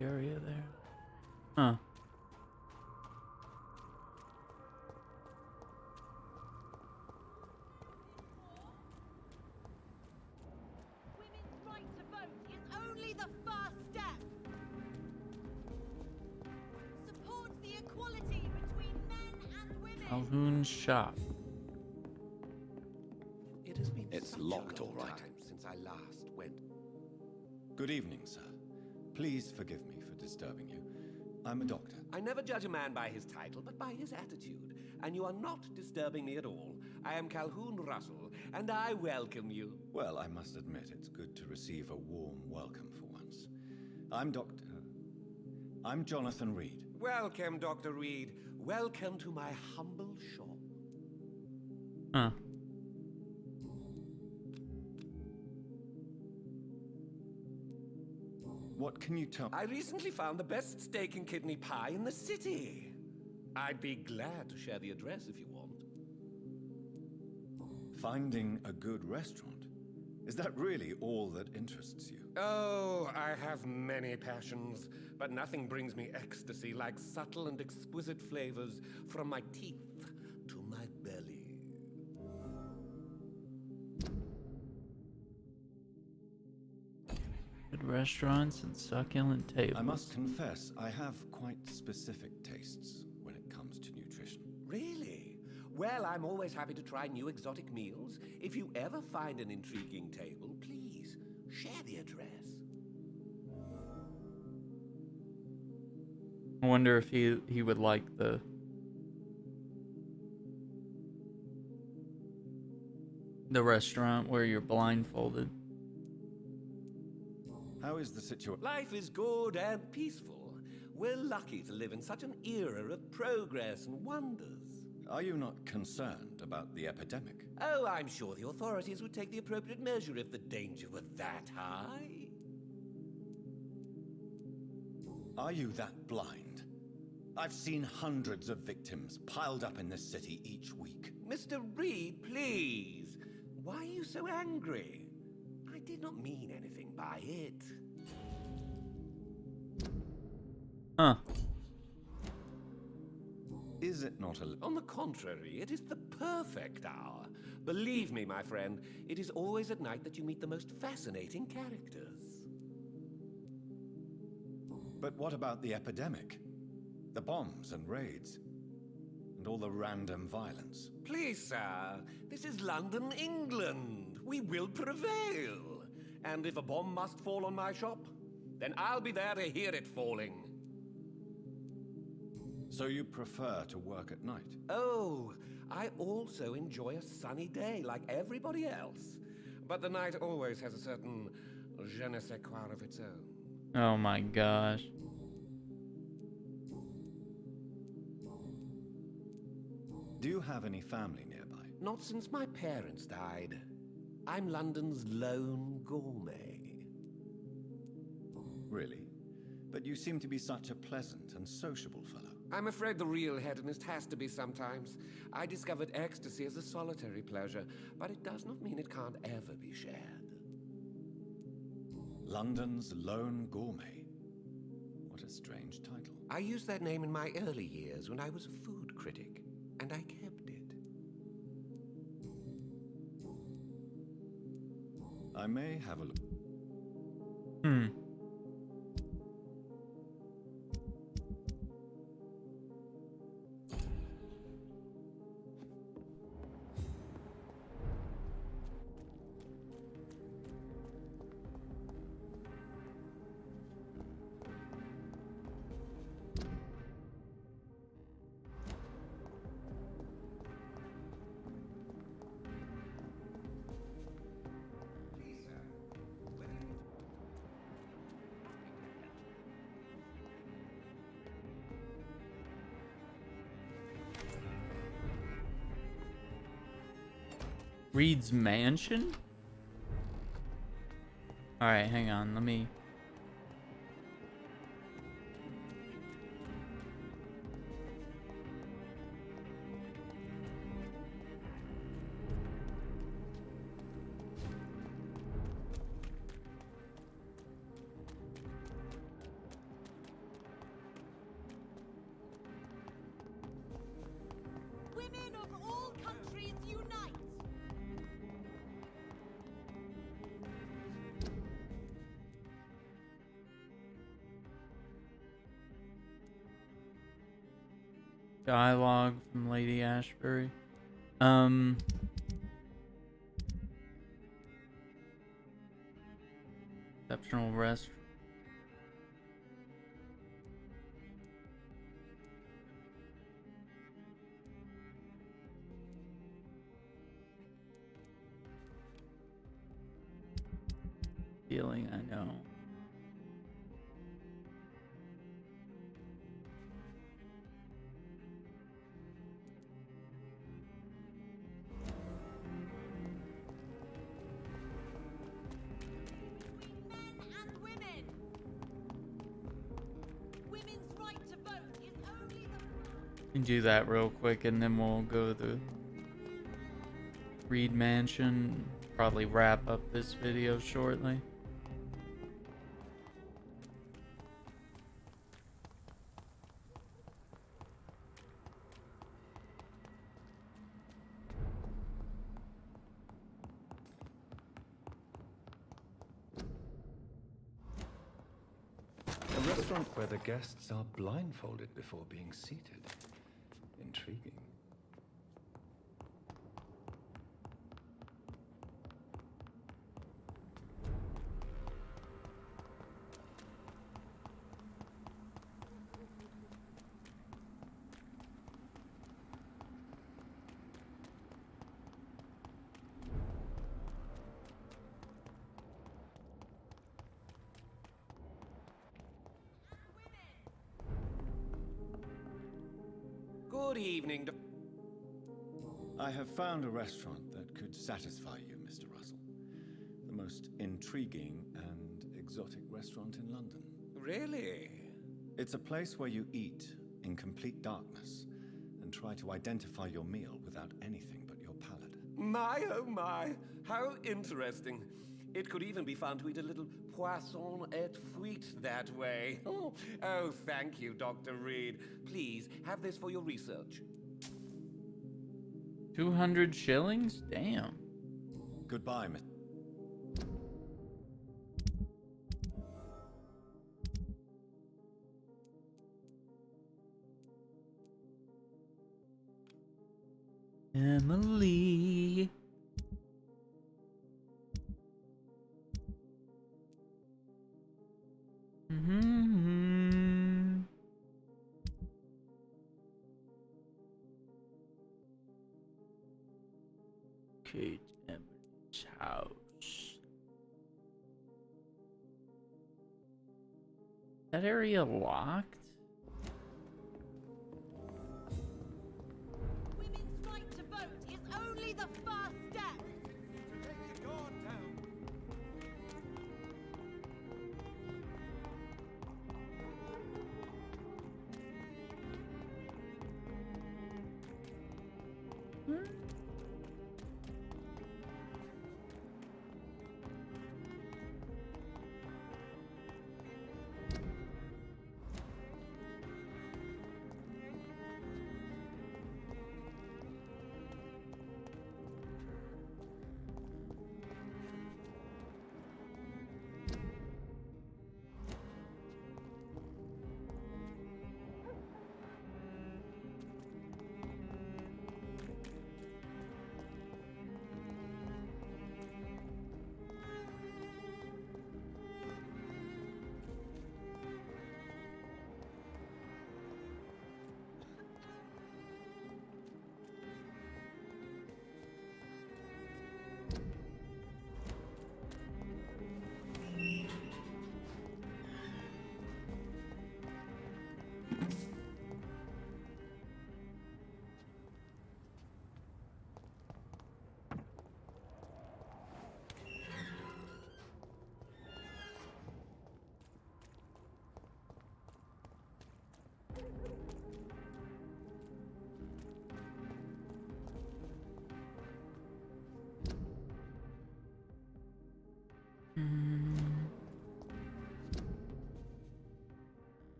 area there. Huh. Women's right to vote is only the first step. Support the equality between men and women. Calhoun's shop. It has been It's such locked, a long all right. time since I last went. Good evening, sir. Please forgive me for disturbing you. I'm a doctor. I never judge a man by his title, but by his attitude. And you are not disturbing me at all. I am Calhoun Russell, and I welcome you. Well, I must admit it's good to receive a warm welcome for once. I'm Johnathan Reed. Welcome, Dr. Reed. Welcome to my humble shop. Huh. What can you tell? I recently found the best steak and kidney pie in the city. I'd be glad to share the address if you want. Finding a good restaurant. Is that really all that interests you? Oh, I have many passions, but nothing brings me ecstasy like subtle and exquisite flavors from my teeth to my belly. Good restaurants and succulent tables. I must confess, I have quite specific tastes when it comes to nutrition. Really? Well, I'm always happy to try new exotic meals. If you ever find an intriguing table, please share the address. I wonder if he would like the restaurant where you're blindfolded. How is the situation? Life is good and peaceful. We're lucky to live in such an era of progress and wonders. Are you not concerned about the epidemic? Oh, I'm sure the authorities would take the appropriate measure if the danger were that high. Are you that blind? I've seen hundreds of victims piled up in this city each week. Mr. Reed, please. Why are you so angry? I did not mean anything by it. Huh. Is it not a... On the contrary, it is the perfect hour. Believe me, my friend, it is always at night that you meet the most fascinating characters. But what about the epidemic? The bombs and raids? and all the random violence. Please, sir, this is London, England. We will prevail. And if a bomb must fall on my shop, then I'll be there to hear it falling. So you prefer to work at night? Oh, I also enjoy a sunny day like everybody else. But the night always has a certain je ne sais quoi of its own. Oh my gosh. Do you have any family nearby? Not since my parents died. I'm London's lone gourmet. Really? But you seem to be such a pleasant and sociable fellow. I'm afraid the real hedonist has to be sometimes. I discovered ecstasy as a solitary pleasure, but it does not mean it can't ever be shared. London's lone gourmet. What a strange title. I used that name in my early years when I was a food critic, and I kept it. I may have a look. Reed's mansion? Alright, hang on, let me... Women of all countries unite! Dialogue from Lady Ashbury. Exceptional rest. Feeling, I know. Can do that real quick and then we'll go to the Reed Mansion. Probably wrap up this video shortly. A restaurant where the guests are blindfolded before being seated. Intriguing. Good evening, I have found a restaurant that could satisfy you, Mr. Russell. The most intriguing and exotic restaurant in London. Really? It's a place where you eat in complete darkness and try to identify your meal without anything but your palate. My, oh my, how interesting. It could even be fun to eat a little poisson et fruits that way. Oh, thank you, Dr. Reed. Please, have this for your research. 200 shillings? Damn. Goodbye, Miss. Emily. Mm-hmm. Okay, Emily's house. That area locked? Women's right to vote is only the first step. Take your guard down.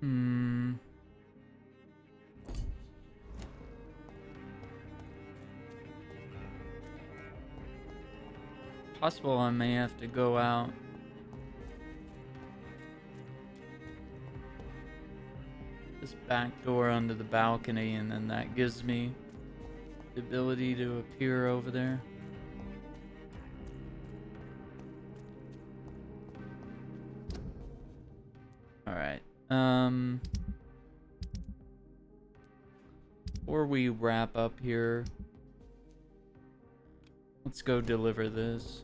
Hmm. Possible I may have to go out. This back door onto the balcony, and then that gives me the ability to appear over there. Alright. Before we wrap up here, let's go deliver this.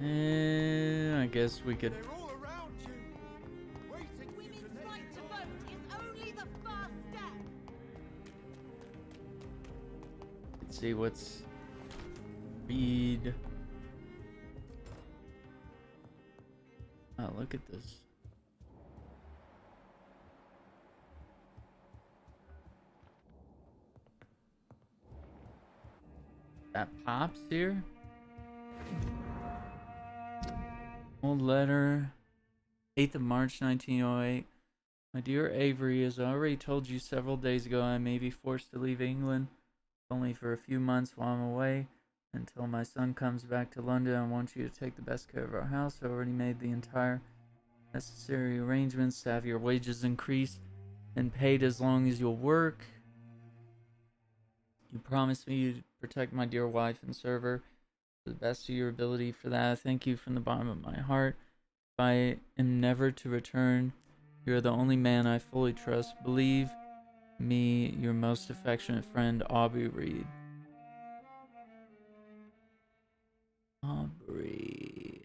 And I guess we could. They're all around you, waiting for you to Women's let right it to go. vote is only the first step. Let's see what's. Read. Oh, look at this. That pops here. Old letter. 8th of March 1908. My dear Avery, as I already told you several days ago, I may be forced to leave England only for a few months while I'm away. Until my son comes back to London, I want you to take the best care of our house. I already made the entire necessary arrangements to have your wages increased and paid as long as you'll work. You promised me you'd protect my dear wife and serve her to the best of your ability. For that, I thank you from the bottom of my heart. If I am never to return, you are the only man I fully trust. Believe me, your most affectionate friend, Aubrey Reed. Aubrey.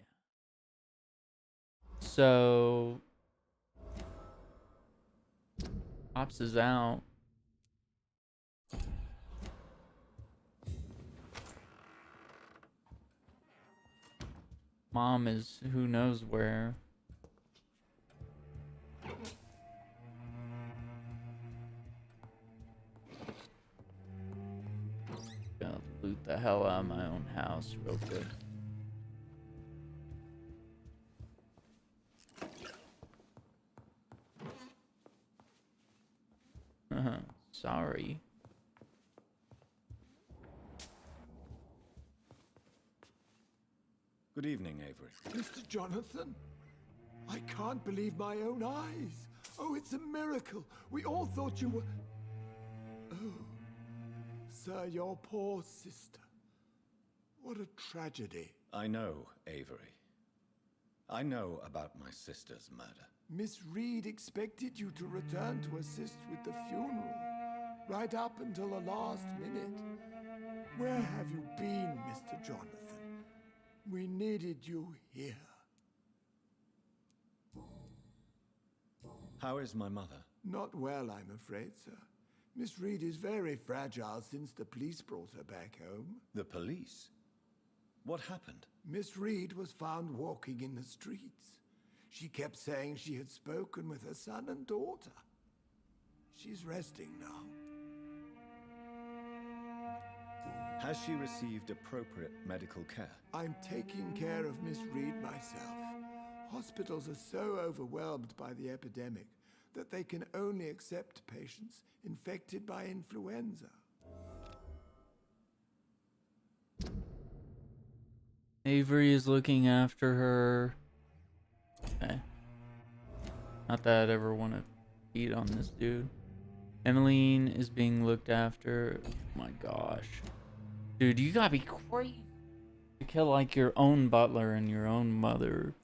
So, Pops is out. Mom is who knows where. Gonna loot the hell out of my own house real quick. Sorry. Good evening, Avery. Mr. Johnathan, I can't can't believe my own eyes. Oh, it's a miracle. We all thought you were... Oh, sir, your poor sister. What a tragedy. I know, Avery. I know about my sister's murder. Miss Reed expected you to return to assist with the funeral, right up until the last minute. Where have you been, Mr. Johnathan? We needed you here. How is my mother? Not well, I'm afraid, sir. Miss Reed is very fragile since the police brought her back home. The police? What happened? Miss Reed was found walking in the streets. She kept saying she had spoken with her son and daughter. She's resting now. Has she received appropriate medical care? I'm taking care of Miss Reed myself. Hospitals are so overwhelmed by the epidemic that they can only accept patients infected by influenza. Avery is looking after her. Okay. Not that I'd ever want to eat on this dude. Emmeline is being looked after. Oh my gosh. Dude, you gotta be crazy to kill like your own butler and your own mother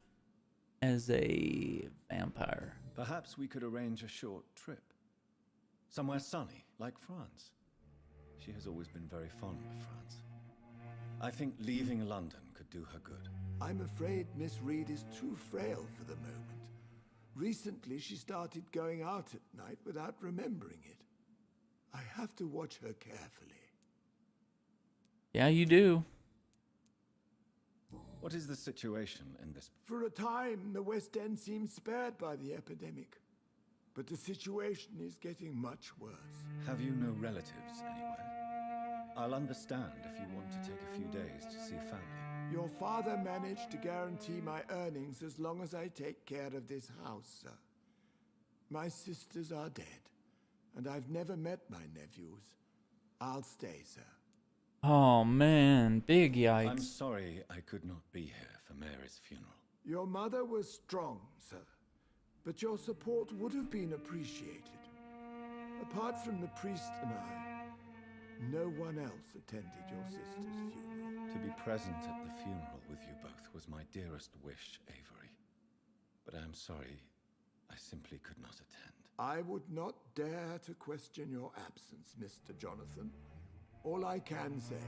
as a vampire. Perhaps we could arrange a short trip. Somewhere sunny, like France. She has always been very fond of France. I think leaving London could do her good. I'm afraid Miss Reed is too frail for the moment. Recently, she started going out at night without remembering it. I have to watch her carefully. Yeah, you do. What is the situation in this? For a time, the West End seemed spared by the epidemic. But the situation is getting much worse. Have you no relatives anywhere? I'll understand if you want to take a few days to see family. Your father managed to guarantee my earnings as long as I take care of this house, sir. My sisters are dead, and I've never met my nephews. I'll stay, sir. Oh man, big yikes. I'm sorry I could not be here for Mary's funeral. Your mother was strong, sir, but your support would have been appreciated. Apart from the priest and I, no one else attended your sister's funeral. To be present at the funeral with you both was my dearest wish, Avery. But I'm sorry, I simply could not attend. I would not dare to question your absence, Mr. Johnathan. All I can say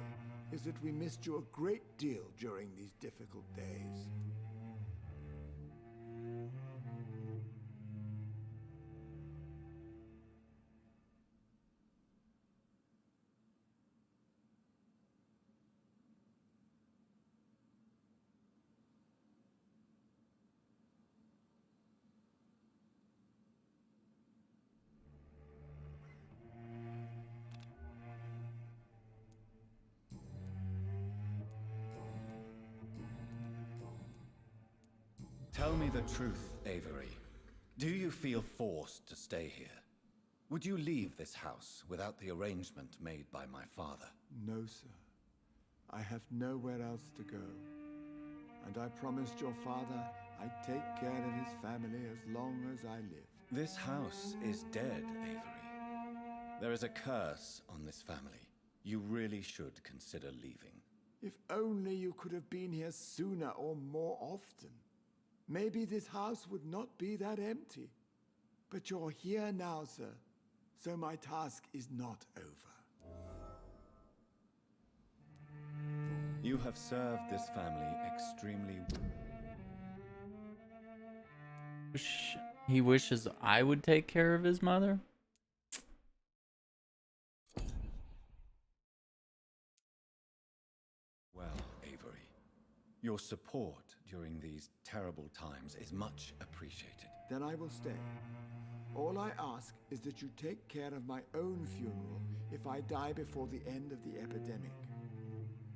is that we missed you a great deal during these difficult days. Tell me the truth, Avery. Do you feel forced to stay here? Would you leave this house without the arrangement made by my father? No, sir. I have nowhere else to go. And I promised your father I'd take care of his family as long as I live. This house is dead, Avery. There is a curse on this family. You really should consider leaving. If only you could have been here sooner or more often. Maybe this house would not be that empty. But you're here now, sir, so my task is not over. You have served this family extremely He wishes I would take care of his mother? well, Avery. Your support during these terrible times is much appreciated. Then I will stay. All I ask is that you take care of my own funeral if I die before the end of the epidemic.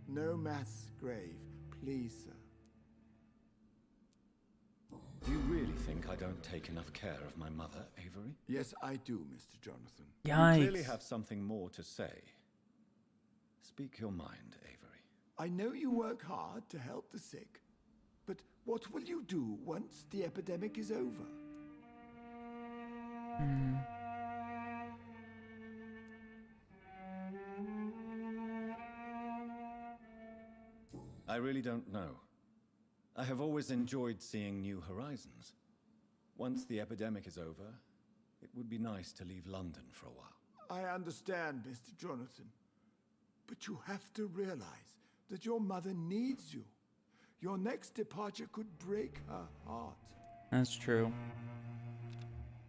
No mass grave, please, sir. Do you really think I don't take enough care of my mother, Avery? Yes, I do, Mr. Johnathan. Yikes. You clearly have something more to say. Speak your mind, Avery. I know you work hard to help the sick, But what will you do once the epidemic is over? I really don't know. I have always enjoyed seeing new horizons. Once the epidemic is over, it would be nice to leave London for a while. I understand, Mr. Johnathan. But you have to realize that your mother needs you. Your next departure could break her heart. That's true.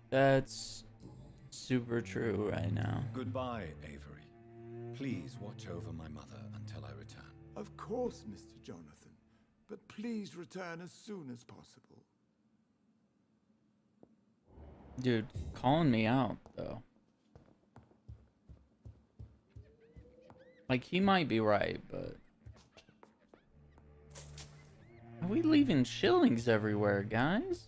That's super true right now. Goodbye, Avery. Please watch over my mother until I return. Of course, Mr. Johnathan. But please return as soon as possible. Dude, calling me out, though. Like, he might be right, but... Are we leaving shillings everywhere, guys?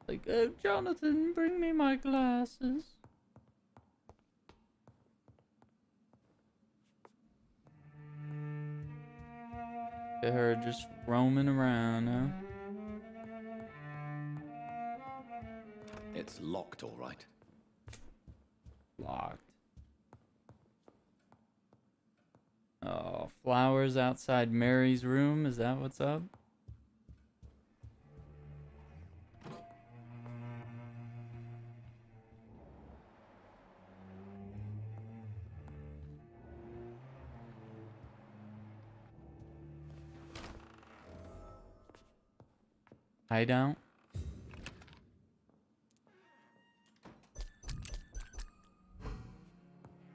Like, oh, Johnathan, bring me my glasses. Look at her just roaming around, huh? It's locked, all right. Locked. Oh, flowers outside Mary's room. Is that what's up? Hideout.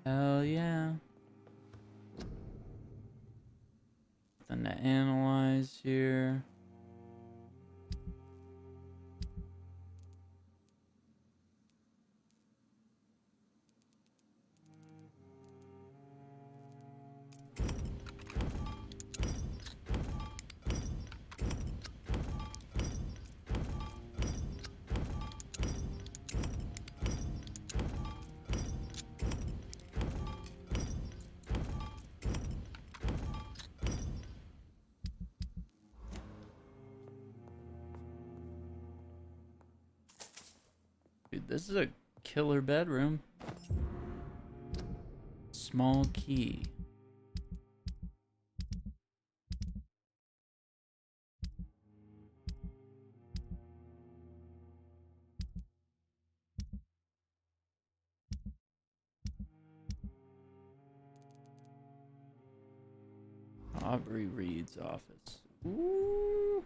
Hell yeah. Nothing to analyze here. Dude, this is a killer bedroom. Small key. Aubrey Reed's office. Ooh.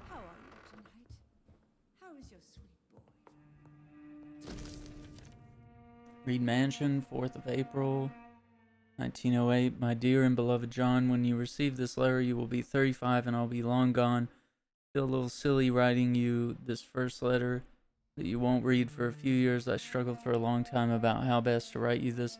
How are you tonight? How is your sweet boy? Reed Mansion, 4th of April, 1908. My dear and beloved John, when you receive this letter, you will be 35 and I'll be long gone. Feel a little silly writing you this first letter that you won't read for a few years. I struggled for a long time about how best to write you this.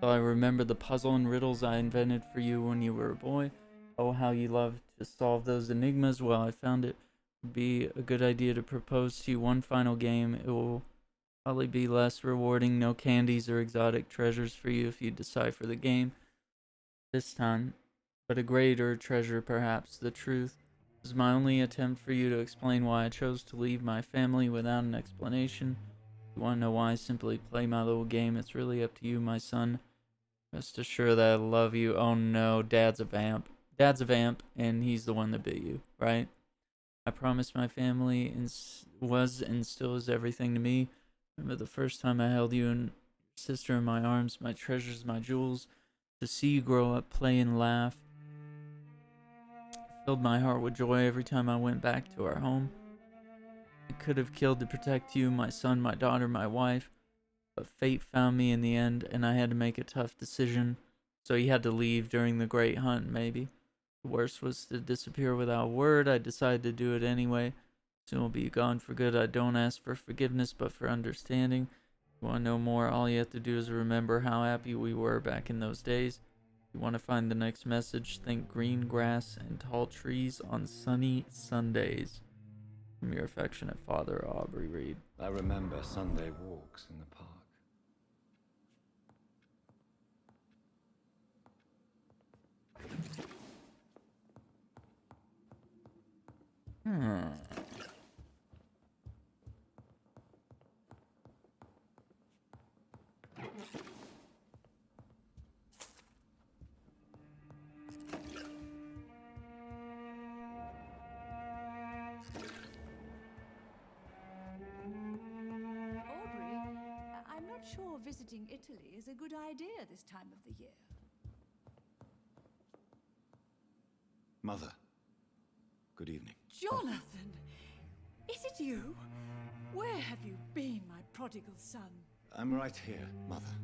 So I remember the puzzle and riddles I invented for you when you were a boy. Oh, how you loved to solve those enigmas. Well, I found it would be a good idea to propose to you one final game. It will probably be less rewarding, no candies or exotic treasures for you if you decipher the game this time, but a greater treasure perhaps, the truth. This is my only attempt for you to explain why I chose to leave my family without an explanation. If you want to know why, simply play my little game. It's really up to you, my son. Rest assured that I love you. Oh no, Dad's a vamp. Dad's a vamp, and he's the one that bit you, right? I promised my family was and still is everything to me. Remember the first time I held you and your sister in my arms, my treasures, my jewels. To see you grow up, play and laugh filled my heart with joy every time I went back to our home. I could have killed to protect you, my son, my daughter, my wife, but fate found me in the end, and I had to make a tough decision. So you had to leave during the great hunt, maybe. The worst was to disappear without a word. I decided to do it anyway. Soon will be gone for good. I don't ask for forgiveness, but for understanding. If you want to know more, all you have to do is remember how happy we were back in those days. If you want to find the next message, think green grass and tall trees on sunny Sundays. From your affectionate father, Aubrey Reed. I remember Sunday walks in the park. I'm not sure visiting Italy is a good idea this time of the year. Mother, good evening. Johnathan! Is it you? Where have you been, my prodigal son? I'm right here, Mother.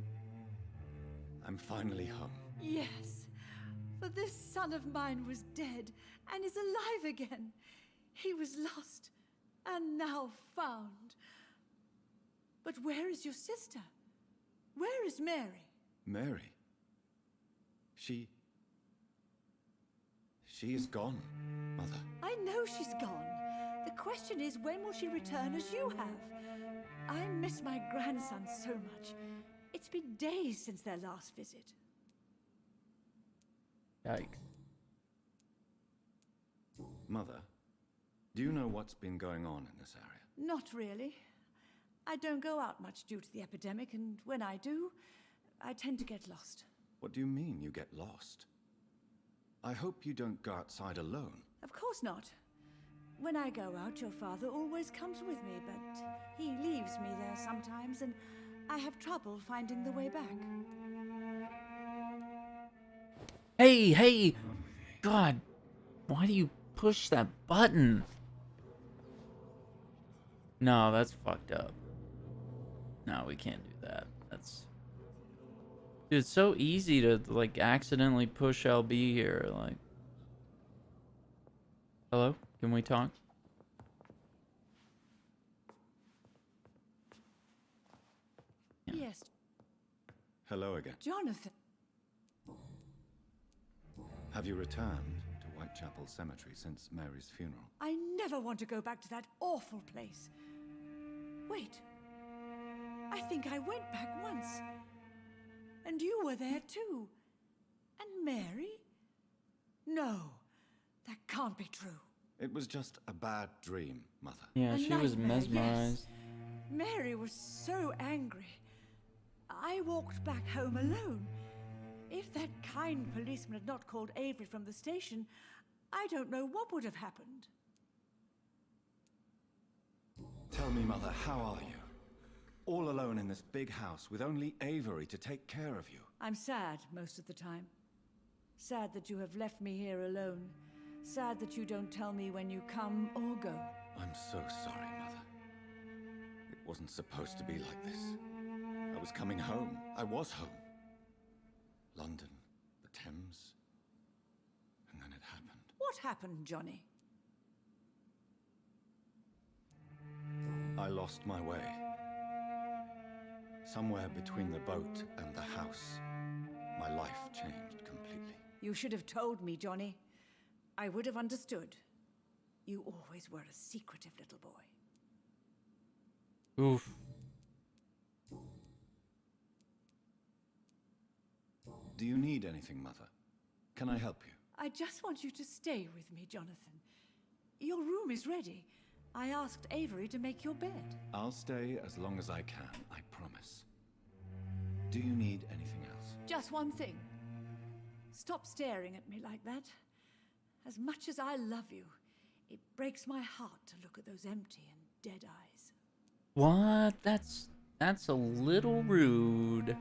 I'm finally home. Yes, for this son of mine was dead and is alive again. He was lost and now found. But where is your sister? Where is Mary? Mary? She is gone, Mother. I know she's gone. The question is, when will she return as you have? I miss my grandson so much. It's been days since their last visit. Yikes. Mother, do you know what's been going on in this area? Not really. I don't go out much due to the epidemic, and when I do, I tend to get lost. What do you mean you get lost? I hope you don't go outside alone. Of course not. When I go out, your father always comes with me, but he leaves me there sometimes, and I have trouble finding the way back. Hey! God, why do you push that button? No, that's fucked up. No, we can't do that. That's... Dude, it's so easy to, like, accidentally push LB here, like... Hello? Can we talk? Yeah. Yes. Hello again. Johnathan. Have you returned to Whitechapel Cemetery since Mary's funeral? I never want to go back to that awful place. Wait. I think I went back once. And you were there too. And Mary? No, that can't be true. It was just a bad dream, Mother. Yeah, she was mesmerized. Yes. Mary was so angry. I walked back home alone. If that kind policeman had not called Avery from the station, I don't know what would have happened. Tell me, Mother, how are you? All alone in this big house with only Avery to take care of you. I'm sad most of the time. Sad that you have left me here alone. Sad that you don't tell me when you come or go. I'm so sorry, Mother. It wasn't supposed to be like this. I was coming home. I was home. London, the Thames, and then it happened. What happened, Johnny? I lost my way. Somewhere between the boat and the house, my life changed completely. You should have told me, Johnny. I would have understood. You always were a secretive little boy. Oof. Do you need anything, Mother? Can I help you? I just want you to stay with me, Johnathan. Your room is ready. I asked Avery to make your bed. I'll stay as long as I can, I promise. Do you need anything else? Just one thing. Stop staring at me like that. As much as I love you, it breaks my heart to look at those empty and dead eyes. What? That's a little rude.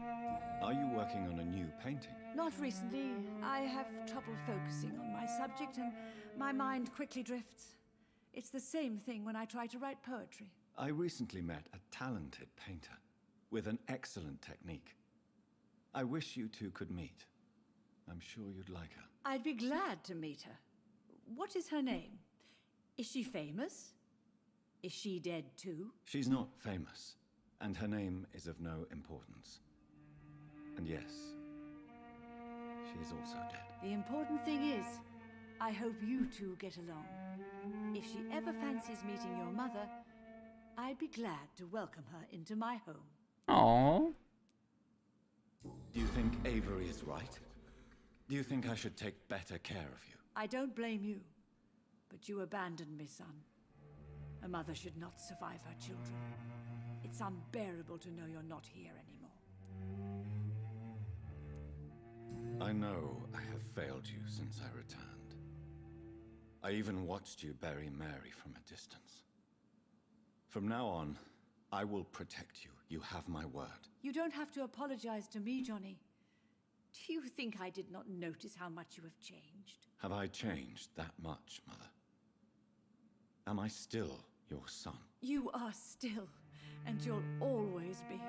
Are you working on a new painting? Not recently. I have trouble focusing on my subject and my mind quickly drifts. It's the same thing when I try to write poetry. I recently met a talented painter with an excellent technique. I wish you two could meet. I'm sure you'd like her. I'd be glad to meet her. What is her name? Is she famous? Is she dead too? She's not famous, and her name is of no importance. And yes, she is also dead. The important thing is, I hope you two get along. If she ever fancies meeting your mother, I'd be glad to welcome her into my home. Aww. Do you think Avery is right? Do you think I should take better care of you? I don't blame you, but you abandoned me, son. A mother should not survive her children. It's unbearable to know you're not here anymore. I know I have failed you since I returned. I even watched you bury Mary from a distance. From now on, I will protect you. You have my word. You don't have to apologize to me, Johnny. Do you think I did not notice how much you have changed? Have I changed that much, Mother? Am I still your son? You are still, and you'll always be.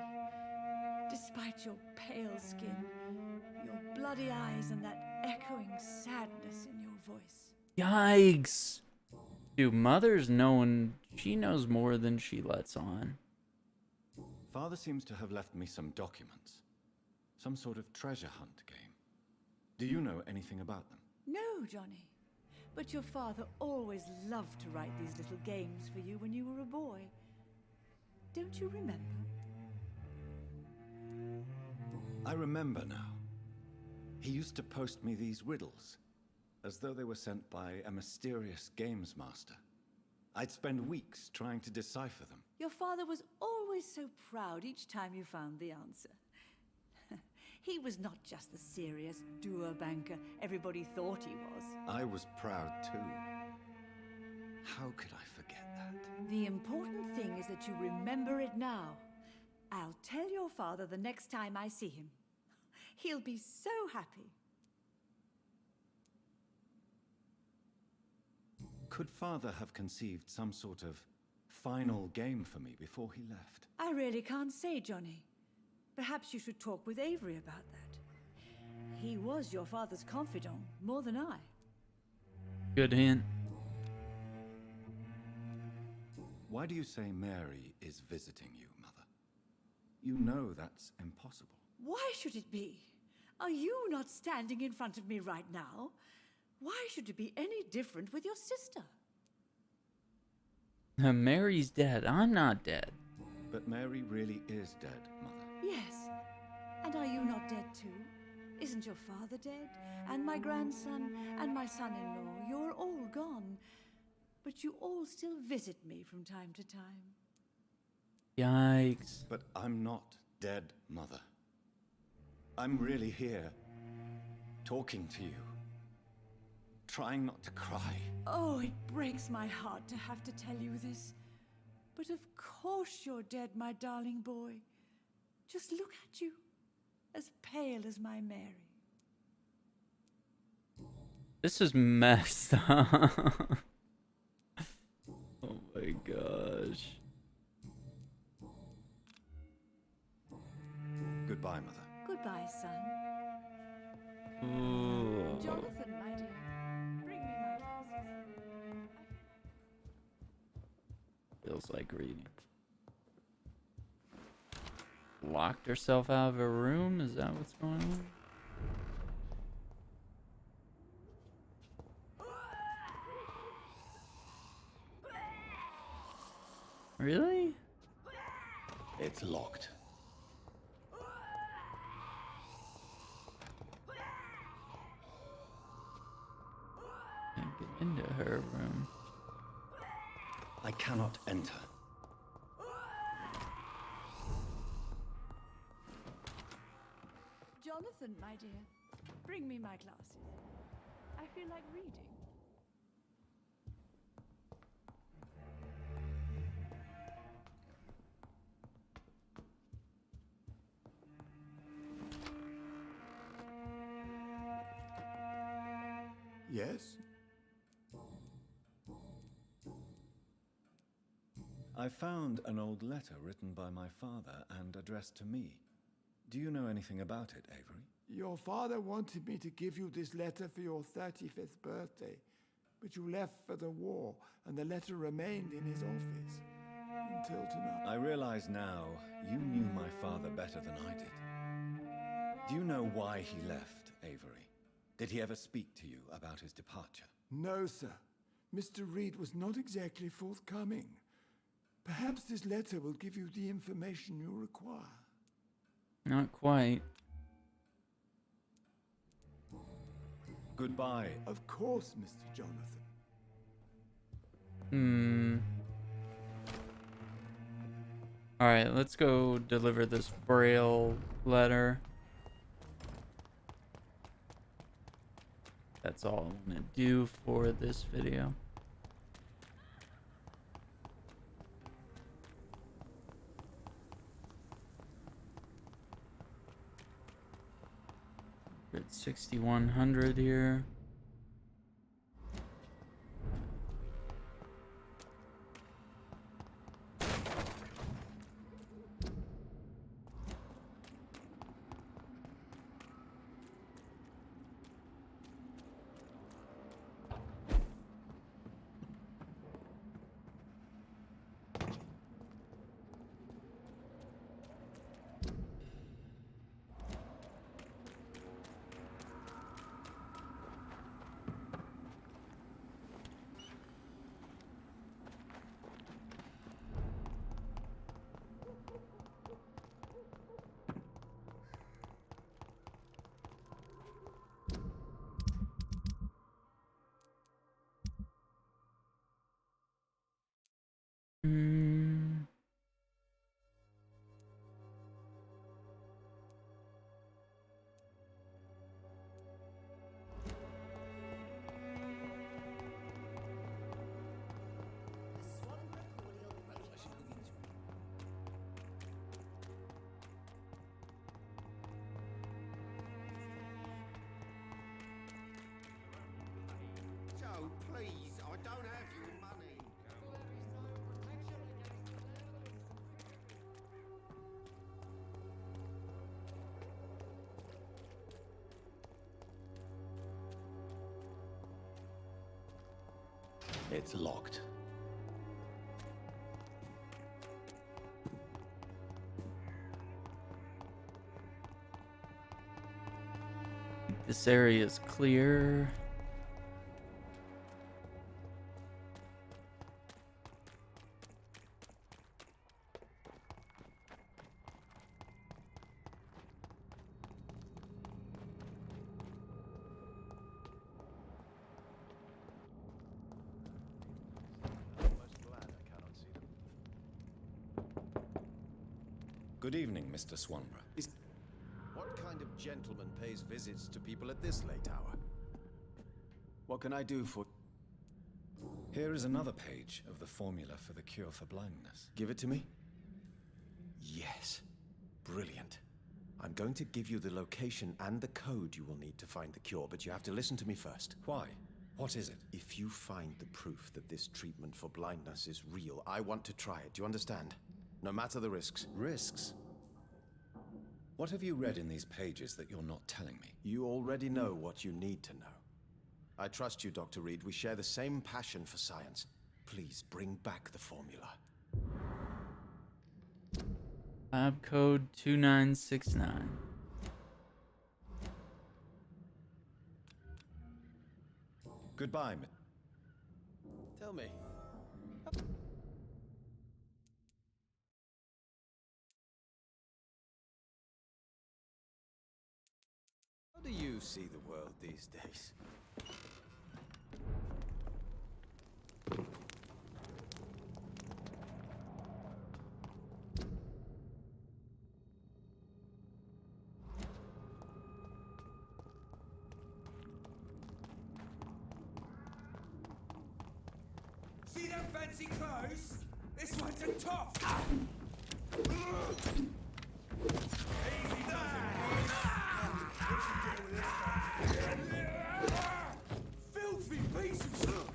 Despite your pale skin, your bloody eyes, and that echoing sadness in your voice. Yikes. Dude, Mother's known. She knows more than she lets on. Father seems to have left me some documents. Some sort of treasure hunt game. Do you know anything about them? No, Johnny. But your father always loved to write these little games for you when you were a boy. Don't you remember? I remember now. He used to post me these riddles, as though they were sent by a mysterious games master. I'd spend weeks trying to decipher them. Your father was always so proud each time you found the answer. He was not just the serious, doer banker everybody thought he was. I was proud too. How could I forget that? The important thing is that you remember it now. I'll tell your father the next time I see him. He'll be so happy. Could Father have conceived some sort of final game for me before he left? I really can't say, Johnny. Perhaps you should talk with Avery about that. He was your father's confidant, more than I. Good hint. Why do you say Mary is visiting you, Mother? You know that's impossible. Why should it be? Are you not standing in front of me right now? Why should it be any different with your sister? Mary's dead. I'm not dead. But Mary really is dead, Mother. Yes. And are you not dead too? Isn't your father dead? And my grandson? And my son-in-law? You're all gone. But you all still visit me from time to time. Yikes. But I'm not dead, Mother. I'm really here, talking to you. Trying not to cry. Oh, it breaks my heart to have to tell you this. But of course you're dead, my darling boy. Just look at you, as pale as my Mary. This is messed up. Oh my gosh. Goodbye, Mother. Goodbye, son. Ooh. Johnathan, my dear, bring me my glasses. Feels like reading. Locked herself out of her room? Is that what's going on? Really? It's locked. Can't get into her room. I cannot enter. Johnathan, my dear, bring me my glasses. I feel like reading. Yes? I found an old letter written by my father and addressed to me. Do you know anything about it, Avery? Your father wanted me to give you this letter for your 35th birthday, but you left for the war, and the letter remained in his office until tonight. I realize now you knew my father better than I did. Do you know why he left, Avery? Did he ever speak to you about his departure? No, sir. Mr. Reed was not exactly forthcoming. Perhaps this letter will give you the information you require. Not quite. Goodbye. Of course, Mr. Johnathan. Alright, let's go deliver this Braille letter. That's all I'm gonna do for this video. We're at 6,100 here. Joe, please, I don't have your money. It's locked. This area is clear. Good evening, Mr. Swanborough. What kind of gentleman pays visits to people at this late hour? What can I do for... Here is another page of the formula for the cure for blindness. Give it to me? Yes. Brilliant. I'm going to give you the location and the code you will need to find the cure, but you have to listen to me first. Why? What is it? If you find the proof that this treatment for blindness is real, I want to try it. Do you understand? No matter the risks. Risks? What have you read in these pages that you're not telling me? You already know what you need to know. I trust you, Dr. Reed. We share the same passion for science. Please bring back the formula. Lab code 2969. Goodbye, Tell me. How do you see the world these days? See them fancy clothes? This one's a top! Easy filthy piece of shit!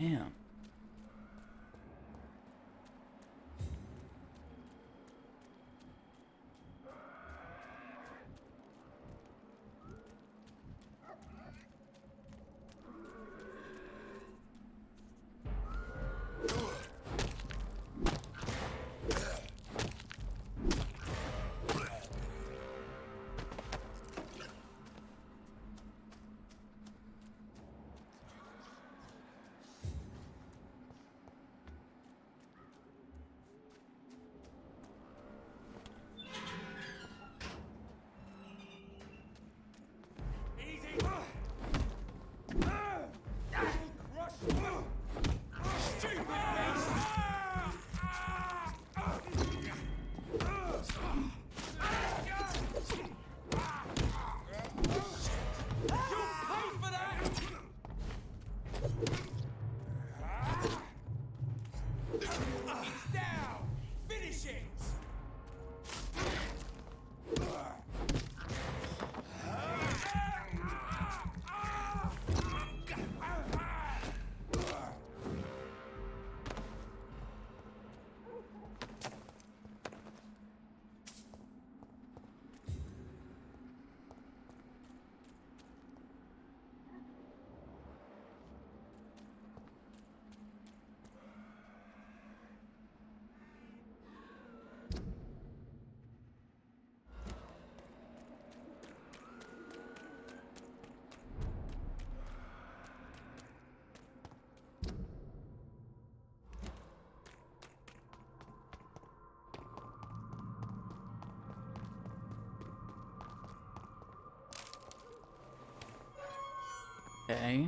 Damn. Okay.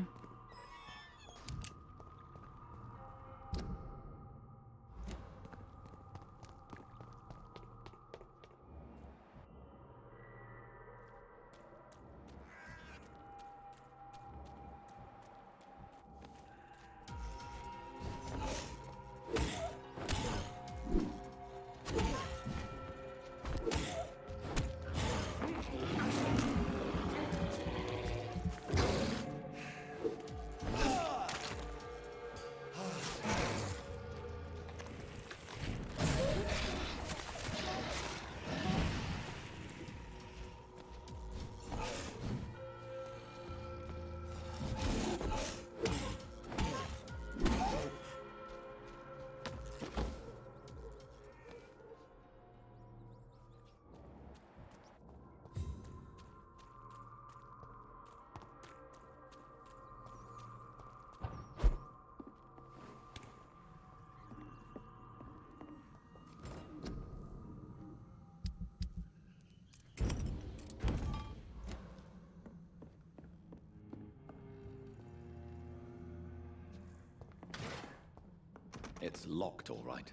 It's locked, all right.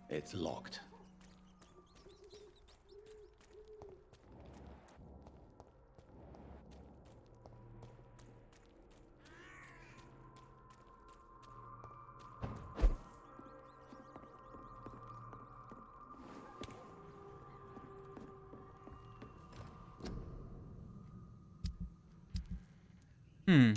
It's locked. Hmm.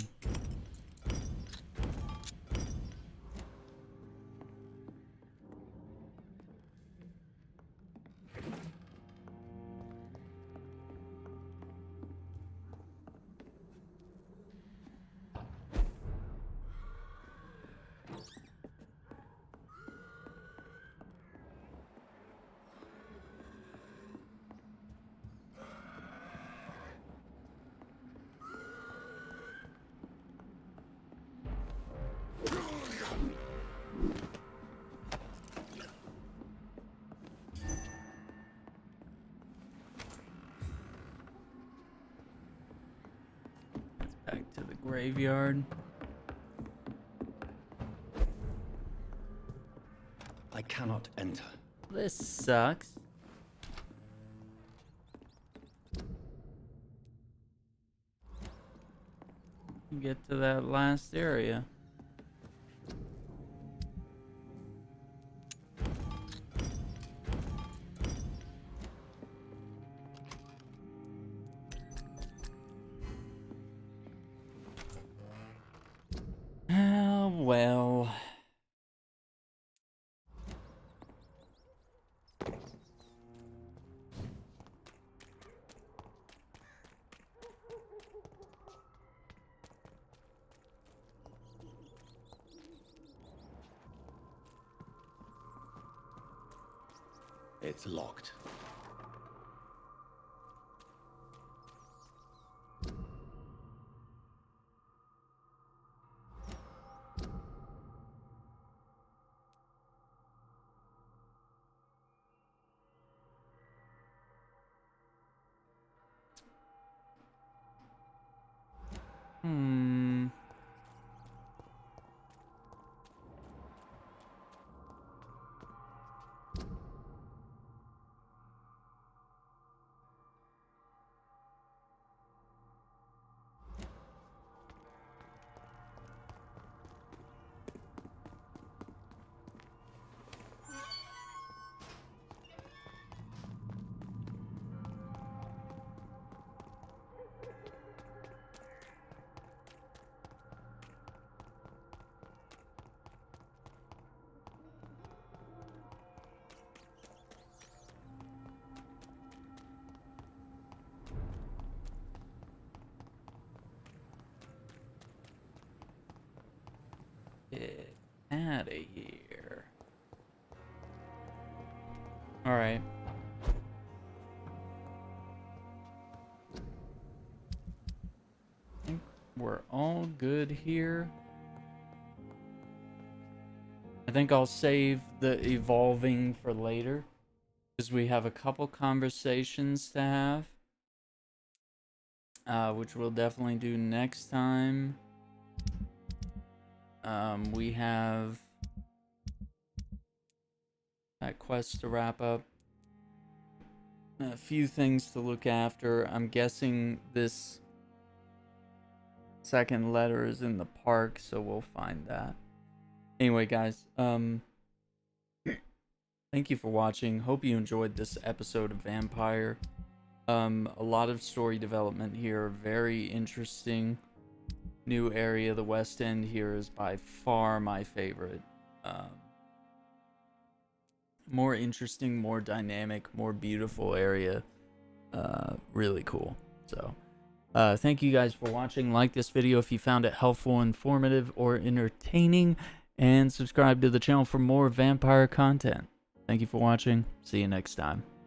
Back to the graveyard. I cannot enter. This sucks. Get to that last area. It's locked. Get out of here. Alright. I think we're all good here. I think I'll save the evolving for later, because we have a couple conversations to have, which we'll definitely do next time. We have that quest to wrap up. A few things to look after. I'm guessing this second letter is in the park, so we'll find that. Anyway, guys, thank you for watching. Hope you enjoyed this episode of Vampyr. A lot of story development here, very interesting. New area, the West End here is by far my favorite. More interesting, more dynamic, more beautiful area. Really cool. So, thank you guys for watching. Like this video if you found it helpful, informative, or entertaining, and subscribe to the channel for more Vampyr content. Thank you for watching. See you next time.